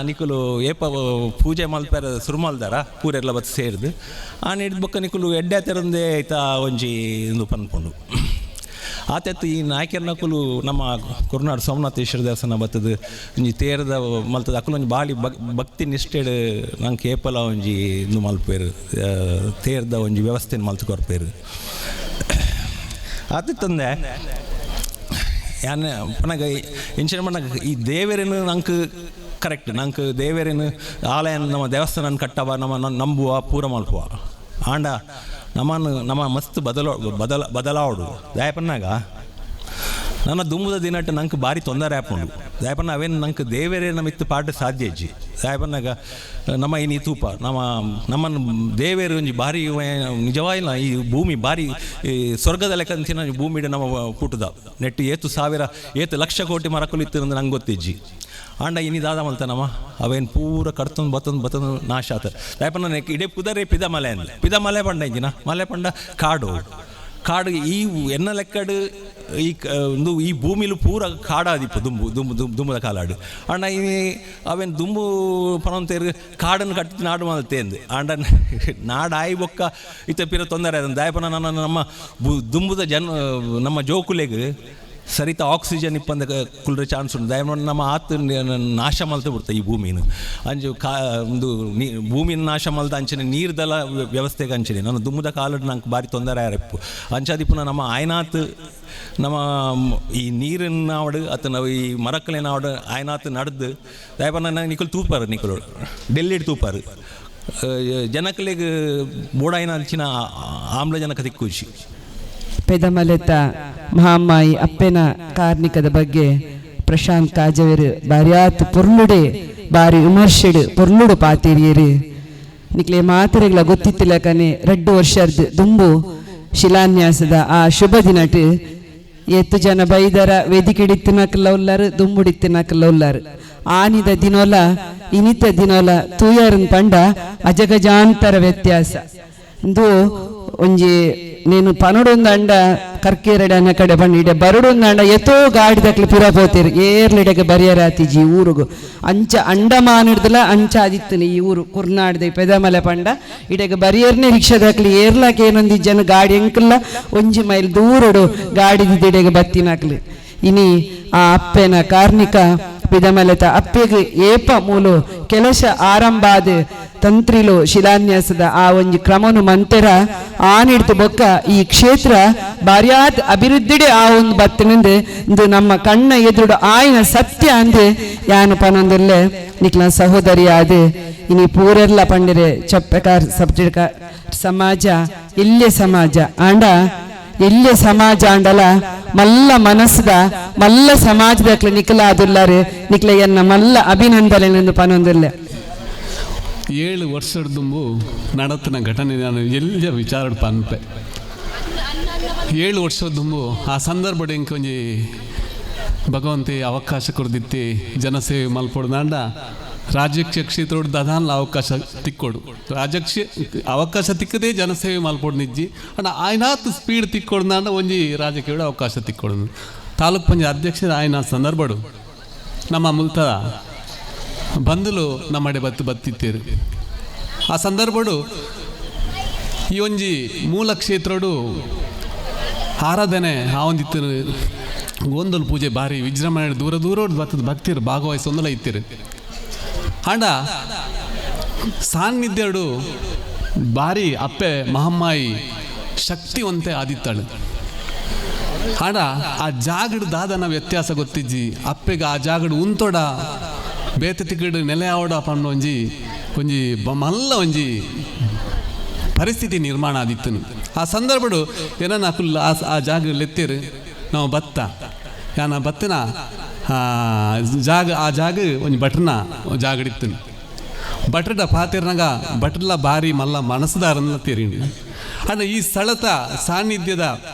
Speaker 10: ನಿಕುಲು ಏಪ ಪೂಜೆ ಮಲ್ಪಾರ ಶುರು ಮಲ್ದಾರ ಪೂರೆಲ್ಲ ಬತ್ತು ಸೇರಿದು ಆ ನೀಡಿದ ಬೊಕ್ಕ ನಿಕುಲು ಎಡ್ಡೆ ಆಗ್ತಾರಂದೇ ಐತ ಒಂಜಿ ಒಂದು ಪನ್ಕೊಂಡು ಆತೆತ್ತು ಈ ನಾಯಕರ್ನಕುಲು ನಮ್ಮ ಕುರುನಾಡು ಸೋಮನಾಥೇಶ್ವರ ದೇವಸ್ಥಾನ ಬರ್ತದೆ ಒಂಜಿ ತೇರದ ಮಲ್ತದ ಅಕುಲು ಒಂಜಿ ಬಾಳಿ ಭಕ್ತಿ ನಿಷ್ಠೆಡ್ ನಂಗೆ ಏಪಲ ಒಂಜಿ ಇದು ಮಲ್ಪೇರು ತೇರ್ದ ಒಂಜಿ ವ್ಯವಸ್ಥೆನ ಮಲ್ತು ಕೊರ್ಪೇರು ಆತಿತ್ತಂದೆ ಯಾನ ಪನಗ ಇಂಚಿನ ಮಣ್ಣಗ ಈ ದೇವರೇನು ನಂಗೆ ಕರೆಕ್ಟ್ ನಂಗೆ ದೇವರೇನು ಆಲಯ ನಮ್ಮ ದೇವಸ್ಥಾನ ಕಟ್ಟವ ನಮ್ಮ ನಂಬುವ ಪೂರ ಮಲ್ಪುವ ಆಂಡ ನಮ್ಮ ಮಸ್ತ್ ಬದಲಾವಡು ದಯಪನ್ನಾಗ ನನ್ನ ದುಂಬುದ ದಿನಟ್ಟು ನಂಗೆ ಭಾರಿ ತೊಂದರೆ ಆಪುಂಡು ದಯಪನ್ನ ಅವೇನು ನಂಗೆ ದೇವರೇ ನಮಿತ್ತು ಪಾಠ ಸಾಧ್ಯ ಇಜ್ಜಿ ದಯಪನ್ನಾಗ ನಮ್ಮ ಈ ತೂಪ ನಮ್ಮನ್ನು ದೇವೇರು ಒಂಜಿ ಭಾರಿ ನಿಜವಾಗಿಲ್ಲ ಈ ಭೂಮಿ ಭಾರಿ ಸ್ವರ್ಗದ ಲೆಕ್ಕಂಚಿನ ಭೂಮಿ ನಮ್ಮ ಪುಟದ ನೆಟ್ಟು ಏತು ಲಕ್ಷ ಕೋಟಿ ಮರಕುಲು ಇತ್ತು ಅಂದ್ರೆ ನಂಗೆ ಗೊತ್ತಿಜ್ಜಿ ಆಂಡ ಇನಿ ದಾದ ಮಲ್ತಾನಮ್ಮ ಅವೇನು ಪೂರ ಕಡ್ತಂದು ಬತ್ತಂದು ನಾಶ ಆತ ದಯಪನ್ನ ಇಡೇ ಪುದರೆ ಪಿದ ಮಲೆ ಪಂಡ ಇಂಜಿನ ಮಲೆ ಪಂಡ ಕಾಡು ಈ ಎನ್ನ ಲೆಕ್ಕಡು ಈ ಭೂಮಿಲು ಪೂರ ಕಾಡಾದಿಪ್ಪು ದುಂಬುದ ಕಾಲಾಡು ಅಣ್ಣ ಈ ಅವೇನು ದುಂಬು ಪನಂತೇರು ಕಾಡನ್ನು ಕಟ್ಟಿ ನಾಡು ಮಲ್ತೇಂದು ಆಂಡ ನಾಡಾಯಿ ಬೊಕ್ಕ ಇತ್ತ ಪಿರ ತೊಂದರೆ ಅದ ದಯಪನ ನಮ್ಮ ದುಂಬುದ ನಮ್ಮ ಜೋಕುಲೆಗೆ ಸರಿತ ಆಕ್ಸಿಜನ್ ಇಪ್ಪಂದ ಕುಲ್ರೆ ಚಾನ್ಸ್ ಉಂಟು ದಯಮಾಡಿ ನಮ್ಮ ಆತು ನಾಶ ಮಲ್ತು ಬಿಡ್ತಾ ಈ ಭೂಮಿನ ಅಂಜು ಒಂದು ಭೂಮಿನ ನಾಶ ಮಲ್ದ ಅಂಚನೆ ನೀರ್ದಲ ವ್ಯವಸ್ಥೆಗೆ ಅಂಚನೆ ನನ್ನ ದುಮ್ಮದ ಕಾಲಡ್ ನಂಗೆ ಭಾರಿ ತೊಂದರೆ ಆರೆಪ್ಪು ಅಂಚಾದಿಪ್ಪುನ ನಮ್ಮ ಆಯ್ನಾತ್ ನಮ್ಮ ಈ ನೀರಿನ ಆವಡು ಅಥವಾ ಈ ಮರಕ್ಕಲಿನ ಆವಡು ಆಯ್ನಾತ್ ನಡೆದು ದಯಪ ನನ್ನ ನಿಕಲು ತೂಪಾರು ನಿಕಲು ಡೆಲ್ಲಿಡ್ ತೂಪಾರು ಜನಕಲಿಗೆ ಬೋಡಾಯಿನ ಅಂಚಿನ ಆಮ್ಲಜನಕ ತಿಕ್ಕುಚಿ
Speaker 11: ಪೆದಮಲೆತ ಮಹಾಮಾಯಿ ಅಪ್ಪೆನ ಕಾರ್ಣಿಕದ ಬಗ್ಗೆ ಪ್ರಶಾಂತ್ ಕಾಜವೇರು ಬಾರಿಯಾತ್ ಪೊರ್ಲುಡೆ ಬಾರಿ ವಿಮರ್ಶೆಡು ಪೊರ್ಲುಡು ಪಾತಿರಿಯರು ನಿಕ್ಲೆ ಮಾತರೆಗಳ ಗೊತ್ತಿತ್ತಿಲ್ಲ ಕನೆ 2 ವರ್ಷದ ದುಂಬು ಶಿಲಾನ್ಯಾಸದ ಆ ಶುಭ ದಿನಟ್ ಎತ್ತು ಜನ ಬೈದರ ವೇದಿಕೆಡಿತ್ತಿನಕಲ್ಲ ಉಲ್ಲಾರು ದುಂಬುಡಿತ್ತಿನಕಲ್ಲ ಉಲ್ಲಾರು ಆನಿದ ದಿನೋಲ ಇನಿತ ದಿನೋಲ ತೂಯರನ್ ಪಂಡ ಅಜಗಜಾಂತರ ವ್ಯತ್ಯಾಸ ಇಂದು ಒಂಜಿ నేను పనుడుందండ కర్కేరడన కಡೆ ಬಂದಿಡೆ ಬರುಡುಂದಂಡ ಎತೋ ಗಾಡಿ ದಕ್ಲಿ ಪುರ ಪೋತಿರು ಏರ್ಲಿಡೆಗೆ ಬರಿಯರಾತಿಜಿ ಊರುಗು ಅಂಚ ಅಂಡಮಾನಿಡ್ದಲ ಅಂಚ ಆದಿತ್ತನಿ ಈ ಊರು ಕುರ್ನಾಡ್ದೆ ಪೆದಮಲೆ ಪಂಡ ಇಡೆಗೆ ಬರಿಯರ್ನೆ ರಿಕ್ಷಾ ದಕ್ಲಿ ಏರ್ಲಾಕ ಏನೊಂದಿ ಜನ ಗಾಡಿ ಎಂಕಲ್ಲ 1 ಮೈಲ್ ದೂರಡು ಗಾಡಿ ದಿಡೆಗೆ ಬತ್ತಿನಾಕ್ಲಿ ಇನಿ ಆ ಅಪ್ಪೆನ ಕಾರ್ಣಿಕ ಪಿದಮಲೆತ ಅಪ್ಪೆಗೆ ಏಪ ಮೂಲು ಕೆಲಸ ಆರಂಭಾದ ತಂತ್ರಿಲು ಶಿಲಾನ್ಯಾಸದ ಆ ಒಂಜಿ ಕ್ರಮನು ಮಂತೆರ ಆನಿಡ್ತು ಬೊಕ್ಕ ಈ ಕ್ಷೇತ್ರ ಬಾರಿಯಾದ ಅಭಿವೃದ್ಧಿಡೆ ಆ ಒಂದು ಬತ್ತನಿಂದ ಇಂದು ನಮ್ಮ ಕಣ್ಣ ಎದುರು ಆಯ್ನ ಸತ್ಯ ಅಂದು ಯಾನು ಪನೊಂದಲ್ಲೇ ನಿಕ್ಲ ಸಹೋದರಿ ಆದ ಇನಿ ಪೂರೆಲ್ಲ ಪಂಡಿರೆ ಚಪ್ಪೆಕಾರ್ ಸಬ್ಜೆಕ್ಟ್ ಸಮಾಜ ಇಲ್ಲೇ ಸಮಾಜ ಆಂಡ ಎಲ್ಲೆ ಸಮಾಜ ಅಂಡಲ ಮಲ್ಲ ಮನಸ್ಸದ ಮಲ್ಲ ಸಮಾಜದ ನಿಖಲ ಆದುಲ್ಲಾರೆ ನಿಖಲ ಎನ್ನ ಮಲ್ಲ ಅಭಿನಂದನೆ ಪನೊಂದಿಲ್ಲ
Speaker 12: 7 ವರ್ಷದ ದುಂಬು ನಡತ್ತಿನ ಘಟನೆ ನಾನು ಎಲ್ಲ ವಿಚಾರ ಪನ್ಪೆ 7 ವರ್ಷದ ದುಂಬು ಆ ಸಂದರ್ಭ ಇಂಕೊಂಜಿ ಭಗವಂತಿ ಅವಕಾಶ ಕೊಡ್ದಿತ್ತಿ ಜನಸೇವೆ ಮಲ್ಪೊಡ್ದಾಂಡ ರಾಜಕೀಯ ಕ್ಷೇತ್ರ ದದಾನ್ಲ ಅವಕಾಶ ತಿಕ್ಕೊಡು ರಾಜಕೀಯ ಅವಕಾಶ ತಿಕ್ಕದೇ ಜನಸೇವೆ ಮಲ್ಪೊಡು ನಿಜ್ಜಿ ಅಂಡ ಆಯ್ನಾತ್ ಸ್ಪೀಡ್ ತಿಕ್ಕೊಡ್ದಾಂಡ ಒಂಜಿ ರಾಜಕೀಯ ಅವಕಾಶ ತಿಕ್ಕೊಡು ತಾಲೂಕು ಪಂಚಾಯತ್ ಅಧ್ಯಕ್ಷರ ಆಯ್ನ ಸಂದರ್ಭಡು ನಮ್ಮ ಮುಲ್ತ ಬಂದುಲು ನಮ್ಮಡೆ ಬತ್ತಿತ್ತೇರು ಆ ಸಂದರ್ಭಡು ಈ ಒಂಜಿ ಮೂಲ ಕ್ಷೇತ್ರಡು ಆರಾಧನೆ ಆ ಒಂದಿತ್ತು ಗೋಂದಲ್ ಪೂಜೆ ಭಾರಿ ವಿಜೃಂಭಣೆ ದೂರ ಬತ್ತದ ಭಕ್ತಿರು ಭಾಗವಹಿಸೊಂದಲ ಇತ್ತಿರು ಆಂಡ ಸಾನ್ನಿಧ್ಯಡು ಬಾರಿ ಅಪ್ಪೆ ಮಹಮ್ಮಾಯಿ ಶಕ್ತಿವಂತೆ ಆದಿತ್ತಾಳು. ಆಡ ಆ ಜಾಗಡು ದಾದನ ವ್ಯತ್ಯಾಸ ಗೊತ್ತಿಜ್ಜಿ ಅಪ್ಪೆಗೆ ಆ ಜಾಗಡು ಉಂತೊಡ ಬೇತೆ ತಿಕ್ಕಡು ನೆಲೆ ಆವಡ ಪಂಡ ಒಂಜಿ ಮಲ್ಲ ಒಂಜಿ ಪರಿಸ್ಥಿತಿ ನಿರ್ಮಾಣ ಆದಿತ್ತನು. ಆ ಸಂದರ್ಭಡು ಏನನ್ನ ಕುಲ್ಲ ಆ ಜಾಗ ಲೆತ್ತೇರು ನಾವು ಬತ್ತ ಯಾನ ಬತ್ತಿನ ಆ ಜಾಗ ಒಂಜಿ ಬಟ್ರನ ಜಾಗಡಿತ್ತನು. ಬಟ್ರಡ ಪಾತಿರ್ನಾಗ ಬಟ್ರಲ ಬಾರಿ ಮಲ್ಲ ಮನಸ್ಸುದಾರನ್ನ ತೇರಿಂಡು. ಅಣ್ಣ ಈ ಸ್ಥಳತ ಸಾನ್ನಿಧ್ಯದ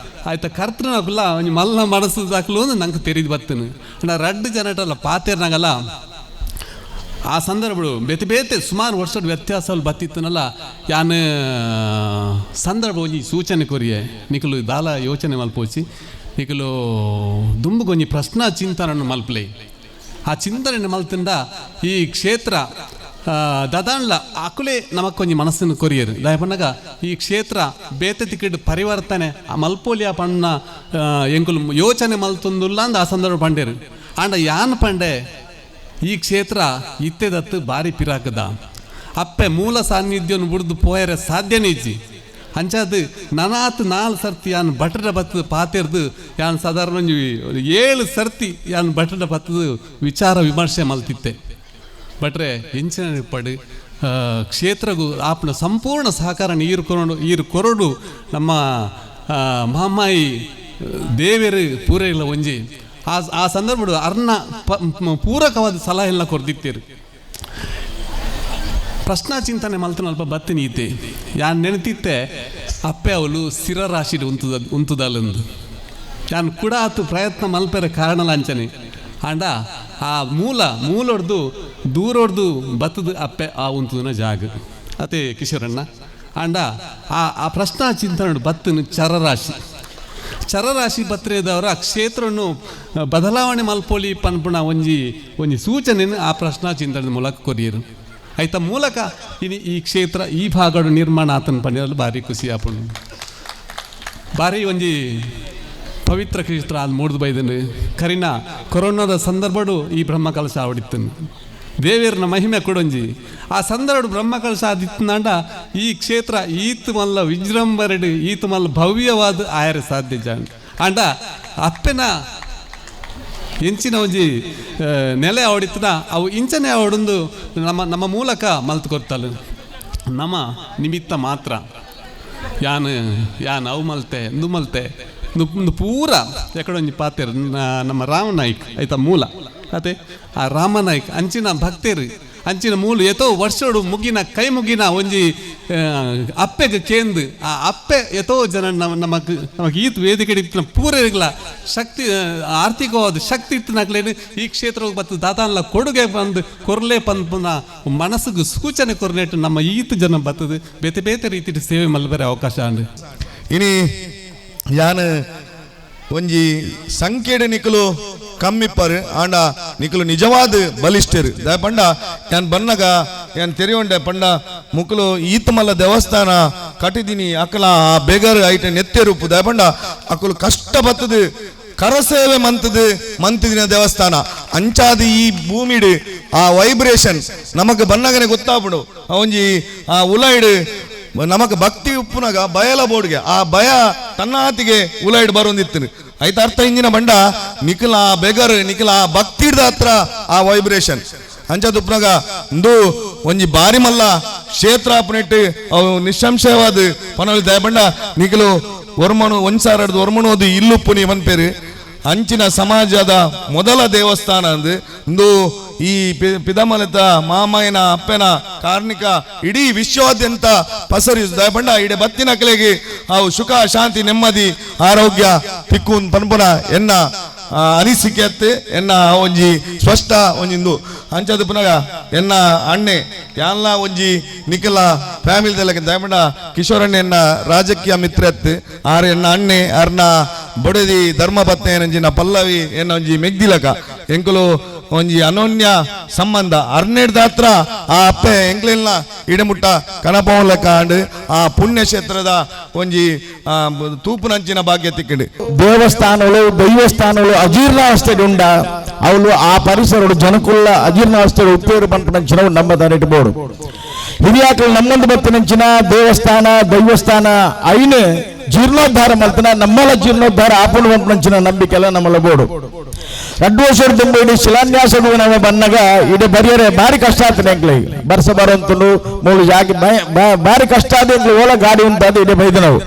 Speaker 12: ಆಯ್ತಾ ಕರ್ತನಲ್ಲ ಒಂಜಿ ಮಲ್ಲ ಮನಸ್ಸು ದಾಖಲು ನಂಗೆ ತೆರಿದು ಬತ್ತನು. ಅಣ್ಣ ರಡ್ಡು ಜನಟಲ್ಲ ಪಾತಿರ್ನಾಗಲ್ಲ ಆ ಸಂದರ್ಭಗಳು ಬೇತೆ ಬೇತೆ ಸುಮಾರು ವರ್ಷದ ವ್ಯತ್ಯಾಸಗಳು ಬತ್ತಿತ್ತನಲ್ಲ ಯಾನ್ ಸಂದರ್ಭ ಒಂಜಿ ಸೂಚನೆ ಕೊರಿಯೆ ನಿಕಲು ದಾಲ ಯೋಚನೆ ಮಲ್ಪೋಚಿ ನಿಕಲು ದುಂಬುಗೊಂಜಿ ಪ್ರಶ್ನಾ ಚಿಂತನನ್ನು ಮಲ್ಪಲೆ. ಆ ಚಿಂತನೆ ಮಲ್ತಿಂದ ಈ ಕ್ಷೇತ್ರ ದದಾಣ್ಲ ಅಕುಲೆ ನಮಕ್ಕೊಂಜಿ ಮನಸ್ಸನ್ನು ಕೊರಿಯರು ದಯಪಣ್ಣಗ ಈ ಕ್ಷೇತ್ರ ಬೇತೆ ತಿಕ್ಕಿಡು ಪರಿವರ್ತನೆ ಮಲ್ಪೋಲಿಯ ಪಣ್ಣ ಎಂಕುಲು ಯೋಚನೆ ಮಲ್ತೊಂದುಲ್ಲ ಅಂದ ಆ ಸಂದರ್ಭ ಪಂಡೇರು. ಆಂಡ ಯಾನ್ ಪಂಡೆ ಈ ಕ್ಷೇತ್ರ ಇತ್ತೆದತ್ತು ಬಾರಿ ಪಿರಾಕದ ಅಪ್ಪೆ ಮೂಲ ಸಾನ್ನಿಧ್ಯವನ್ನು ಬಿಡ್ದು ಪೋಯರೆ ಸಾಧ್ಯನೇ ಇಜ್ಜಿ ಅಂಚಾದ ನನಾತ್ 4 ಸರ್ತಿ ಯಾನ್ ಬಟ್ರ ಬತ್ತದ ಪಾತೆರ್ದು ಯಾನ್ ಸಾಧಾರಣ 7 ಸರ್ತಿ ಯಾನ್ ಬಟ್ರ ಬತ್ತದ ವಿಚಾರ ವಿಮರ್ಶೆ ಮಲ್ತಿತ್ತೆ. ಬಟ್ರೆ ಎಂಚಿನ ಪಡು ಕ್ಷೇತ್ರಗೂ ಆಪಣ ಸಂಪೂರ್ಣ ಸಹಕಾರ ನೀರು ಕೊರಡು ನಮ್ಮ ಮಹಮ್ಮಾಯಿ ದೇವೇರು ಪೂರೈಲ್ಲ ಒಂಜಿ ಆ ಸಂದರ್ಭ ಅರ್ನ ಪೂರಕವಾದ ಸಲಹೆ ಎಲ್ಲ ಕೊರ್ದಿತ್ತೇರು. ಪ್ರಶ್ನಾ ಚಿಂತನೆ ಮಲ್ತನ ಅಲ್ಪ ಬತ್ತಿನ ಈತೆ ಯಾನ್ ನೆನತಿತ್ತೆ ಅಪ್ಪೆ ಅವಳು ಸ್ಥಿರ ರಾಶಿ ಉಂತುದಲ್ಲಂದು ಯಾನ್ ಕೂಡ ಆತು ಪ್ರಯತ್ನ ಮಲ್ಪೆರ ಕಾರಣ ಲಾಂಚನೆ ಆಂಡ ಆ ಮೂಲೊಡ್ದು ದೂರೊಡ್ದು ಬತ್ತದ ಅಪ್ಪೆ ಆ ಉಂತುದನ ಜಾಗ ಅದೇ ಕಿಶೋರಣ್ಣ ಆಂಡ ಆ ಪ್ರಶ್ನಾ ಚಿಂತನೆ ಬತ್ತನ ಚರರಾಶಿ ಬತ್ರೆದವರ ಆ ಕ್ಷೇತ್ರವನ್ನು ಬದಲಾವಣೆ ಮಲ್ಪೋಲಿ ಪನ್ಪುಣ ಒಂಜಿ ಸೂಚನೆಯನ್ನು ಆ ಪ್ರಶ್ನಾ ಚಿಂತನೆ ಮೂಲಕ ಕೊರಿಯರು ಆಯ್ತಾ ಮೂಲಕ ಈ ಕ್ಷೇತ್ರ ಈ ಭಾಗಡು ನಿರ್ಮಾಣ ಆತನ ಪಂಡಿರಲು ಭಾರಿ ಖುಷಿ ಆಪುಂಡು. ಭಾರಿ ಒಂಜಿ ಪವಿತ್ರ ಕ್ಷೇತ್ರ ಅದು ಮೂಡ್ದು ಬೈದನು ಕರಿನ ಕೊರೋನಾದ ಸಂದರ್ಭಡು ಈ ಬ್ರಹ್ಮಕಲಶ ಆವಡಿತ್ತನು ದೇವೇರನ ಮಹಿಮೆ ಕೊಡೊಂಜಿ ಆ ಸಂದರ್ಭ ಬ್ರಹ್ಮಕಲಶ ಆದಿತ್ತಂಡ ಈ ಕ್ಷೇತ್ರ ಈತ್ ಮಲ್ಲ ವಿಜೃಂಭಣೆ ಈತ್ ಮಲ್ಲ ಭವ್ಯವಾದ ಆಯರ ಸಾಧ್ಯ ಜಾಣ ಅಂಡ ಅಪ್ಪೆನ ಎಂಚಿನ ಒಂಜಿ ನೆಲೆ ಆವಡಿತ್ತನ ಅವು ಇಂಚನೆ ಆವಡೊಂದು ನಮ್ಮ ಮೂಲಕ ಮಲ್ತು ಕೊಡ್ತಲ್ಲ ನಮ್ಮ ನಿಮಿತ್ತ ಮಾತ್ರ ಯಾನ್ ಅವು ಮಲ್ತೆ ಇಂದು ಮಲ್ತೆ ಪೂರ ಎಕಡೊಂಜಿ ಪಾತೆರು ನಮ್ಮ ರಾಮನಾಯ್ಕ್ ಆಯ್ತಾ ಮೂಲ ಅದೇ ಆ ರಾಮನಾಯ್ಕ್ ಅಂಚಿನ ಭಕ್ತರು ಅಂಚಿನ ಮೂಲ ಎತೋ ವರ್ಷೋಡು ಮುಗಿನ ಕೈ ಮುಗಿನ ಒಂಜಿ ಅಪ್ಪೆಗೆ ಕೇಂದು ಆ ಅಪ್ಪೆ ಎತೋ ಜನ ನಮಗೆ ಈತ್ ವೇದಿಕೆ ಇತ್ತಿನ ಪೂರ ಇರಲ್ಲ ಶಕ್ತಿ ಆರ್ಥಿಕವಾದ ಶಕ್ತಿ ಇತ್ತಿನಾಗ್ಲೇನು ಈ ಕ್ಷೇತ್ರಕ್ಕೆ ಬತ್ತು ದಾತಾನ್ಲ ಕೊಡುಗೆ ಬಂದು ಕೊರ್ಲೆ ಪಂಪನ ಮನಸ್ಸಿಗೆ ಸೂಚನೆ ಕೊರ್ನೆಟ್ಟು ನಮ್ಮ ಈತ್ ಜನ ಬರ್ತದೆ ಬೇತೆ ಬೇತೆ ರೀತಿ ಸೇವೆ ಮಲ್ಬರೆ ಅವಕಾಶ ಅಂದು
Speaker 13: ಇನಿ ಯಾನ್ ಒಂಜಿ ಸಂಖ್ಯೆಡೆ ನಿಕಲು ಕಮ್ಮಿಪ್ಪರು ಆಂಡ ನಿಕಲು ನಿಜವಾದ ಬಲಿಷ್ಠರು ಪಂಡ ಯಾನ್ ಬನ್ನಗ ಯಾನ್ ತೆರೆಯೊಂಡೆ ಪಂಡ ಮುಕಲು ಈತಮಲ್ಲ ದೇವಸ್ಥಾನ ಕಟ್ಟಿದೀನಿ ಅಕಲ ಆ ಬೆಗರ್ ಐಟ ನೆತ್ತೆ ರೂಪು ಪಂಡ ಅಕಲು ಕಷ್ಟ ಬತ್ತದು ಕರಸೇವೆ ಮಂತಿದಿನ ದೇವಸ್ಥಾನ ಅಂಚಾದ ಈ ಭೂಮಿಡು ಆ ವೈಬ್ರೇಷನ್ ನಮಕ್ ಬನ್ನಗನೆ ಗೊತ್ತಾಗ್ಬಿಡು ಒಂಜಿ ಆ ಉಲೈಡ್ ನಮಕ್ ಭಕ್ತಿ ಉಪ್ಪುನಾಗ ಬಯಲ ಬೋರ್ಡ್ಗೆ ಆ ಭಯ ತನ್ನಾತಿಗೆ ಉಲೈಡ್ ಬರೋಂದಿತ್ತು ಆಯ್ತು ಅರ್ಥ ಇಂಜಿನ ಬಂಡ ನಿಖಿಲ ಆ ಬೆಗರ್ ನಿಖಿಲ ಆ ಭಕ್ತಿಡ್ದ ಹತ್ರ ಆ ವೈಬ್ರೇಷನ್ ಅಂಚದ ಉಪ್ಪನಾಗ ಇಂದು ಒಂಜಿ ಬಾರಿ ಮಲ್ಲ ಕ್ಷೇತ್ರ ಅಪ್ಪನಿಟ್ಟು ಅವು ನಿಸ್ಸಂಶಯವಾದ ಪನಲ್ ದಯಬಂಡ ನಿಖಿಲು ಒರ್ಮಣು ಒಂದ್ಸಾರಡ್ದು ಒರ್ಮಣೋದು ಇಲ್ಲುಪ್ಪುನಿ ಪನ್ಪೇರು ಅಂಚಿನ ಸಮಾಜದ ಮೊದಲ ದೇವಸ್ಥಾನ ಅಂದು ಇಂದು ಈ ಪಿದಮಲತ ಮಾಮಯ್ಯನ ಅಪ್ಪನ ಕಾರ್ಣಿಕ ಇಡೀ ವಿಶ್ವಾದ್ಯಂತ ಪಸರಿಸು ದಯಪಂಡ ಇಡೆ ಬತ್ತಿನ ಕಲೆಗೆ ಅವು ಸುಖ ಶಾಂತಿ ನೆಮ್ಮದಿ ಆರೋಗ್ಯ ತಿಕ್ಕುನ್ ಪನ್ಪುನ ಎನ್ನ ಅನಿಸಿಕೆ ಅತ್ತೆ ಎನ್ನ ಒಂಜಿ ಸ್ಪಷ್ಟ ಒಂಜಿಂದು ಅಂಚದು ಪುನಗ ಎನ್ನ ಅಣ್ಣೆ ಯಾನ್ಲ ಒಂಜಿ ನಿಖಲ ಫ್ಯಾಮಿಲಿ ದೆಲ್ಲಕ್ಕೆ ದಯಪಂಡ ಕಿಶೋರಣ್ಣ ಎನ್ನ ರಾಜಕೀಯ ಮಿತ್ರ ಅತ್ತೆ ಆರ್ ಎನ್ನ ಅಣ್ಣೆ ಅರ್ನ ಬೊಡೆದಿ ಧರ್ಮಪತ್ನಿ ಏನಂಜಿನ ಪಲ್ಲವಿ ಎನ್ನ ಒಂಜಿ ಮೆಗ್ದಿಲಕ ಎಂಕುಲು ಒಂಜಿ ಅನೋನ್ಯ ಸಂಬಂಧ ಅರ್ನೆಡ್ದ ಹತ್ರ ಆ ಅಪ್ಪೆ ಎಂಕ್ಲೆಲ್ಲ ಇಡಮುಟ್ಟ ಕನಪವಲಕ ಅಂಡ್ ಆ ಪುಣ್ಯಕ್ಷೇತ್ರದ ಒಂಜಿ ತೂಪುನಂಚಿನ ಭಾಗ್ಯ ತಿಕ್ಕಂಡು
Speaker 14: ದೇವಸ್ಥಾನಗಳು ದೈವಸ್ಥಾನಗಳು ಅಜೀರ್ಣಾವಸ್ಥೆಗೆ ಉಂಡ ಅವಳು ಆ ಪರಿಸರ ಜನಕುಲ್ಲ ಅಜೀರ್ಣಾವಸ್ಥೆಗೆ ಉಪಯೋಗ ಪಂಪಿನ ನಂಬದಾನೆ ಇಟ್ಬೋದು ಹಿರಿಯಾಕಲು ನಮ್ಮೊಂದು ಬತ್ತಿನಂಚಿನ ದೇವಸ್ಥಾನ ದೈವಸ್ಥಾನ ಐನು ಜೀರ್ಣೋದ್ಧಾರ ಮಾಡ್ತಾನ ನಮ್ಮಲ್ಲ ಜೀರ್ಣೋದ್ಧಾರ ಆಪುಣು ಪಂಪಿನ ನಂಬಿಕೆಲ್ಲ ನಮ್ಮಲ್ಲ ಬೋಡು 2 ವರ್ಷದ ತುಂಬಾ ಇಡೀ ಶಿಲಾನ್ಯಾಸದ ನಮ್ಮ ಬನ್ನಗ ಇಡೀ ಬರಿಯರೆ ಭಾರಿ ಕಷ್ಟ ಆಗ್ತದೆ ಎಂಕ್ಲೆ ಬರ್ಸ ಬರೋಂತನು ಮೂಳು ಜಾಗಿ ಭಾರಿ ಕಷ್ಟ ಆದ ಎಂಕ್ಲೆ ಓಲ ಗಾಡಿ ಉಂಟಾದ ಇಡೀ ಬೈದ ನಾವು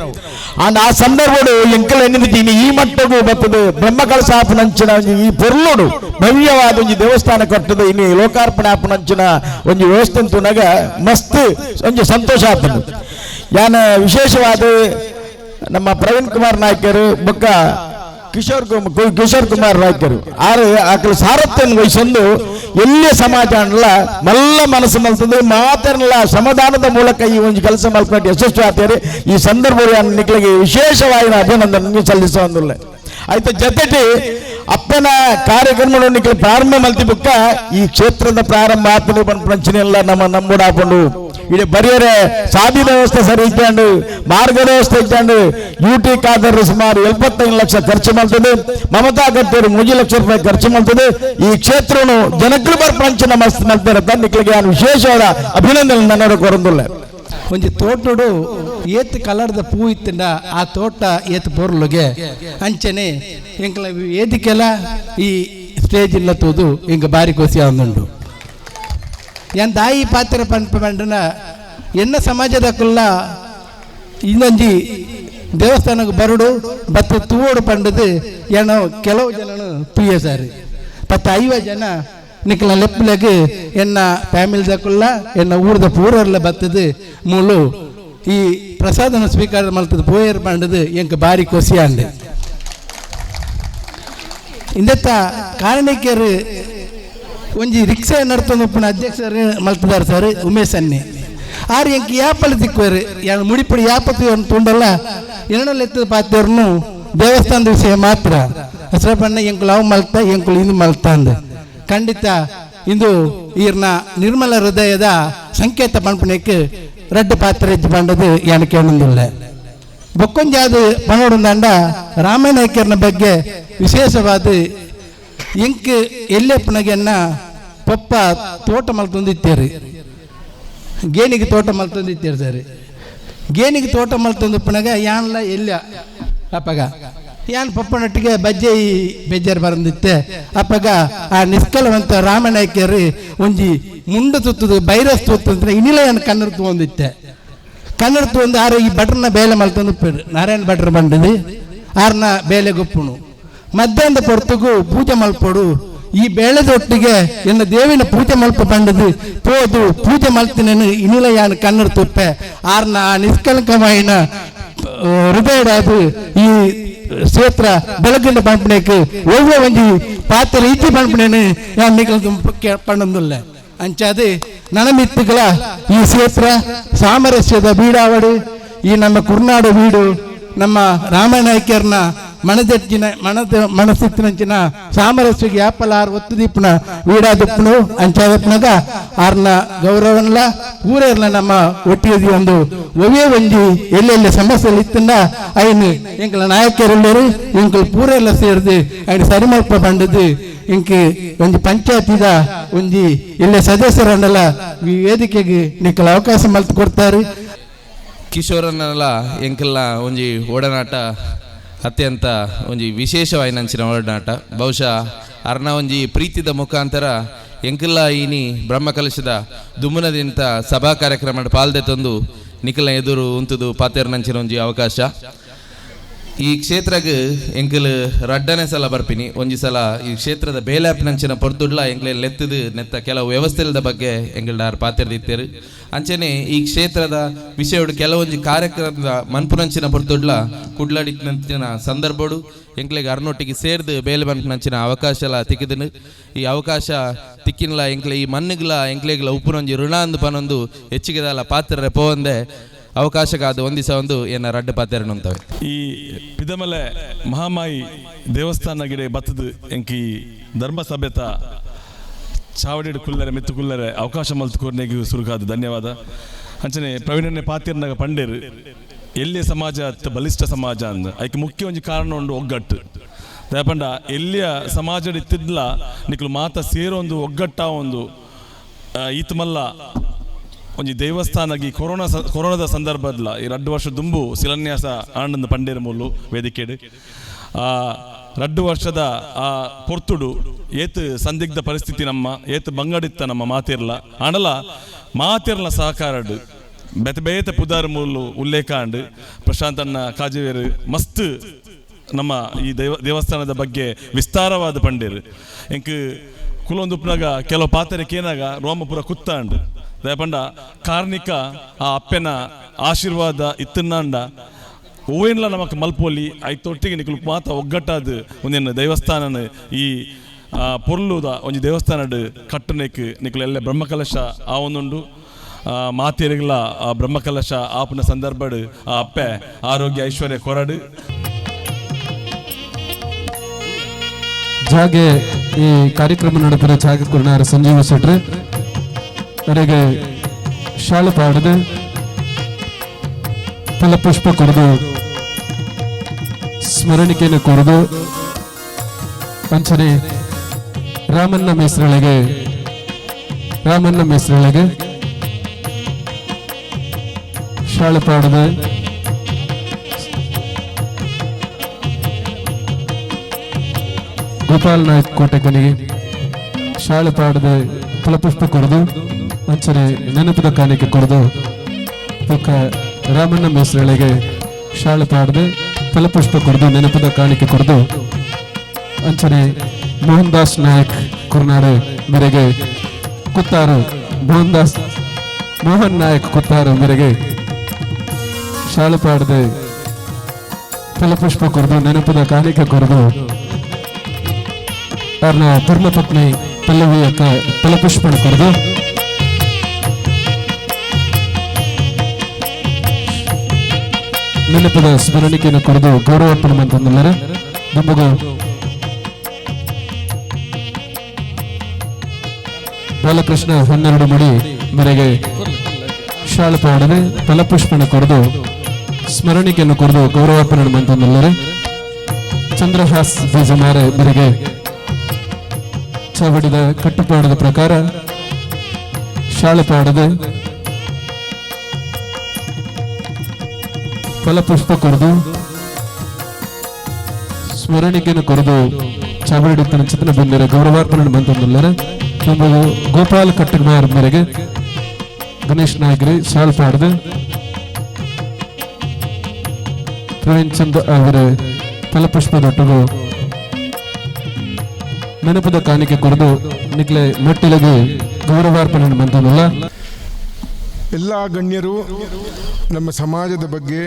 Speaker 14: ಅಂಡ್ ಆ ಸಂದರ್ಭಡು ಎಂಕಲ್ ಎನ್ನಿದ್ದೀನಿ ಈ ಮಟ್ಟಗೂ ಬರ್ತದೆ ಬ್ರಹ್ಮಕಲಶ ಆಪನಂಚಿನ ಈ ಪೊರ್ಲುಡು ಭವ್ಯವಾದ ಒಂದು ದೇವಸ್ಥಾನ ಕಟ್ಟದ ಇನ್ನು ಲೋಕಾರ್ಪಣೆ ಆಪನಂಚಿನ ಒಂದು ವ್ಯವಸ್ಥೆ ತುನಗ ಮಸ್ತ್ ಒಂದು ಸಂತೋಷ ಆಗ್ತದೆ ಯಾನ ವಿಶೇಷವಾದ ನಮ್ಮ ಪ್ರವೀಣ್ ಕುಮಾರ್ ನಾಯ್ಕರು ಬೊಕ್ಕ ಕಿಶೋರ್ ಕುಮಾರ್ ನಾಯ್ಕರು ಆರು ಆಕಲು ಸಾರಥ್ಯನ ವಹಿಸೊಂದು ಎಲ್ಲಿ ಸಮಾಜ ಅನ್ನಲ್ಲ ಮಲ್ಲ ಮನಸ್ಸು ಮಲ್ತದೆ ಮಾತನ್ನಲ್ಲ ಸಮಾಧಾನದ ಮೂಲಕ ಈ ಒಂದು ಕೆಲಸ ಮಲ್ಕೊಂಡು ಯಶಸ್ವಿ ಆಗ್ತಾರೆ ಈ ಸಂದರ್ಭದಲ್ಲಿ ನಿಖಲಿಗೆ ವಿಶೇಷವಾಗಿ ಅಭಿನಂದನೆ ಸಲ್ಲಿಸುವಂದಿಲ್ಲ ಆಯ್ತು ಜೊತೆಗೆ ಅಪ್ಪನ ಕಾರ್ಯಕ್ರಮಗಳನ್ನು ನಿಖಲು ಪ್ರಾರಂಭ ಮಲ್ತಿ ಬುಕ್ಕ ಈ ಕ್ಷೇತ್ರದ ಪ್ರಾರಂಭ ಆತನು ಪಂಚನೆ ಎಲ್ಲ ನಮ್ಮೂಡ ಹಾಕೊಂಡು ಇಡೀ ಬರಿಯರೆ ಸಾಧಿ ವ್ಯವಸ್ಥೆ ಸರಿ ಇಟ್ಕೊಂಡು ಮಾರ್ಗ ವ್ಯವಸ್ಥೆ ಇಟ್ಕೊಂಡು ಯುಟಿ ಖಾದರ್ ಸುಮಾರು 75 ಲಕ್ಷ ಖರ್ಚು ಮಾಡ್ತದೆ ಮಮತಾ ಕತ್ತೂರು 3 ಲಕ್ಷ ರೂಪಾಯಿ ಖರ್ಚು ಮಾಡ್ತದೆ ಈ ಕ್ಷೇತ್ರನು ಜನಕ್ಕಳು ಬರ್ಪಂಚನ ಮಸ್ತ್ ಮಾಡ್ತಾರೆ ನಿಖಲಿಗೆ ನಾನು ವಿಶೇಷವಾದ ಅಭಿನಂದನೆ ನನ್ನೋಡ ಕೊರಂದಿಲ್ಲ
Speaker 15: ಒಂಜಿ ತೋಟಡು ಏತ್ ಕಲರ್ದ ಪೂ ಇತ್ತಿಂಡ ಆ ತೋಟ ಏತ್ ಪೊರ್ಲುಗೆ ಅಂಚನೆ ಎಂಕಲ ವೇದಿಕೆಲ ಈ ಸ್ಟೇಜ್ ಇಲ್ಲ ತೂದು ಇಂಕ ಬಾರಿ ಖುಷಿ ಆಗುಂಡು ಎನ್ ದಾಯಿ ಪಾತ್ರ ಪಂಪಂಡನ ಎನ್ನ ಸಮಾಜದಕ್ಕುಲ್ಲ ಇನ್ನೊಂಜಿ ದೇವಸ್ಥಾನಕ್ಕೆ ಬರಡು ಬತ್ತ ತೂವೋಡು ಪಂಡದು ಏನೋ ಕೆಲವು ಜನನು ತುಯ್ಯ ಸಾರಿ 50 ಜನ ನಿಖಲ ಲೆಪ್ಪಲೆಗೆ ಎನ್ನ ಫ್ಯಾಮಿಲಿದಕ್ಕುಲ್ಲ ಎನ್ನ ಊರದ ಪೂರಲ್ಲ ಬತ್ತದು ಮೂಲು ಈ ಪ್ರಸಾದನ ಸ್ವೀಕಾರ ಮಾಡ್ತದೆ ಪೋಯರ್ ಪಂಡದು ಎಂಕ ಬಾರಿ ಖುಷಿ ಅಂಡೆ ಇಂದತ್ತ ಕಾರಣಿಕರು ಒಂಜಿ ರಿಕ್ಷಾ ನಡ್ತೊಂದು ಉಪ್ಪುನ ಅಧ್ಯಕ್ಷರು ಮಲ್ತಿದ್ದಾರೆ ಸರ್ ಉಮೇಶ್ ಅನ್ನಿ ಆರು ಎಂಕಿ ಯಾಪಲ್ಲಿ ತಿಕ್ಕುವರು ಯಾರು ಮುಡಿಪುಡಿ ಯಾಪತ್ತು ತುಂಡಲ್ಲ ಎರಡಲ್ಲಿ ಎತ್ತದ ಪಾತ್ಯವ್ರನ್ನು ದೇವಸ್ಥಾನದ ವಿಷಯ ಮಾತ್ರ ಹೆಸರು ಬಣ್ಣ ಎಂಕುಲು ಅವು ಮಲ್ತಾ ಎಂಕುಲು ಇಂದು ಮಲ್ತಾ ಅಂದ ಖಂಡಿತ ಇಂದು ಈರ್ನ ನಿರ್ಮಲ ಹೃದಯದ ಸಂಕೇತ ಪಂಪಣಕ್ಕೆ ರಡ್ಡು ಪಾತ್ರ ಹೆಚ್ಚು ಪಂಡದು ಏನು ಕೇಳೋದಿಲ್ಲ ಬೊಕ್ಕೊಂಜಾದು ಪಣೋಡಂದ ರಾಮನಾಯ್ಕರ್ನ ಬಗ್ಗೆ ವಿಶೇಷವಾದ ಎಂಕ್ ಎಲ್ಲೆಪ್ಪನಗೆನ್ನ ಪಪ್ಪ ತೋಟ ಮಲ್ತೊಂದಿತ್ತೇರಿ ಗೇಣಿಗೆ ತೋಟ ಮಲ್ತೊಂದಿತ್ತೇರಿ ಸರ್ ಗೇಣಿಗೆ ತೋಟ ಮಲ್ತೊಂದಿಪ್ಪನಾಗ ಯಾನ್ಲ ಎಲ್ಲ ಅಪ್ಪಗ ಯಾನ್ ಪಪ್ಪನೊಟ್ಟಿಗೆ ಬಜ್ಜೆ ಬೇಜಾರು ಬರಂದಿತ್ತೆ ಅಪ್ಪಗ ಆ ನಿಷ್ಕಲವಂತ ರಾಮನಾಯ್ಕರು ಒಂಜಿ ಮುಂಡು ತುತ್ತದು ಬೈರಸ್ ತುತ್ತಂದ್ರೆ ಇನ್ನಿಲ ಏನು ಕನ್ನಡ ತಗೊಂದಿತ್ತೆ ಕನ್ನಡ ತಗೊಂಡು ಆರು ಈ ಭಟ್ರನ್ನ ಬೇಲೆ ಮಲ್ತೊಂದು ನಾರಾಯಣ ಭಟ್ರು ಬಂಡದು ಆರ್ನ ಬೇಲೆ ಗೊಪ್ಪುಣು ಮಧ್ಯಾಹ್ನದ ಪೊರ್ತಗೂ ಪೂಜೆ ಮಲ್ಪೋಡು ಈ ಬೇಳೆದೊಟ್ಟಿಗೆ ಎನ್ನ ದೇವಿನ ಪೂಜೆ ಮಲ್ಪ ಬಂಡದು ಪೋದು ಪೂಜೆ ಮಲ್ತಿನೇನು ಇನ್ನಿಲ ಯಾನು ಕನ್ನಡ ತುಪ್ಪೆ ಆರ್ನ ಆ ನಿಷ್ಕಲಂಕವಾಯಿನ ಹೃದಯಡಾದು ಈ ಕ್ಷೇತ್ರ ಬೆಳಗಿನ ಪಂಪಣೆಗೆ ಒವ್ವ ಒಂಜಿ ಪಾತ್ರ ಇಜ್ಜಿ ಪಂಪಣೆನು ಯಾನ್ ನಿಖಲು ಪಣ್ಣೊಂದಿಲ್ಲ ಅಂಚಾದು ನನಮಿತ್ತುಗಳ ಈ ಕ್ಷೇತ್ರ ಸಾಮರಸ್ಯದ ಬೀಡಾವಡು ಈ ನಮ್ಮ ಕುರ್ನಾಡು ಬೀಡು ನಮ್ಮ ರಾಮನಾಯ್ಕರ್ನ ಮನದೆಚ್ಚಿನ ಮನಸ್ಸಿತ್ತಿನಂಚಿನ ಸಾಮರಸ್ಯಗೆ ಯಾಪಲಾರು ಒತ್ತು ದೀಪನ ವೀಡಾದಿಪ್ಪನು ಅಂಚಾದಪ್ಪನಾಗ ಆರ್ನ ಗೌರವನ್ಲ ಊರೇರ್ನ ನಮ್ಮ ಒಟ್ಟಿಗೆ ಒಂದು ಒವೇ ಒಂಜಿ ಎಲ್ಲೆಲ್ಲಿ ಸಮಸ್ಯೆಗಳು ಇತ್ತಂಡ ಐನು ಎಂಕಲ ನಾಯಕರೆಲ್ಲರೂ ಎಂಕಲ್ ಪೂರೆಲ್ಲ ಸೇರಿದು ಐನು ಸರಿಮಲ್ಪ ಬಂಡದು ಇಂಕಿ ಒಂದು ಪಂಚಾಯತಿದ ಒಂಜಿ ಎಲ್ಲ ಸದಸ್ಯರನ್ನೆಲ್ಲ ಈ ವೇದಿಕೆಗೆ ನಿಕ್ಕಲ ಅವಕಾಶ ಮಲ್ತು ಕೊಡ್ತಾರೆ
Speaker 16: ಕಿಶೋರನ್ನೆಲ್ಲ ಎಂಕಲ್ಲ ಒಂಜಿ ಒಡನಾಟ ಅತ್ಯಂತ ಒಂಜಿ ವಿಶೇಷವಾಯಿನಂಚಿನ ಒಡನಾಟ ಬಹುಶಃ ಅರ್ನ ಒಂಜಿ ಪ್ರೀತಿದ ಮುಖಾಂತರ ಎಂಕಲ್ಲ ಈನಿ ಬ್ರಹ್ಮಕಲಶದ ದುಮ್ಮನದಿಂತ ಸಭಾ ಕಾರ್ಯಕ್ರಮ ಪಾಲ್ದೆ ತಂದು ನಿಖಲ ಎದುರು ಉಂತುದು ಪಾತೆರ್ನಂಚಿನ ಒಂಜಿ ಅವಕಾಶ ಈ ಕ್ಷೇತ್ರಕ್ಕೆ ಎಂಕಲ್ ರಡ್ಡನೇ ಸಲ ಬರ್ಪಿನಿ ಒಂಜಿ ಸಲ ಈ ಕ್ಷೇತ್ರದ ಬೇಲಾಪ್ನಂಚಿನ ಪೊರ್ತುಡ್ಲ ಎಂಕ್ಲೆಲ್ಲ ಎತ್ತದು ನೆತ್ತ ಕೆಲವು ವ್ಯವಸ್ಥೆದ ಬಗ್ಗೆ ಎಂಗಲ್ಡ ಪಾತೆರ್ದಿತ್ತೇರು ಅಂಚನೆ ಈ ಕ್ಷೇತ್ರದ ವಿಷಯಡು ಕೆಲವೊಂದು ಕಾರ್ಯಕ್ರಮದ ಮನ್ಪುನಂಚಿನ ಪೊರ್ತುಡ್ಲ ಕುಡ್ಲಾಡಿನಂಚಿನ ಸಂದರ್ಭಡು ಎಂಕ್ಲೆಗೆ ಅರ್ನೊಟ್ಟಿಗೆ ಸೇರ್ದು ಬೇಲೆ ಮನ್ಪುನಂಚಿನ ಅವಕಾಶ ಎಲ್ಲ ತಿಕ್ಕಿದನು ಈ ಅವಕಾಶ ತಿಕ್ಕಿನಲ ಎಂಕ್ಲೆ ಈ ಮಣ್ಣಿಗ್ಲ ಎಂಕ್ಲೆಗ್ಲ ಉಪ್ಪುನೊಂಜಿ ಋಣ ಅಂದು ಪನೊಂದು ಹೆಚ್ಚಿಗೆದಲ್ಲ ಪಾತ್ರ ಪೋವಂದೆ ಅವಕಾಶಕ್ಕಾದ ಒಂದಿಸ ಒಂದು ಏನ ರಡ್ಡು ಪಾತೆರನು ಅಂತವೆ
Speaker 17: ಈ ಪಿದಮಲೆ ಮಹಾಮಾಯಿ ದೇವಸ್ಥಾನ ಗಿಡ ಬತ್ತದು ಎಂಕಿ ಧರ್ಮ ಸಭ್ಯತ ಚಾವಡಿ ಕುಲ್ಲರೆ ಮೆತ್ತು ಕುಲ್ಲರೆ ಅವಕಾಶ ಮಲ್ತು ಕೋರ್ನೆಗೆ ಸುರುಕಾದ ಧನ್ಯವಾದ. ಅಂಚನೆ ಪ್ರವೀಣನೆ ಪಾತಿರ್ನಾಗ ಪಂಡೇರು ಎಲ್ಲಿಯ ಸಮಾಜ ಬಲಿಷ್ಠ ಸಮಾಜ ಅಂದ ಅದಕ್ಕೆ ಮುಖ್ಯ ಒಂದು ಕಾರಣ ಉಂಡು ಒಗ್ಗಟ್ಟು ದಯಪಂಡ ಎಲ್ಲಿಯ ಸಮಾಜ ಇತ್ತಿದ್ಲ ನಿಕ್ಲು ಮಾತ ಸೇರೊಂದು ಒಗ್ಗಟ್ಟ ಒಂದು ಈತ ಮಲ್ಲ ಒಂಜಿ ದೇವಸ್ಥಾನಗಿ ಕೊರೋನಾದ ಸಂದರ್ಭದಲ್ಲ ಈ 2 ವರ್ಷ ದುಂಬು ಶಿಲಾನ್ಯಾಸ ಆನಂದ ಪಂಡೇರ ಮೂಲು ವೇದಿಕೆಡು 2 ವರ್ಷದ ಆ ಪೊರ್ತುಡು ಏತ್ ಸಂದಿಗ್ಧ ಪರಿಸ್ಥಿತಿ ನಮ್ಮ ಏತ್ ಬಂಗಡಿತ್ತ ನಮ್ಮ ಮಾತಿರ್ಲ ಆಂಡಲ ಮಾತಿರ್ಲ ಸಹಕಾರಡು ಬೇತೆ ಬೇತೆ ಪುದಾರ್ ಮೂಲು ಉಲ್ಲೇಖ ಅಂಡು ಪ್ರಶಾಂತ್ ಅಣ್ಣ ಕಾಜವೇರು ಮಸ್ತ್ ನಮ್ಮ ಈ ದೇವಸ್ಥಾನದ ಬಗ್ಗೆ ವಿಸ್ತಾರವಾದ ಪಂಡೇರು ಎಂಕ್ ಕುಲೊಂದುಪ್ನಾಗ ಕೆಲವು ಪಾತರಿಕೇನಾಗ ರೋಮಪುರ ಕುತ್ತಾಂಡು ದಯಪಂಡ ಕಾರ್ಣಿಕ ಆ ಅಪ್ಪೆನ ಆಶೀರ್ವಾದ ಇತ್ತನ್ನಾಂಡ ಓವೇನ್ಲ ನಮಕ್ ಮಲ್ಪೋಲಿ ಐತೊಟ್ಟಿಗೆ ನಿಕ್ಲು ಮಾತ ಒಗ್ಗಟ್ಟಾದ ಒಂದೇನು ದೇವಸ್ಥಾನನ ಈ ಪೊರ್ಲುದ ಒಂಜಿ ದೇವಸ್ಥಾನಡ್ ಕಟ್ಟನೆಕ್ ನಿಕ್ಲು ಎಲ್ಲ ಬ್ರಹ್ಮಕಲಶ ಆ ಒಂದುಂಡು ಮಾತೇರಿಗಳ ಆ ಬ್ರಹ್ಮಕಲಶ ಆಪನ ಸಂದರ್ಭಡ್ ಆ ಅಪ್ಪೆ ಆರೋಗ್ಯ ಐಶ್ವರ್ಯ ಕೊರಡು
Speaker 3: ಜಾಗೆ ಈ ಕಾರ್ಯಕ್ರಮ ನಡೆದಿರೋ ಜಾಗ ಕೊರನಾರ ಸಂಜೀವ ಶೆಟ್ರು ಅವರಿಗೆ ಶಾಲು ಪಾಡದು ಫಲಪುಷ್ಪ ಕೊರದು ಸ್ಮರಣಿಕೆಯನ್ನು ಕೊರದು ಅಂಚನೆ ರಾಮಣ್ಣ ಮೇಸ್ರಳಿಗೆ ಶಾಲು ಪಾಡದು ಗೋಪಾಲ್ ನಾಯಕ್ ಕೋಟೆಕನಿಗೆ ಶಾಲೆ ಪಾಡದ ಫಲಪುಷ್ಪ ಕೊರದು ಅಂಚನೆ ನೆನಪಿನ ಕಾಣಿಕೆ ಕೊರದು ಪಕ್ಕ ರಾಮಣ್ಣ ಮೇಸ್ರಳಿಗೆ ಶಾಲೆ ಪಾಡದೆ ಫಲಪುಷ್ಪ ಕೊರದು ನೆನಪಿನ ಕಾಣಿಕೆ ಕೊರದು ಅಂಚನೆ ಮೋಹನ್ ದಾಸ್ ನಾಯಕ್ ಕುರ್ನಾಡು ಮೇರೆಗೆ ಕುತ್ತಾರು ಮೋಹನ್ ನಾಯಕ್ ಕುತ್ತಾರು ಮೇರೆಗೆ ಶಾಲೆ ಪಾಡದೆ ಫಲಪುಷ್ಪ ಕೊರದು ನೆನಪಿನ ಕಾಣಿಕೆ ಕೊರದು ಅವ್ರನ್ನ ಧರ್ಮಪತ್ನಿ ಪಲ್ಲವಿ ಅಕ್ಕ ಫಲಪುಷ್ಪನ ಕೊರದು ನೆನಪಿನ ಸ್ಮರಣಿಕೆಯನ್ನು ಕೊರದು ಗೌರವಪ್ಪನ ಮಂತಂದರೆ ನಮಗೂ ಬಾಲಕೃಷ್ಣ 12 ಮಡಿ ಮೇರೆಗೆ ಶಾಲು ಪಾಡದೆ ಫಲಪುಷ್ಪನ ಕೊರದು ಸ್ಮರಣಿಕೆಯನ್ನು ಕೊರದು ಗೌರವಪ್ಪನ ಮಂತಂದರೆ ಚಂದ್ರಹಾಸ್ ಬೀಜಮಾರೆ ಮೇರೆಗೆ ಚಾವಡಿದ ಕಟ್ಟುಪಾಡದ ಪ್ರಕಾರ ಶಾಲೆ ಪಾಡದೆ ಫಲಪುಷ್ಪ ಕೊರದು ಸ್ಮರಣಿಕೆಯನ್ನು ಕೊರದು ಚಾವಡಿ ತನ್ನ ಚಿತ್ರ ಬಂದಿರ ಗೌರವಾರ್ಪಣೆ ಬಂತಂದರೆ ನಮ್ಮ ಗೋಪಾಲ್ ಕಟ್ಟಮಾರ್ ಮೇರೆಗೆ ಗಣೇಶ್ ನಾಯಕರಿ ಶಾಲೆ ಪಾಡದೆ ಪ್ರವೀಣ್ ಚಂದ್ ಅವರ ಫಲಪುಷ್ಪದೊಟ್ಟಿಗೂ ನೆನಪದ ಕಾಣಿಕೆ ಕೊರದು ನಿಕ್ಲೆ ಮೆಟ್ಟಿಲಿಗೆ ಗೌರವಾರ್ಪಣೆ ಬಂತಲ್ಲ.
Speaker 18: ಎಲ್ಲ ಗಣ್ಯರು ನಮ್ಮ ಸಮಾಜದ ಬಗ್ಗೆ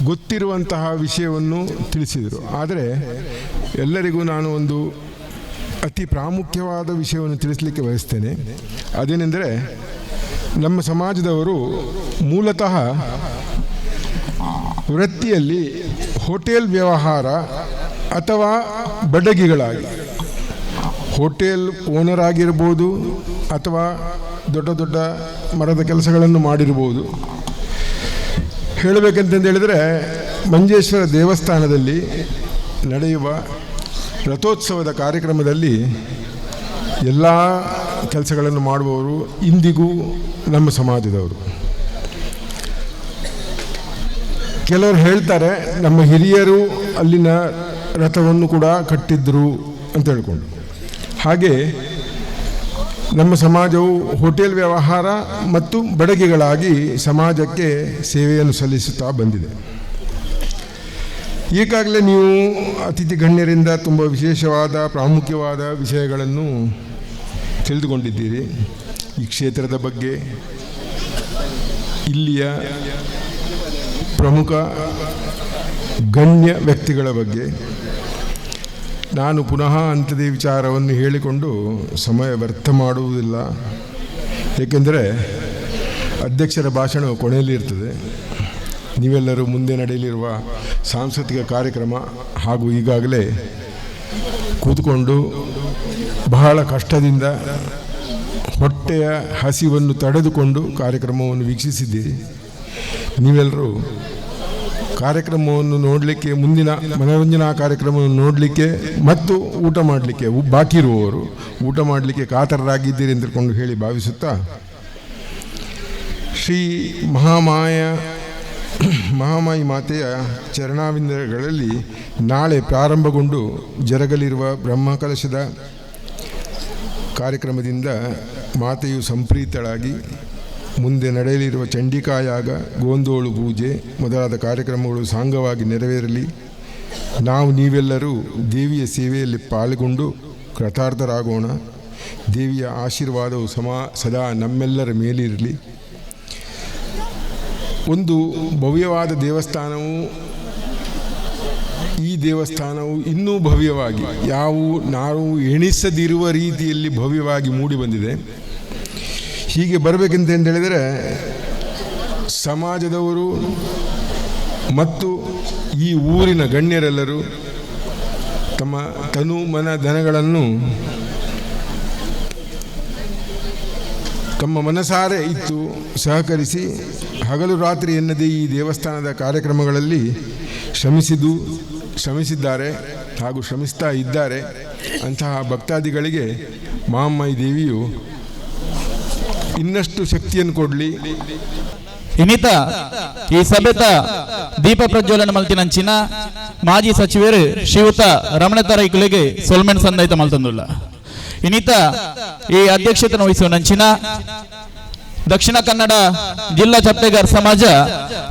Speaker 18: ಗೊತ್ತಿರುವಂತಹ ವಿಷಯವನ್ನು ತಿಳಿಸಿದರು. ಆದರೆ ಎಲ್ಲರಿಗೂ ನಾನು ಒಂದು ಅತಿ ಪ್ರಾಮುಖ್ಯವಾದ ವಿಷಯವನ್ನು ತಿಳಿಸಲಿಕ್ಕೆ ಬಯಸ್ತೇನೆ. ಅದೇನೆಂದರೆ ನಮ್ಮ ಸಮಾಜದವರು ಮೂಲತಃ ವೃತ್ತಿಯಲ್ಲಿ ಹೋಟೆಲ್ ವ್ಯವಹಾರ ಅಥವಾ ಬಡಗಿಗಳಾಗಿ ಹೋಟೆಲ್ ಓನರ್ ಆಗಿರ್ಬೋದು ಅಥವಾ ದೊಡ್ಡ ದೊಡ್ಡ ಮರದ ಕೆಲಸಗಳನ್ನು ಮಾಡಿರ್ಬೋದು. ಹೇಳಬೇಕಂತಂದು ಹೇಳಿದರೆ ಮಂಜೇಶ್ವರ ದೇವಸ್ಥಾನದಲ್ಲಿ ನಡೆಯುವ ರಥೋತ್ಸವದ ಕಾರ್ಯಕ್ರಮದಲ್ಲಿ ಎಲ್ಲ ಕೆಲಸಗಳನ್ನು ಮಾಡುವವರು ಇಂದಿಗೂ ನಮ್ಮ ಸಮಾಜದವರು. ಕೆಲವರು ಹೇಳ್ತಾರೆ ನಮ್ಮ ಹಿರಿಯರು ಅಲ್ಲಿನ ರಥವನ್ನು ಕೂಡ ಕಟ್ಟಿದ್ರು ಅಂತ ಹೇಳ್ಕೊಂಡು. ಹಾಗೆ ನಮ್ಮ ಸಮಾಜವು ಹೋಟೆಲ್ ವ್ಯವಹಾರ ಮತ್ತು ಬಡಗಿಗಳಾಗಿ ಸಮಾಜಕ್ಕೆ ಸೇವೆಯನ್ನು ಸಲ್ಲಿಸುತ್ತಾ ಬಂದಿದೆ. ಈಗಾಗಲೇ ನೀವು ಅತಿಥಿ ಗಣ್ಯರಿಂದ ತುಂಬ ವಿಶೇಷವಾದ ಪ್ರಾಮುಖ್ಯವಾದ ವಿಷಯಗಳನ್ನು ತಿಳಿದುಕೊಂಡಿದ್ದೀರಿ. ಈ ಕ್ಷೇತ್ರದ ಬಗ್ಗೆ, ಇಲ್ಲಿಯ ಪ್ರಮುಖ ಗಣ್ಯ ವ್ಯಕ್ತಿಗಳ ಬಗ್ಗೆ. ನಾನು ಪುನಃ ಅಂಥದೇ ವಿಚಾರವನ್ನು ಹೇಳಿಕೊಂಡು ಸಮಯ ವ್ಯರ್ಥ ಮಾಡುವುದಿಲ್ಲ. ಏಕೆಂದರೆ ಅಧ್ಯಕ್ಷರ ಭಾಷಣ ಕೊನೆಯಲ್ಲಿ ಇರ್ತದೆ. ನೀವೆಲ್ಲರೂ ಮುಂದೆ ನಡೆಯಲಿರುವ ಸಾಂಸ್ಕೃತಿಕ ಕಾರ್ಯಕ್ರಮ ಹಾಗೂ ಈಗಾಗಲೇ ಕೂತ್ಕೊಂಡು ಬಹಳ ಕಷ್ಟದಿಂದ ಹೊಟ್ಟೆಯ ಹಸಿವನ್ನು ತಡೆದುಕೊಂಡು ಕಾರ್ಯಕ್ರಮವನ್ನು ವೀಕ್ಷಿಸಿದ್ದೀರಿ. ನೀವೆಲ್ಲರೂ ಕಾರ್ಯಕ್ರಮವನ್ನು ನೋಡಲಿಕ್ಕೆ, ಮುಂದಿನ ಮನೋರಂಜನಾ ಕಾರ್ಯಕ್ರಮವನ್ನು ನೋಡಲಿಕ್ಕೆ ಮತ್ತು ಊಟ ಮಾಡಲಿಕ್ಕೆ, ಬಾಕಿ ಇರುವವರು ಊಟ ಮಾಡಲಿಕ್ಕೆ ಕಾತರರಾಗಿದ್ದೀರಿ ಅಂತ ತಿಳ್ಕೊಂಡು ಹೇಳಿ ಭಾವಿಸುತ್ತಾ, ಶ್ರೀ ಮಹಾಮಾಯಿ ಮಾತೆಯ ಚರಣಾವಿಂದಗಳಲ್ಲಿ ನಾಳೆ ಪ್ರಾರಂಭಗೊಂಡು ಜರಗಲಿರುವ ಬ್ರಹ್ಮಕಲಶದ ಕಾರ್ಯಕ್ರಮದಿಂದ ಮಾತೆಯು ಸಂಪ್ರೀತಳಾಗಿ ಮುಂದೆ ನಡೆಯಲಿರುವ ಚಂಡಿಕಾಯಾಗ, ಗೋಂದೋಳು ಪೂಜೆ ಮೊದಲಾದ ಕಾರ್ಯಕ್ರಮಗಳು ಸಾಂಗವಾಗಿ ನೆರವೇರಲಿ. ನಾವು ನೀವೆಲ್ಲರೂ ದೇವಿಯ ಸೇವೆಯಲ್ಲಿ ಪಾಲ್ಗೊಂಡು ಕೃತಾರ್ಥರಾಗೋಣ. ದೇವಿಯ ಆಶೀರ್ವಾದವು ಸದಾ ನಮ್ಮೆಲ್ಲರ ಮೇಲಿರಲಿ. ಒಂದು ಭವ್ಯವಾದ ದೇವಸ್ಥಾನವು, ಈ ದೇವಸ್ಥಾನವು ಇನ್ನೂ ಭವ್ಯವಾಗಿ, ನಾವು ಎಣಿಸದಿರುವ ರೀತಿಯಲ್ಲಿ ಭವ್ಯವಾಗಿ ಮೂಡಿ ಬಂದಿದೆ. ಹೀಗೆ ಬರಬೇಕಂತ ಹೇಳಿದರೆ ಸಮಾಜದವರು ಮತ್ತು ಈ ಊರಿನ ಗಣ್ಯರೆಲ್ಲರೂ ತಮ್ಮ ತನು ಮನ ಧನಗಳನ್ನು ತಮ್ಮ ಮನಸಾರೆ ಇತ್ತು ಸಹಕರಿಸಿ ಹಗಲು ರಾತ್ರಿ ಎನ್ನದೇ ಈ ದೇವಸ್ಥಾನದ ಕಾರ್ಯಕ್ರಮಗಳಲ್ಲಿ ಶ್ರಮಿಸಿದ್ದಾರೆ ಹಾಗೂ ಶ್ರಮಿಸ್ತಾ ಇದ್ದಾರೆ. ಅಂತಹ ಭಕ್ತಾದಿಗಳಿಗೆ ಮಹಾಮಾಯಿ ದೇವಿಯು ಇನ್ನಷ್ಟು ಶಕ್ತಿಯನ್ನು ಕೊಡಲಿ.
Speaker 19: ಇನ್ನಿತ ಈ ಸಭೆತ ದೀಪ ಪ್ರಜ್ವಲನ ಮಲ್ತಿನಂಚಿನ ಮಾಜಿ ಸಚಿವರು ಶ್ರೀಯುತ ರಮಣತರೈಕುಲಿಗೆ ಸೊಲ್ಮೆನ್ ಸಂದೈತ ಮಲ್ತಂದುಲ್ಲ. ಇನ್ನಿತ ಈ ಅಧ್ಯಕ್ಷತೆಯನ್ನು ವಹಿಸುವ ನಂಚಿನ ದಕ್ಷಿಣ ಕನ್ನಡ ಜಿಲ್ಲಾ ಚಪ್ಟೆಗಾರ್ ಸಮಾಜ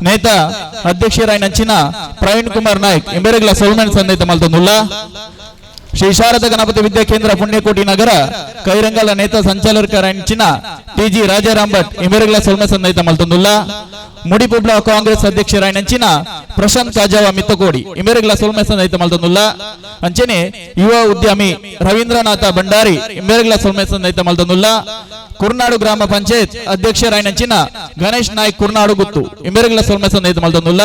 Speaker 19: ನೇತ ಅಧ್ಯಕ್ಷರಾಯ ನಂಚಿನ ಪ್ರವೀಣ್ ಕುಮಾರ್ ನಾಯ್ಕ್ ಎಂಬೆರೆಗ್ಲ ಸೊಲ್ಮೆನ್ ಸಂದೈತ ಮಲ್ತಂದುಲ್ಲ. ಶ್ರೀ ಶಾರದಾ ಗಣಪತಿ ವಿದ್ಯಾಕೇಂದ್ರ ಪುಣ್ಯಕೋಟಿ ನಗರ ಕೈರಂಗಲ ನೇತ ಸಂಚಾಲಕರಾಯಂಚಿನ ಟಿ.ಜಿ. ರಾಜಾರಾಮ್ ಭಟ್ ಎಂಬೆರೆಗ್ಲ ಸೊಲ್ಮೆನ್ ಸಂದೈತ ಮಲ್ತಂದುಲ್ಲ. ಮುಡಿಪುಬ್ಳ ಕಾಂಗ್ರೆಸ್ ಅಧ್ಯಕ್ಷರಾಯಂಚಿನ ಪ್ರಶಾಂತ್ ಕಾಜಾವ ಮಿತ್ತಕೋಡಿ ಎಂಬೆರೆಗ್ಲ ಸೊಲ್ಮೆನ್ ಸಂದೈತ ಮಲ್ತಂದುಲ್ಲ. ಅಂಚನೆ ಯುವ ಉದ್ಯಮಿ ರವೀಂದ್ರನಾಥ ಭಂಡಾರಿ ಎಂಬೆರೆಗ್ಲ ಸೊಲ್ಮೆನ್ ಸಂದೈತ ಮಲ್ತಂದುಲ್ಲ. ಕುರ್ನಾಡು ಗ್ರಾಮ ಪಂಚಾಯತ್ ಅಧ್ಯಕ್ಷರಾಯಂಚಿನ ಗಣೇಶ್ ನಾಯ್ಕ್ ಕುರ್ನಾಡು ಗುತ್ತು ಎಂಬೆರೆಗ್ಲ ಸೊಲ್ಮೆನ್ ಸಂದೈತ ಮಲ್ತಂದುಲ್ಲ.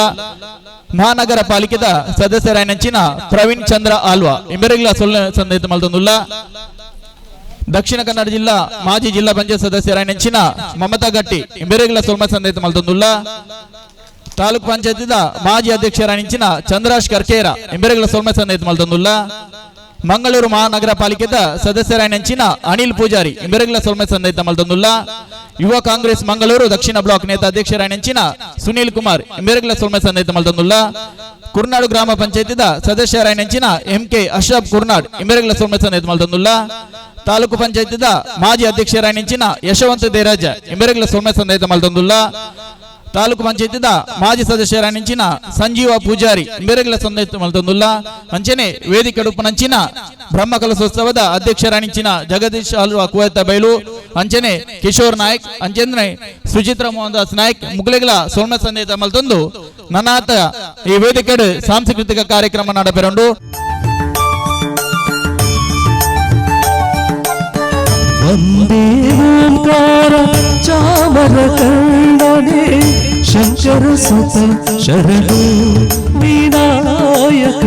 Speaker 19: ಮಹಾನಗರ ಪಾಲಿಕೆದ ಸದಸ್ಯರಾಯಂಚಿನ ಪ್ರವೀಣ್ ಚಂದ್ರ ಆಲ್ವಾ ಎಂಬೆರೆಗ್ಲ ಸೊಲ್ಮೆನ್ ಸಂದೈತ ಮಲ್ತಂದುಲ್ಲ. ದಕ್ಷಿಣ ಕನ್ನಡ ಜಿಲ್ಲಾ ಮಾಜಿ ಜಿಲ್ಲಾ ಪಂಚಾಯತ್ ಸದಸ್ಯರಾಯಂಚಿನ ಮಮತಾ ಗಟ್ಟಿ ಎಂಬೆರೆಗ್ಲ ಸೊಲ್ಮೆನ್ ಸಂದೈತ ಮಲ್ತಂದುಲ್ಲ. ತಾಲೂಕ್ ಪಂಚಾಯತಿದ ಮಾಜಿ ಅಧ್ಯಕ್ಷರಾಯಂಚಿನ ಚಂದ್ರಾಶ್ ಕರ್ಕೇರ ಎಂಬೆರೆಗ್ಲ ಸೊಲ್ಮೆನ್ ಸಂದೈತ ಮಲ್ತಂದುಲ್ಲ. ಮಂಗಳೂರು ಮಹಾನಗರ ಪಾಲಿಕೆದ ಸದಸ್ಯರಾಯಂಚಿನ ಅನಿಲ್ ಪೂಜಾರಿ ಎಂಬೆರೆಗ್ಲ ಸೊಲ್ಮೆನ್ ಸಂದೈತ ಮಲ್ತಂದುಲ್ಲ. ಯುವ ಕಾಂಗ್ರೆಸ್ ಮಂಗಳೂರು ದಕ್ಷಿಣ ಬ್ಲಾಕ್ ನೇತ ಅಧ್ಯಕ್ಷರಾಯಂಚಿನ ಸುನೀಲ್ ಕುಮಾರ್ ಎಂಬೆರೆಗ್ಲ ಸೊಲ್ಮೆನ್ ಸಂದೈತ ಮಲ್ತಂದುಲ್ಲ. ಕುರ್ನಾಡು ಗ್ರಾಮ ಪಂಚಾಯತಿದ ಸದಸ್ಯರಾಯಂಚಿನ ಎಂಕೆ ಅಶ್ರಫ್ ಕುರ್ನಾಡ್ ಎಂಬೆರೆಗ್ಲ ಸೊಲ್ಮೆನ್ ಸಂದೈತ ಮಲ್ತಂದುಲ್ಲ. ತಾಲೂಕು ಪಂಚಾಯತಿದ ಮಾಜಿ ಅಧ್ಯಕ್ಷರಾಯಂಚಿನ ಯಶವಂತ ದೇರಾಜ ಎಂಬೆರೆಗ್ಲ ಸೊಲ್ಮೆನ್ ಸಂದೈತ ಮಲ್ತಂದುಲ್ಲ. ತಾಲೂಕು ಪಂಚಾಯತಿದ ಮಾಜಿ ಸದಸ್ಯರಾಯಂಚಿನ ಸಂಜೀವ ಪೂಜಾರಿ ಎಂಬೆರೆಗ್ಲ ಸಂದೈತ ಮಲ್ತಂದುಲ್ಲ. ಅಂಚನೆ ವೇದಿಕೆ ಉಪನಂಚಿನ ಬ್ರಹ್ಮಕಲಶೋತ್ಸವದ ಅಧ್ಯಕ್ಷರಾಯಂಚಿನ ಜಗದೀಶ್ ಆಲ್ವಾ ಕುವೆತ ಬೈಲು ಅಂಚನೆ ಕಿಶೋರ್ ನಾಯ್ಕ್ ಅಂಚನೆ ಸುಚಿತ್ರಾ ಮೋಹನ್ ದಾಸ್ ನಾಯ್ಕ್ ಮುಗ್ಲೆಗ್ಲ ಸೊಲ್ಮೆನ್ ಸಂದೈತ ಮಲ್ತಂದು ನನಾತ ಈ ವೇದಿಕೆ ಸಾಂಸ್ಕೃತಿಕ ಕಾರ್ಯಕ್ರಮ ನಡಪೆರಂಡು.
Speaker 20: ವಂದೇ ಓಂಕಾರ ಚಾಮರ ಕಂಡನೆ ಶಂಕರ ಸುತ ಶರಣು ವಿನಾಯಕ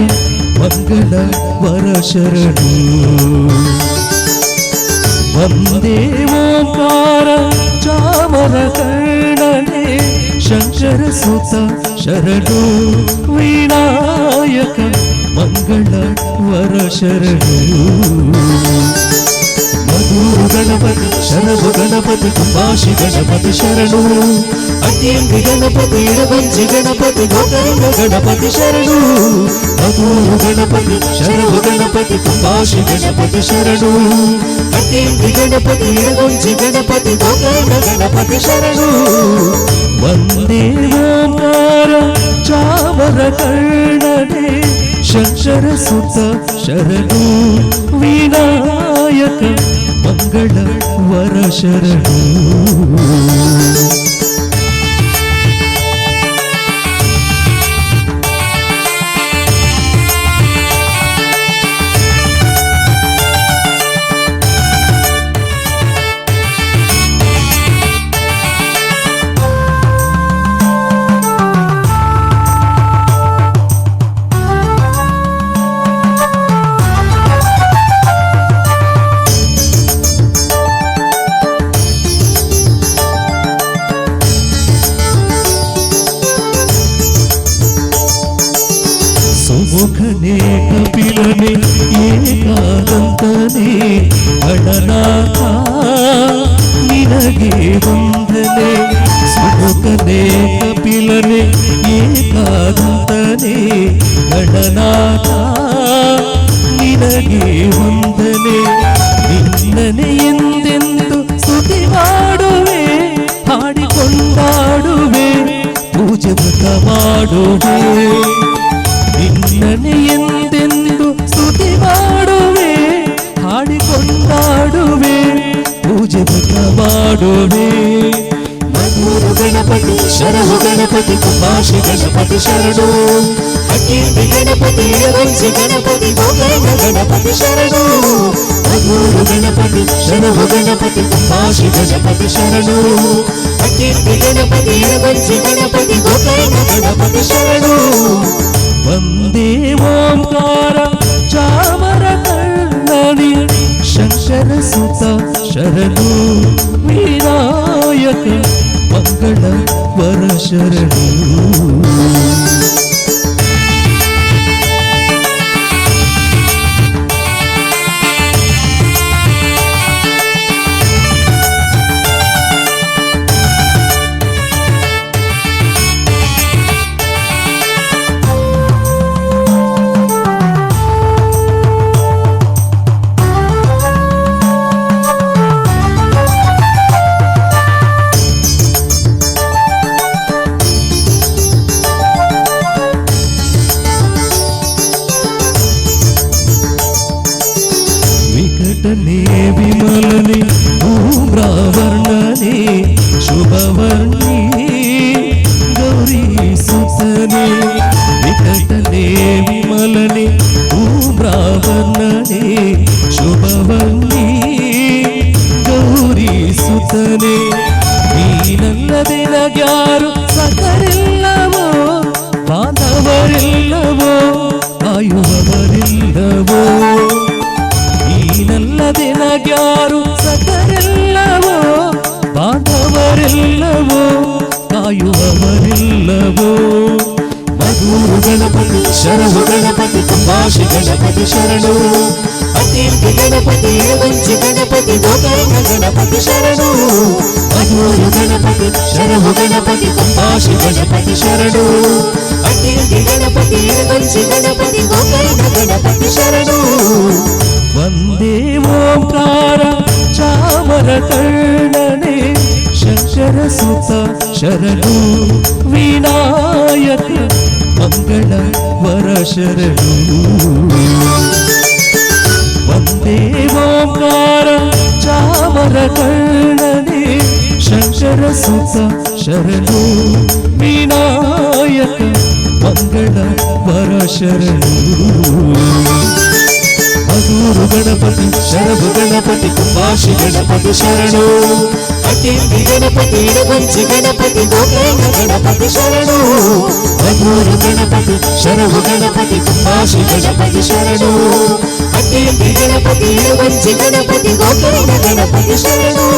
Speaker 20: ಮಂಗಳ ವರ ಶರಣು. ವಂದೇ ಓಂಕಾರ ಚಾಮರ ಕಂಡನೆ ಶಂಕರ ಸುತ ಶರಣು ವಿನಾಯಕ ಮಂಗಳ ವರ ಶರಣು. ಮಧುರು ಗಣಪತಿ ಶರಣು ಗಣಪತಿ ಕುಂಭಾಷಿ ಗಣಪತಿ ಶರಣು. ಅತ್ಯಂಗಿ ಗಣಪತಿ ಇಡವಂಜಿ ಗಣಪತಿ ಗೋಕರ್ಣ ಗಣಪತಿ ಶರಣು. ಮಧುರು ಗಣಪತಿ ಶರಣು ಗಣಪತಿ ಕುಂಭಾಷಿ ಗಣಪತಿ ಶರಣು. ಅತ್ಯಂಗಿ ಗಣಪತಿ ಇಡವಂಜಿ ಗಣಪತಿ ಗೋಕರ್ಣ ಗಣಪತಿ ಶರಣು. ವಂದೇ ಓಂಕಾರ ಚಾಮರ ಕರ್ಣನೆ ಶಂಕರ ಸುತ ಶರಣು ವಿನಾಯಕ ಮಂಗಳ ವರ ಶರಣು. ಸುಮುಖನೇ ಕಪಿಲನೆ ಏಕಾದಂತನೇ ಗಣನಾಥ ನಿನಗೆ ವಂದನೆ ಸುಮುಖನೇ ಕಪಿಲನೆ ಏಕಾದಂತನೇ ಗಣನಾಥ ನಿನಗೆ ವಂದನೆ ನಿನ್ನನೆ ಎಂದೆಂದು ಸ್ತುತಿ ಮಾಡುವೆ ಹಾಡಿಕೊಂಡಾಡುವೆ ಪೂಜೆ ವ್ರತ ಮಾಡುವೆ ನಿನ್ನನೆ ಎಂದೆಂದು ಸ್ತುತಿ ಮಾಡುವೆ ಹಾಡಿಕೊಂಡಾಡುವೆ ಪೂಜೆ ವ್ರತ ಮಾಡುವೆ ಮಧುರು ಗಣಪತಿ ಶರಣು ಗಣಪತಿ ಕುಂಭಾಷಿ ಗಣಪತಿ ಶರಣು ಅಕೀರ್ತಿ ಗಣಪತಿ ಇಳವಂಚಿ ಗಣಪತಿ ಗೋಕರ್ಣ ಗಣಪತಿ ಶರಣು ಮಧುರು ಗಣಪತಿ ಶರಣು ಗಣಪತಿ ಕುಂಭಾಷಿ ಗಣಪತಿ ಶರಣು ಅಕೀರ್ತಿ ಗಣಪತಿ ಇಳವಂಚಿ ಗಣಪತಿ ಗೋಕರ್ಣ ಗಣಪತಿ ಶರಣು ವಂದೇ ಓಂಕಾರ ಚಾಮರ ಕರ್ಣನಿ ಶಂಕರ ಸುತ ಶರಣು ವಿನಾಯಕ ಮಂಗಳ ವರ ಶರಣು ವಿಮಲನೆ ಧೂಮ್ರಾವರ್ಣನೆ ಶುಭವರ್ಣಿ ಗೌರಿ ಸುತನೆ ವಿಕಟನೆ ವಿಮಲನೆ ಧೂಮ್ರಾವರ್ಣನೆ ಶುಭವರ್ಣಿ ಗೌರಿ ಸುತನೆ ನೀನಲ್ಲದೆ ನಗ್ಯಾರು ಸಕರಿಲ್ಲವೋ ಬಾಂಧವರಿಲ್ಲವೋ ಕಾಯುವವರಿಲ್ಲವೋ ನೀನಲ್ಲದೆ ನಗ್ಯಾರು ಸಕರಿಲ್ಲವೋ ಬಾಂಧವರಿಲ್ಲವೋ ಕಾಯುವವರಿಲ್ಲವೋ ಮಧುರು ಗಣಪತಿ ಶರಣು ಗಣಪತಿ ಕುಂಭಾಷಿ ಗಣಪತಿ ಶರಣು ಅಕೀರ್ತಿ ಗಣಪತಿ ಇಳವಂಚಿ ಗಣಪತಿ ಗೋಕರ್ಣ ಗಣಪತಿ ಶರಣು ಮಧುರು ಗಣಪತಿ ಶರಣು ಗಣಪತಿ ಕುಂಭಾಷಿ ಗಣಪತಿ ಶರಣು ಅಕೀರ್ತಿ ಗಣಪತಿ ಇಳವಂಚಿ ಗಣಪತಿ ಗೋಕರ್ಣ ಗಣಪತಿ ಶರಣು ವಂದೇ ಓಂಕಾರ ಚಾಮರ ಕರ್ಣನೆ ಶಂಕರ ಸುತ ಶರಣು ವಿನಾಯಕ ಮಂಗಳ ವರ ಶರಣು ವಂದೇ ಓಂಕಾರ ಚಾಮರ ಕರ್ಣನೆ ಶಂಕರ ಸುತ ಶರಣು ವಿನಾಯಕ ಮಂಗಳ ವರ ಶರಣು ಮಧುರು ಗಣಪತಿ ಶರಣು ಗಣಪತಿ ಕುಂಭಾಷಿ ಗಣಪತಿ ಶರಣು ಅಕೀರ್ತಿ ಗಣಪತಿ ಇಳವಂಚಿ ಗಣಪತಿ ಗೋಕರ್ಣ ಗಣಪತಿ ಶರಣು ಮಧುರು ಗಣಪತಿ ಶರಣು ಗಣಪತಿ ಕುಂಭಾಷಿ ಗಣಪತಿ ಶರಣು ಅಕೀರ್ತಿ ಗಣಪತಿ ಇಳವಂಚಿ ಗಣಪತಿ ಗೋಕರ್ಣ ಗಣಪತಿ ಶರಣು.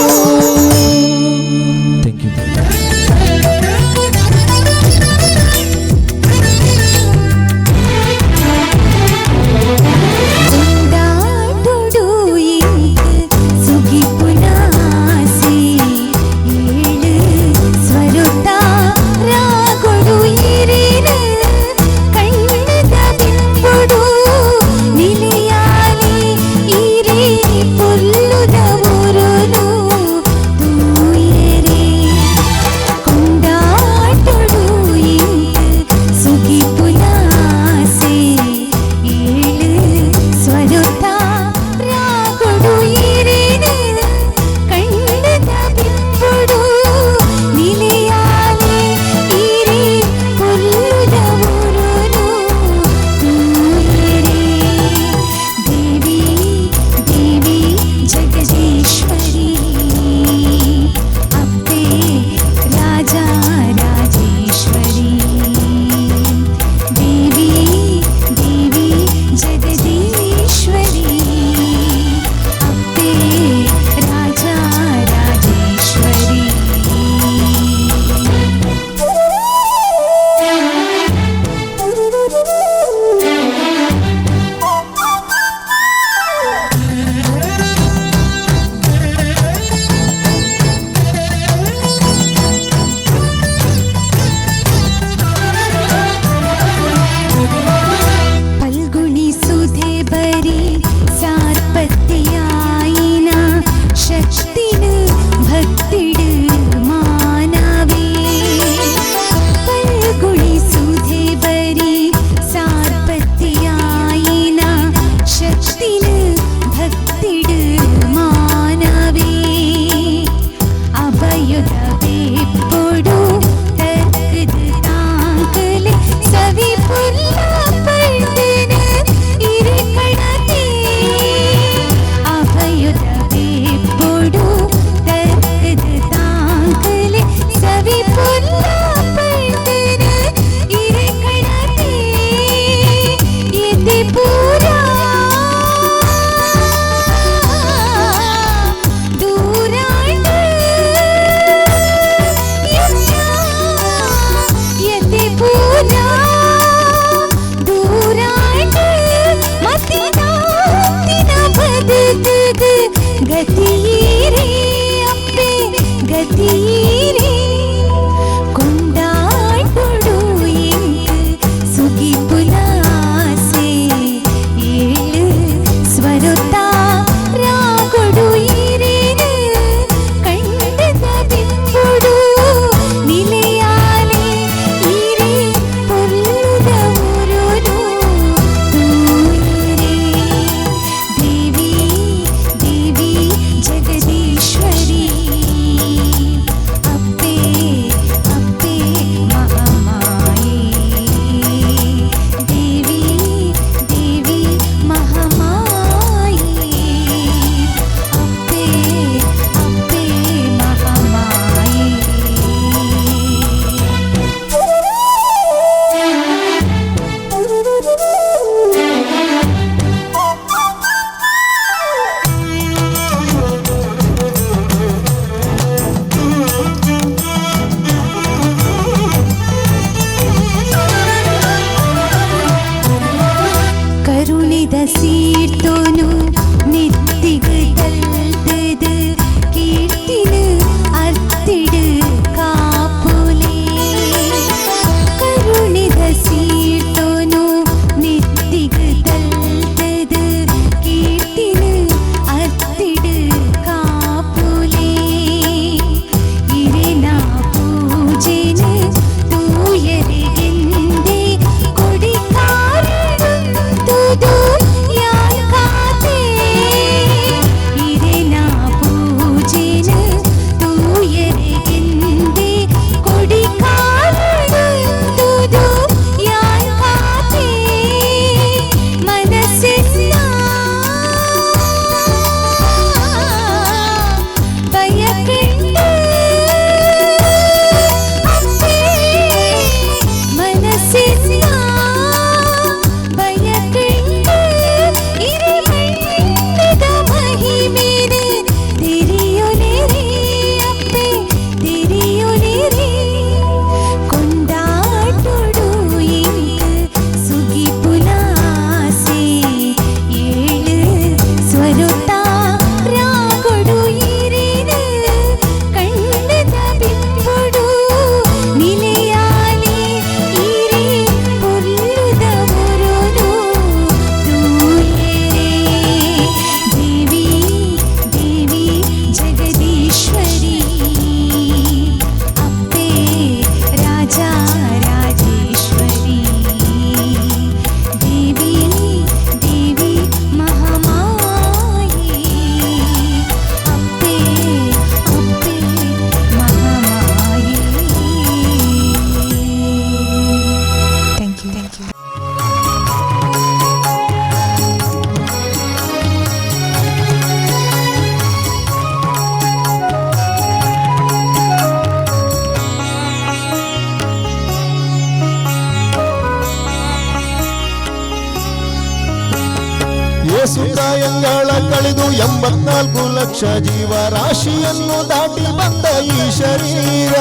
Speaker 21: ಏಸು ಕಾಯಂಗಳ ಕಳೆದು 84 ಲಕ್ಷ ಜೀವರಾಶಿಯನ್ನು ದಾಟಿ ಬಂದ ಈ ಶರೀರ.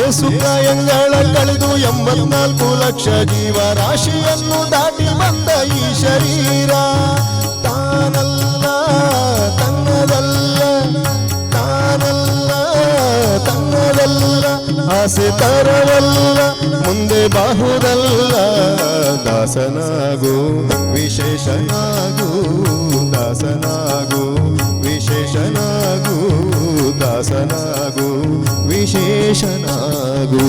Speaker 21: ಏಸು ಕಾಯಂಗಳ ಕಳೆದು 84 ಲಕ್ಷ ಜೀವರಾಶಿಯನ್ನು ದಾಟಿ ಬಂದ ಈ ಶರೀರ. ತಾನಲ್ಲ ತನ್ನದಲ್ಲ, ತಾನಲ್ಲ ತನ್ನದಲ್ಲ, ಆಸೆ ತರವಲ್ಲ, ಮುಂದೆ ಬಾಹುದಲ್ಲ. ದಾಸನಾಗು ವಿಶೇಷನಾಗು, ದಾಸನಾಗು ವಿಶೇಷನಾಗು, ದಾಸನಾಗು ವಿಶೇಷನಾಗು.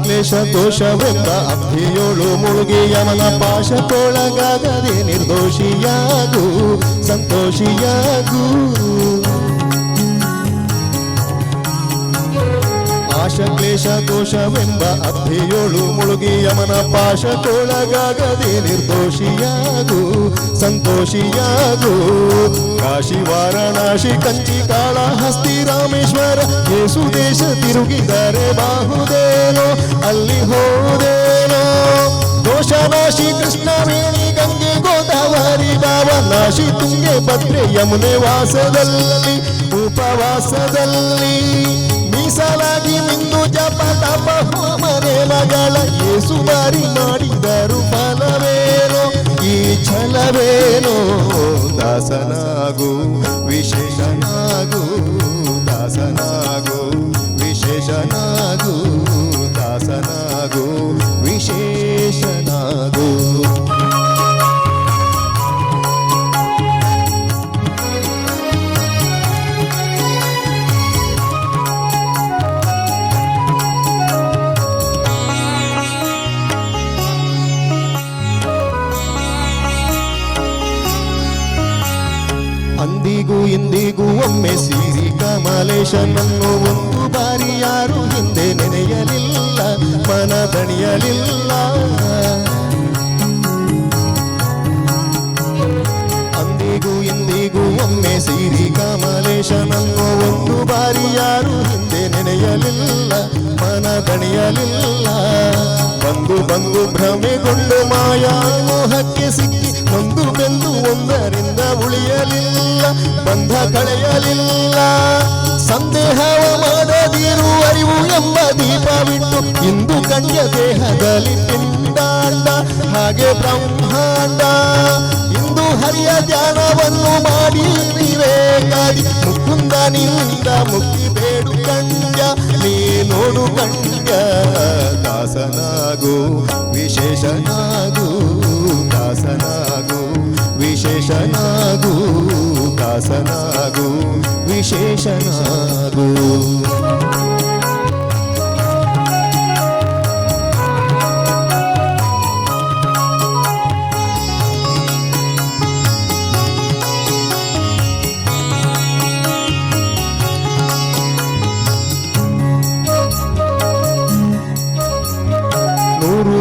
Speaker 21: ಕ್ಲೇಶ ದೋಷವೆಂಬ ಅಬ್ಧಿಯೋಳು ಮುಳುಗಿ ಯಮನ ಪಾಶಕ್ಕೊಳಗಾಗದೆ ನಿರ್ದೋಷಿಯಾಗು, ಸಂತೋಷಿಯಾಗು. ಕ್ಲೇಶ ದೋಷವೆಂಬ ಅಬ್ಧಿಯೋಳು ಮುಳುಗಿ ಯಮನ ಪಾಶಕ್ಕೊಳಗಾಗದೆ ನಿರ್ದೋಷಿಯಾಗು, ಸಂತೋಷಿಯಾಗು. ಕಾಶಿ ವಾರಣಾಸಿ ಕಂಚಿ ಕಾಳಹಸ್ತಿ ರಾಮೇಶ್ವರ ಯೇಸು ದೇಶ ತಿರುಗಿದರೆ ಬಾಹುದೇನೋ, ಅಲ್ಲಿ ಹೋದೇನೋ. ದೋಷನಾಶಿ ಕೃಷ್ಣವೇಣಿ ಗಂಗೆ ಗೋದಾವರಿ ಭಾವನಾಶಿ ತುಂಗೆ ಭದ್ರೆ ಯಮುನೆ ವಾಸದಲ್ಲಿ ಉಪವಾಸದಲ್ಲಿ ಮೀಸಲಾಗಿ ಮಿಂದು ಜಪ ತಪ ಹೋಮರೇಲಗಳ ಯೇಸು ಬಾರಿ ಮಾಡಿದರು ಫಲವೇನೋ, ಈ ಛಲವೇನೋ. ದಾಸನಾಗು ವಿಶೇಷನಾಗು, ದಾಸನಾಗು ವಿಶೇಷನಾಗು, ದಾಸನಾಗು ವಿಶೇಷನಾಗು. ಅಂದಿಗೂ ಇಂದಿಗೂ ಒಮ್ಮೆ ಸಿರಿ ಕಮಲೇಶನನ್ನು ಒಂದು ಬಾರಿ ಯಾರು ಹಿಂದೆ ನೆನೆಯಲಿಲ್ಲ, ಮನ ದಣಿಯಲಿಲ್ಲ. ಅಂದಿಗೂ ಇಂದಿಗೂ ಒಮ್ಮೆ ಸಿರಿ ಕಮಲೇಶನನ್ನು ಒಂದು ಬಾರಿ ಯಾರು ಹಿಂದೆ ನೆನೆಯಲಿಲ್ಲ, ಮನ ದಣಿಯಲಿಲ್ಲ. ಬಂದು ಬಂದು ಭ್ರಮೆಗೊಂಡು ಮಾಯಾ ಮೋಹಕ್ಕೆ ಸಿಕ್ಕಿ ಒಂದು ಬೆಂದು ಒಂದರಿಂದ ಉಳಿಯಲಿಲ್ಲ, ಬಂಧ ಕಳೆಯಲಿಲ್ಲ. ಸಂದೇಹವ ಮಾಡದಿರು ಅರಿವು ಎಂಬ ದೀಪವಿಟ್ಟು ಇಂದು ಕಣ್ಯ ದೇಹದಲ್ಲಿ ಪಿಂಡಾಂಡ ಹಾಗೆ ಬ್ರಹ್ಮಾಂಡ. ಇಂದು ಹರಿಯ ಧ್ಯಾನವನ್ನು ಮಾಡಿ ವಿವೇಕಾದಿ ಮುಕುಂದನಿಂದ ಮುಕ್ತಿ ಬೇಡು ಕಂಡ್ಯ, ನೀ ನೋಡು ಕಂಡ್ಯ. ದಾಸನಾಗು ವಿಶೇಷನಾಗು, ದಾಸನಾಗು ವಿಶೇಷನಾಗು, ದಾಸನಾಗು ವಿಶೇಷನಾಗು.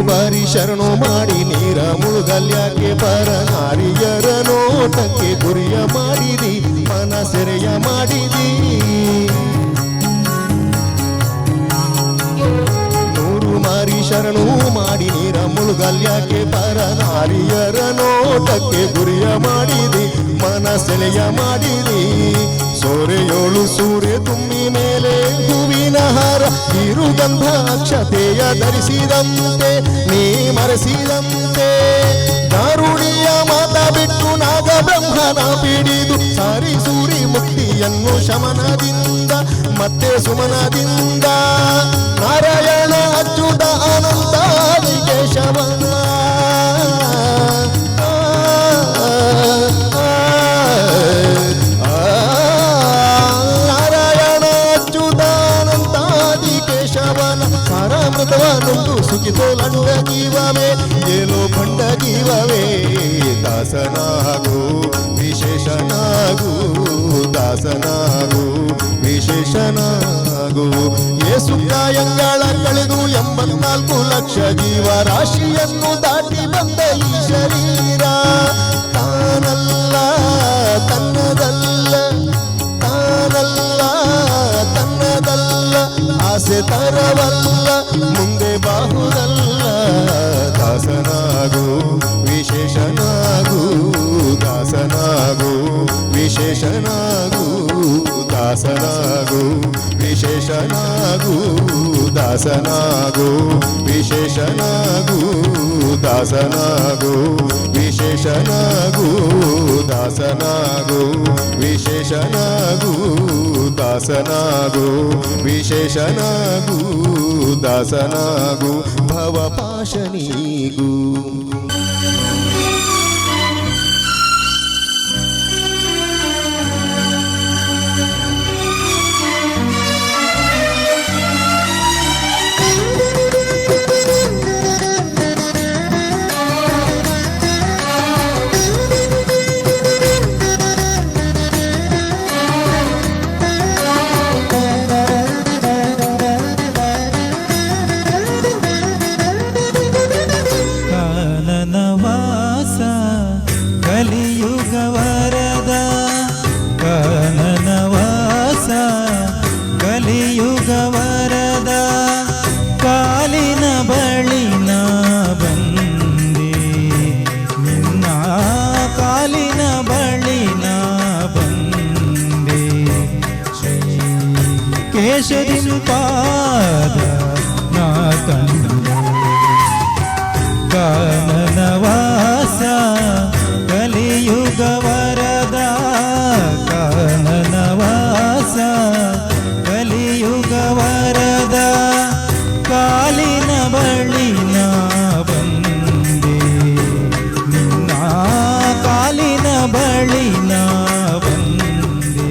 Speaker 21: ಬಾರಿ ಶರಣು ಮಾಡಿ ನೀರ ಮುಳುಗಲ್ಯಾಕೆ ಪರ ನಾರಿಯರ ನೋಟಕ್ಕೆ ಗುರಿಯ ಮಾಡಿದಿ, ಮನ ಸೆರೆಯ ಮಾಡಿದಿ. ನೂರು ಮಾರಿ ಶರಣು ಮಾಡಿ ನೀರ ಮುಳುಗಲ್ಯಾಕೆ ಪರ ನಾರಿಯರ ನೋಟಕ್ಕೆ ಗುರಿಯ ಮಾಡಿದಿ, ಮನ ಸೆಲೆಯ ಮಾಡಿದಿ. ಸೋರೆಯೋಳು ಸೂರ್ಯ ತುಂಬಿ ಮೇಲೆ ಹೂವಿನ ಹಾರ ಕಿರುಗಂಧ ಅಕ್ಷತೆಯ ಧರಿಸಿದಂತೆ ನೀ ಮರೆಸಿದಂತೆ. ದಾರುಣಿಯ ಮಾತ ಬಿಟ್ಟು ನಾಗ ಬ್ರಹ್ಮನ ಪಿಡಿದು ಸಾರಿ ಸೂರಿ ಮುಕ್ತಿಯನ್ನು ಶಮನದಿಂದ ಮತ್ತೆ ಸುಮನದಿಂದ. ನಾರಾಯಣ ಅಚ್ಯುತ ಅನಂತ ಕೇಶವನ ನಾರಾಯಣ ಅಚ್ಯುತಾನಂತಾದಿ ಕೇಶವನ ಅಮೃತವನುಂಡು ಸುಖಿತೋಲಂಡ ಜೀವವೇ ಏಲೋ ಭಂಡ ಜೀವವೇ ದಾಸನಾಗು ವಿಶೇಷನಾಗು ದಾಸನಾಗು ವಿಶೇಷನಾಗು ಯೇಸು ಕಾಯಂಗಳ ಕಳೆದು 84 ಲಕ್ಷ ಜೀವರಾಶಿಯನ್ನು ದಾಟಿ ಬಂದ ಈ ಶರೀರ ತಾನಲ್ಲ ತನ್ನದಲ್ಲ ತಾನಲ್ಲ ತನ್ನದಲ್ಲ ಆಸೆ ತರವಲ್ಲ ಮುಂದೆ ಬಾಹುದಲ್ಲ ದಾಸನಾಗು ವಿಶೇಷನಾಗು ದಾಸನಾಗು ವಿಶೇಷನಾಗು ದಾಸನಾಗು ವಿಶೇಷನಾಗು ದಾಸನಾಗು ವಿಶೇಷನಾಗು ದಾಸನಾಗು ವಿಶೇಷನಾಗು ದಾಸನಾಗು ವಿಶೇಷನಾಗು ದಾಸನಾಗು ವಿಶೇಷನಾಗು ದಾಸನಾಗು ಭವಪಾಶನೀಗು
Speaker 2: ಪಾದ ನಾ ಕಂಡ ಕಾನನವಾಸ ಕಲಿಯುಗ ವರದ ಕಾನನವಾಸ ಕಲಿಯುಗ ವರದ ಕಾಲಿನ ಬಳಿ ನಾ ಬಂದೆ ನಿನ್ನ ಕಾಲಿನ ಬಳಿ ನಾ ಬಂದೆ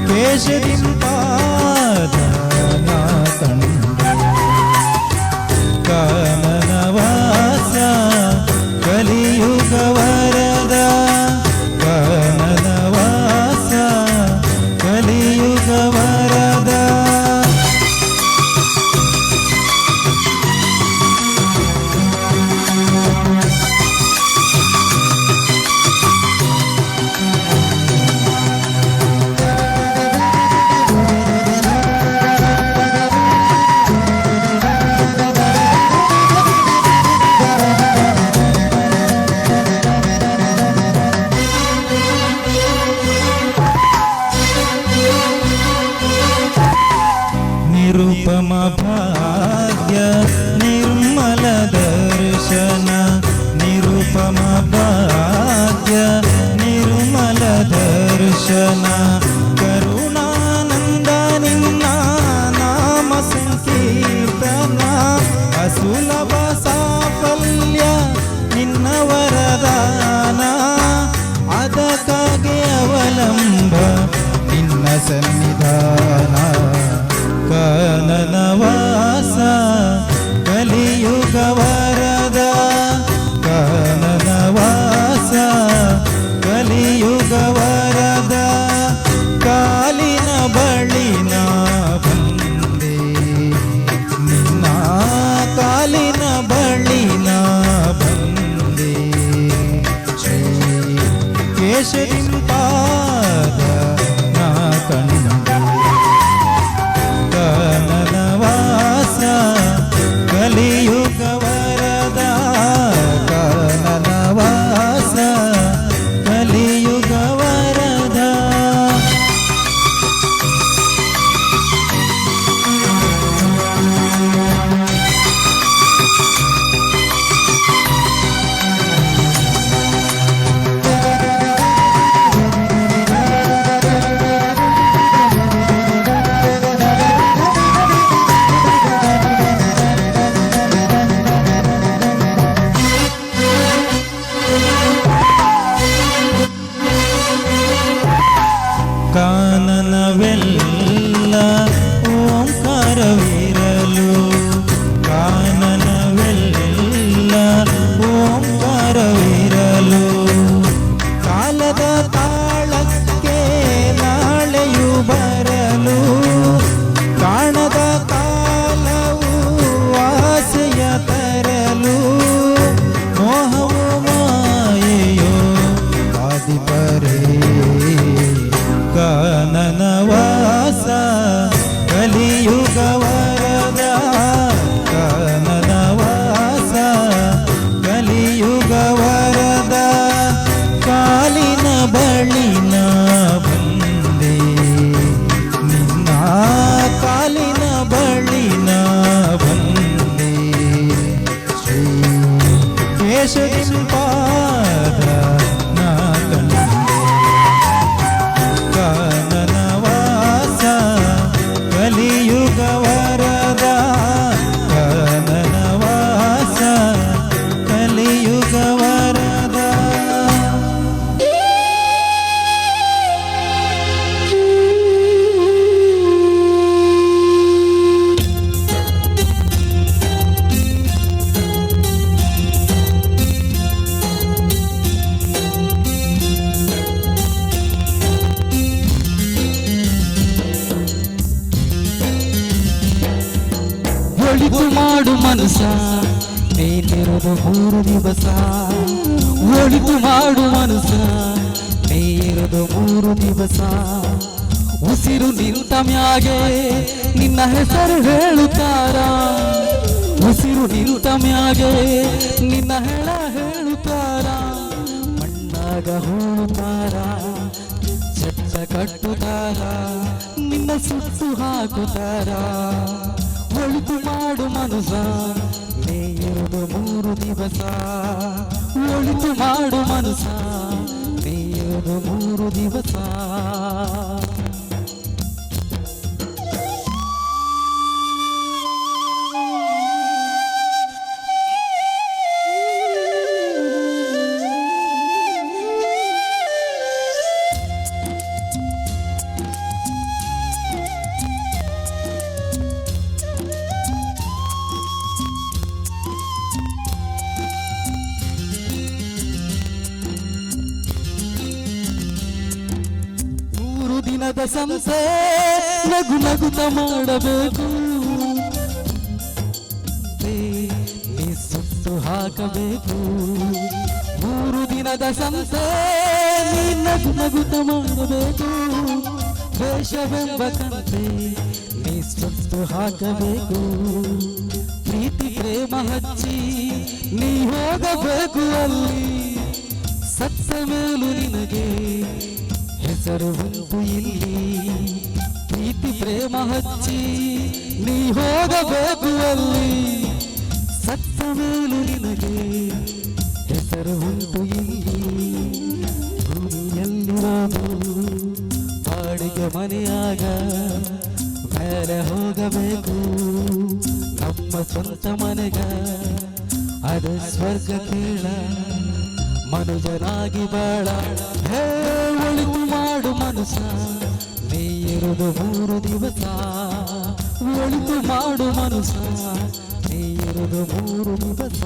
Speaker 2: ಕೇಶದಿಂಪಾದ ನಾ ಕಂಡ ಕಾನನವಾಸ ಕಲಿಯುಗ ವರದ ಕಾನನವಾಸ ಕಲಿಯುಗ ವರದ ನಿರುಪಮ ಭಾಗ್ಯ ನಿರ್ಮಲ ದರ್ಶನ ನಿರುಪಮ ಭಾಗ್ಯ ನಿರ್ಮಲ ದರ್ಶನ ಕರುಣಾನಂದ ನಿನ್ನ ನಾಮ ಸಂಕೀರ್ತನ ಅಸುಲಭ ಸಾಫಲ್ಯ ನಿನ್ನ ವರದಾನ ಅದಕ್ಕಾಗಿ ಅವಲಂಬ ನಿನ್ನ ಸನ್ನಿಧಾನ ಕಾನನವಾ ಒಳಿತು ಮಾಡು ಮನಸ ನೀನಿರೋದು 3 ದಿವಸ ಒಳಿತು ಮಾಡು ಮನಸ ನೀನಿರೋದು 3 ದಿವಸ ಉಸಿರು ನಿಂತ ಮ್ಯಾಗೆ ನಿನ್ನ ಹೆಸರು ಹೇಳುತ್ತಾರ ಉಸಿರು ನಿಂತ ಮ್ಯಾಗೆ ನಿನ್ನ ಹೇಳುತ್ತಾರ ಮಣ್ಣಾಗ ಹೂಳುತ್ತಾರ ಚಟ್ಟ ಕಟ್ಟುತ್ತಾರ ನಿನ್ನ ಸುತ್ತು ಹಾಕುತ್ತಾರ ಒಳಿತು ಮಾಡು ಮನಸ ನೀಯಿರುವುದು 3 ದಿವಸ ಒಳಿತು ಮಾಡು ಮನಸ ನೀಯಿರುವುದು 3 ದಿವಸ ದಿನದ ಸಂಸೆ ನಗು ನಗುತ್ತ ಮಾಡಬೇಕು ನೀ ಸುತ್ತು ಹಾಕಬೇಕು 3 ದಿನದ ಸಂಸೆ ನೀ ನಗು ನಗುತ್ತ ಮಾಡಬೇಕು ವೇಷವೆಂಬ ಕಂತೆ ನೀ ಸುತ್ತು ಹಾಕಬೇಕು ಪ್ರೀತಿ ಪ್ರೇಮ ಹಚ್ಚಿ ನೀ ಹೋಗಬೇಕು ಅಲ್ಲಿ ಸತ್ತ ಮೇಲೂ ನಿನಗೆ ಹೆಸರು ಉಂಟು ಇಲ್ಲಿ ಪ್ರೀತಿ ಪ್ರೇಮ ಹಚ್ಚಿ ನೀ ಹೋಗಬೇಕು ಅಲ್ಲಿ ಸತ್ತ ಮೇಲೂ ನಿನಗೆ ಹೆಸರು ಉಂಟು ಇಲ್ಲಿ ಭೂಮಿಯಲ್ಲಿರೋದು ಬಾಡಿಗೆ ಮನೆಯಾಗ ಮೇಲೆ ಹೋಗಬೇಕು ನಮ್ಮ ಸ್ವಂತ ಮನೆಗ ಅದು ಸ್ವರ್ಗ ಕೇಳ ಮನುಜನಾಗಿ ಬಾಳ ಹೇ ಒಳಿತು ಮಾಡು ಮನಸ ನೀಯಿರುವುದು 3 ದಿವಸ ಒಳಿತು ಮಾಡು ಮನಸ ನೀಯಿರುವುದು 3 ದಿವಸ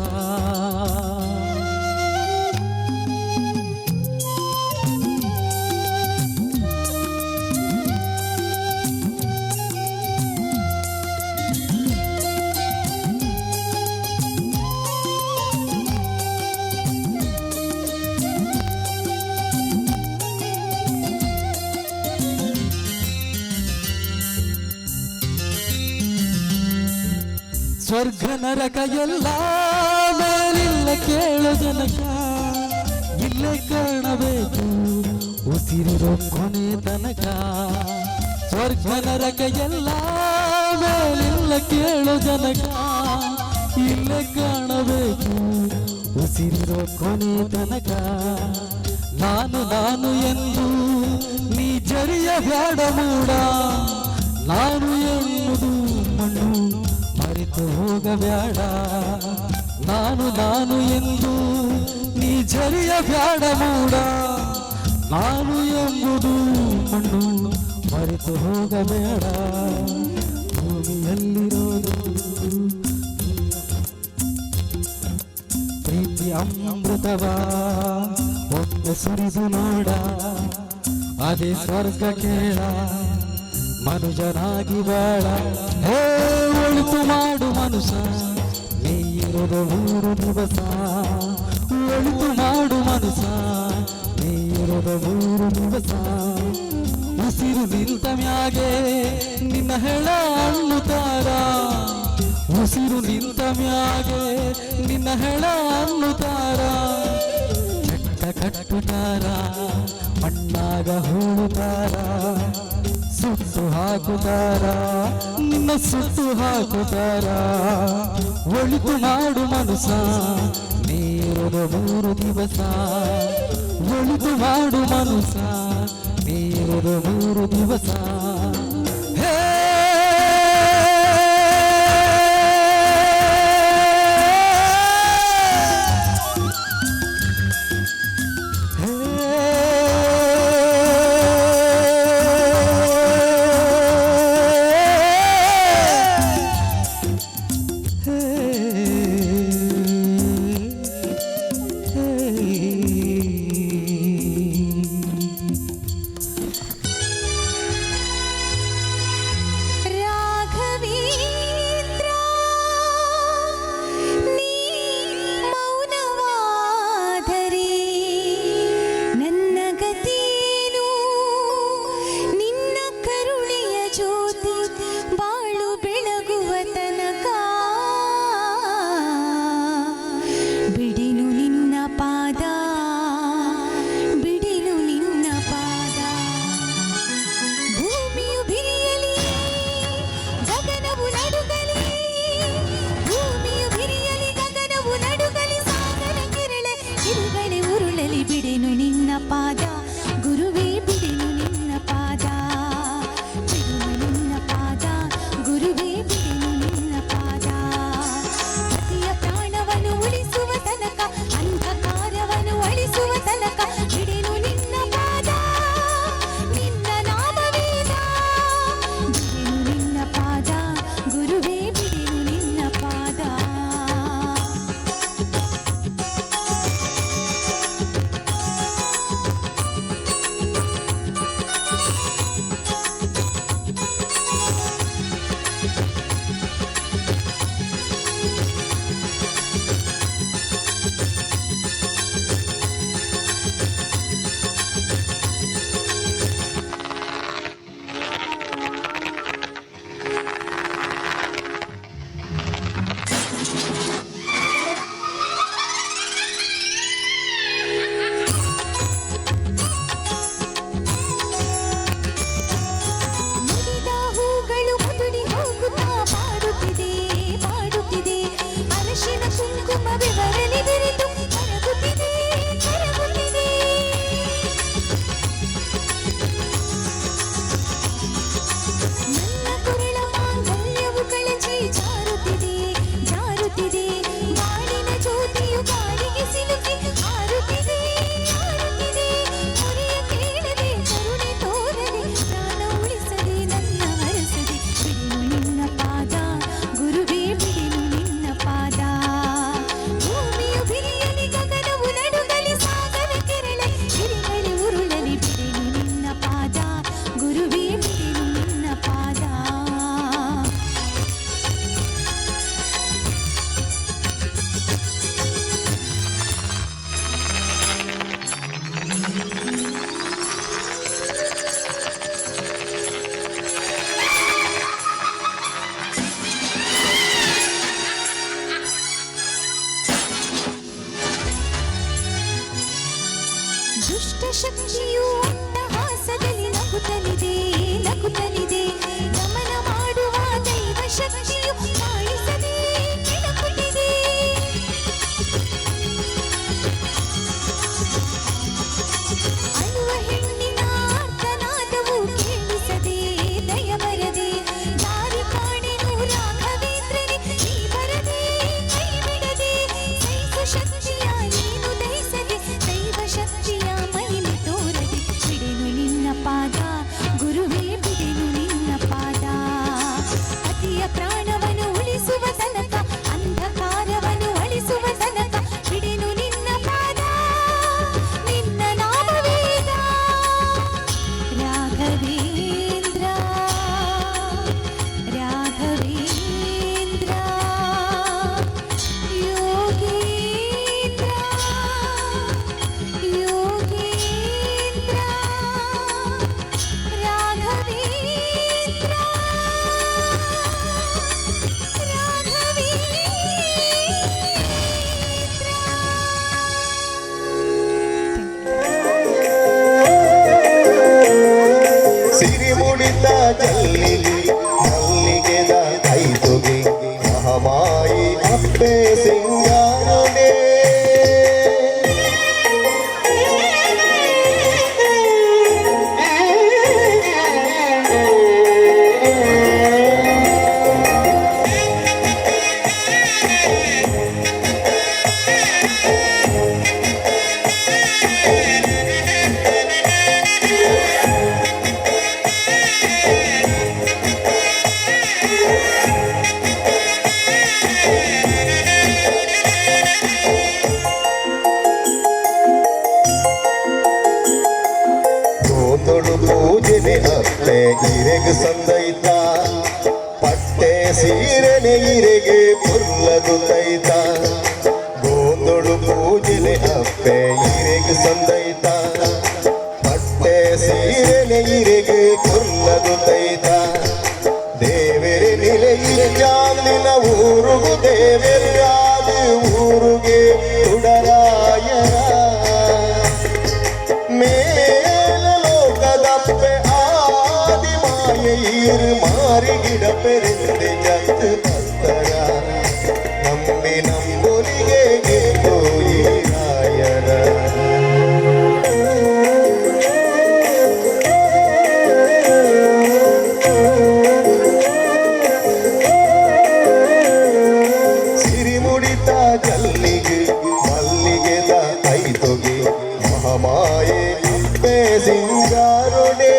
Speaker 2: ಸ್ವರ್ಗ ನರಕ ಎಲ್ಲ ಮೇಲಿಲ್ಲ ಕೇಳು ಜನಕ ಇಲ್ಲೇ ಕಾಣಬೇಕು ಉಸಿರಿರೋ ಕೊನೆ ತನಕ ಸ್ವರ್ಗ ನರಕ ಎಲ್ಲ ಮೇಲಿಲ್ಲ ಕೇಳು ಜನಕ ಇಲ್ಲೇ ಕಾಣಬೇಕು ಉಸಿರಿರೋ ಕೊನೆ ತನಕ ನಾನು ನಾನು ಎಂದು ನೀ ಜರಿಯ ಬ್ಯಾಡ ಮೂಡ ನಾನು ಎನ್ನುವುದು ಮಣ್ಣು ಮರೆತು ಹೋಗಬೇಡ ನಾನು ನಾನು ಎಂದು ನೀ ಜರಿಯ ಬ್ಯಾಡ ಮೂಡ ನಾನು ಎಂಬುದು ಮಣ್ಣು ಮರೆತು ಹೋಗಬೇಡ ಭೂಮಿಯಲ್ಲಿರೋದು ಪ್ರೀತಿ ಅಮೃತವ ಒಮ್ಮೆ ಸುರಿದು ನೋಡ ಅದೇ ಸ್ವರ್ಗ ಕೇಳ ಮನುಜನಾಗಿ ಬಾಳ ಹೇ ಒಳಿತು ಮಾಡು ಮನುಷ್ಯ ನೀಯಿರೋದು 3 ದಿವಸ ಒಳಿತು ಮಾಡು ಮನುಷ್ಯ ನೀಯಿರೋದು 3 ದಿವಸ ಉಸಿರು ನಿಂತ ಮ್ಯಾಗೆ ನಿನ್ನ ಹೆಳ ಅನ್ನುತ್ತಾರ ಉಸಿರು ನಿಂತ ಮ್ಯಾಗೆ ನಿನ್ನ ಹೆಳ ಅನ್ನುತ್ತಾರ ಚಟ್ಟ ಕಟ್ಟುತ್ತಾರ ಮಣ್ಣಾಗ ಹೂಳುತ್ತಾರ ಸುತ್ತು ಹಾಕುತ್ತಾರ ನಿನ್ನ ಸುತ್ತು ಹಾಕುತ್ತಾರ ಒಳಿತು ಮಾಡು ಮನಸ ನೀಯಿರೋದು 3 ದಿವಸ ಒಳಿತು ಮಾಡು ಮನಸ ನೀಯಿರೋದು 3 ದಿವಸ ಹೇ
Speaker 21: ಸೀರೆನೆ ಇರೆಗೆ ಪುರ್ಲದು ತೈತ ಗೋಂದೊಳು ಪೂಜೆನೆ ಅಪ್ಪೆ ಇರೆಗೆ ಸಂದೈತ ಪಟ್ಟೆ ಸೀರೆನೆ ಇರೆಗೆ ಪುರ್ಲದು ತೈತ ದೇವರೇ ನಿಲೆಯಿರ ಜಾಲಿನ ಊರುಗು ದೇವರಾದ ಊರುಗೆ ತುಡರಾಯರ ಮೇಲ ಲೋಕದಪ್ಪೆ ಆದಿ ಮಾಯೈರು ಮಾರಿಗಿಡ ಪೆರೆಂದೆ ಜತ್ತು ಭಕ್ತರ ನಂಬಿ ನಂಬೊಲಿಗೆ ಗೆಲ್ಲೋಯಿ ರಾಯರ ಸಿರಿಮುಡಿತ ಜಲ್ಲಿಗೆ ಮಲ್ಲಿಗೆದ ಐತೊಗೆ ಮಹಾಮಾಯೆ ಅಪ್ಪೆ ಸಿಂಗಾರೊಡೆ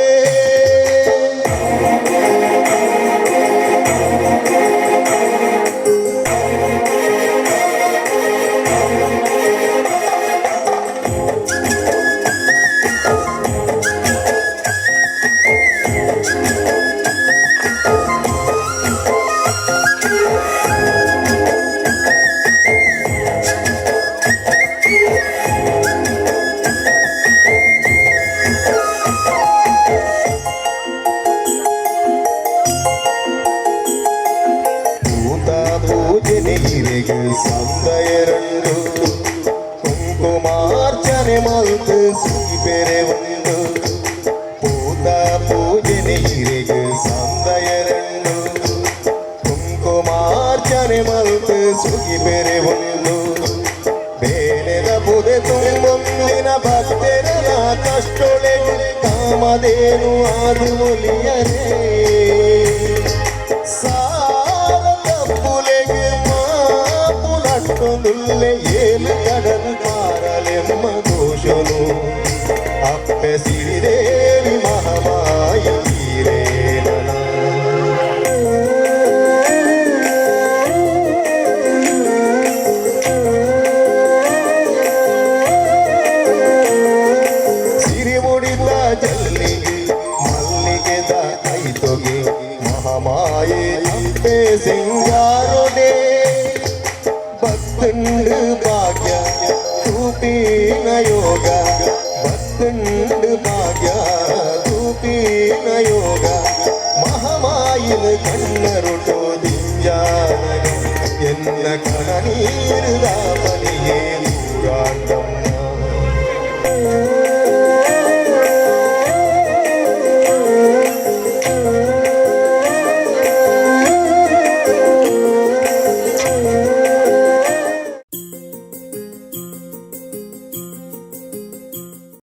Speaker 21: ಇರೆಗೆ ಸಂದಯರಂಡು ಕುಂಕುಮಾರ್ಚನೆ ಮಲ್ತು ಸುಗಿ ಬೆರೆ ಒಂದು ಪೂತ ಪೂಜನೆ ಇರೆಗೆ ಸಂದಯರಂಡು ಕುಂಕುಮಾರ್ಚನೆ ಮಲ್ತು ಸುಗಿ ಬೆರೆ ಒಂದು ಬೇಳೆದ ಬುದೆ ತುಂಬೊಂದಿನ ಭಕ್ತರನ ಕಷ್ಟೊಳೆಗೆ ಕಾಮದೇನು ಆದು ಒಲಿಯರೇ ನುಲ್ಲೆ ಏಲು ಕಡಲು ಮಾರಲೆಮ್ಮ ಘೋಷನು ಅಪ್ಪೆ ಸಿರಿದೇವಿ ಮಹಾಮಾಯ ವೀರೇನ ಸಿರಿಮುಡಿದ ಜಲ್ಲಿಗೆ ಮಲ್ಲಿಗೆದ ಐತೊಗೆ ಮಹಾಮಾಯೆ ಅಪ್ಪೆ ಸಿಂಗಾರೊಡೆ ಭಕ್ತಂಡು ಭಾಗ್ಯ ತೂಪಿನ ಯೋಗ ಭಕ್ತಂಡು ಭಾಗ್ಯ ತೂಪಿನ ಯೋಗ ಮಹಾಮಾಯಿನ ಕಣ್ಣರುಟೋ ದಿಂಜಾನ ಎನ್ನ ಕಣ ನೀರು ದಾಪನ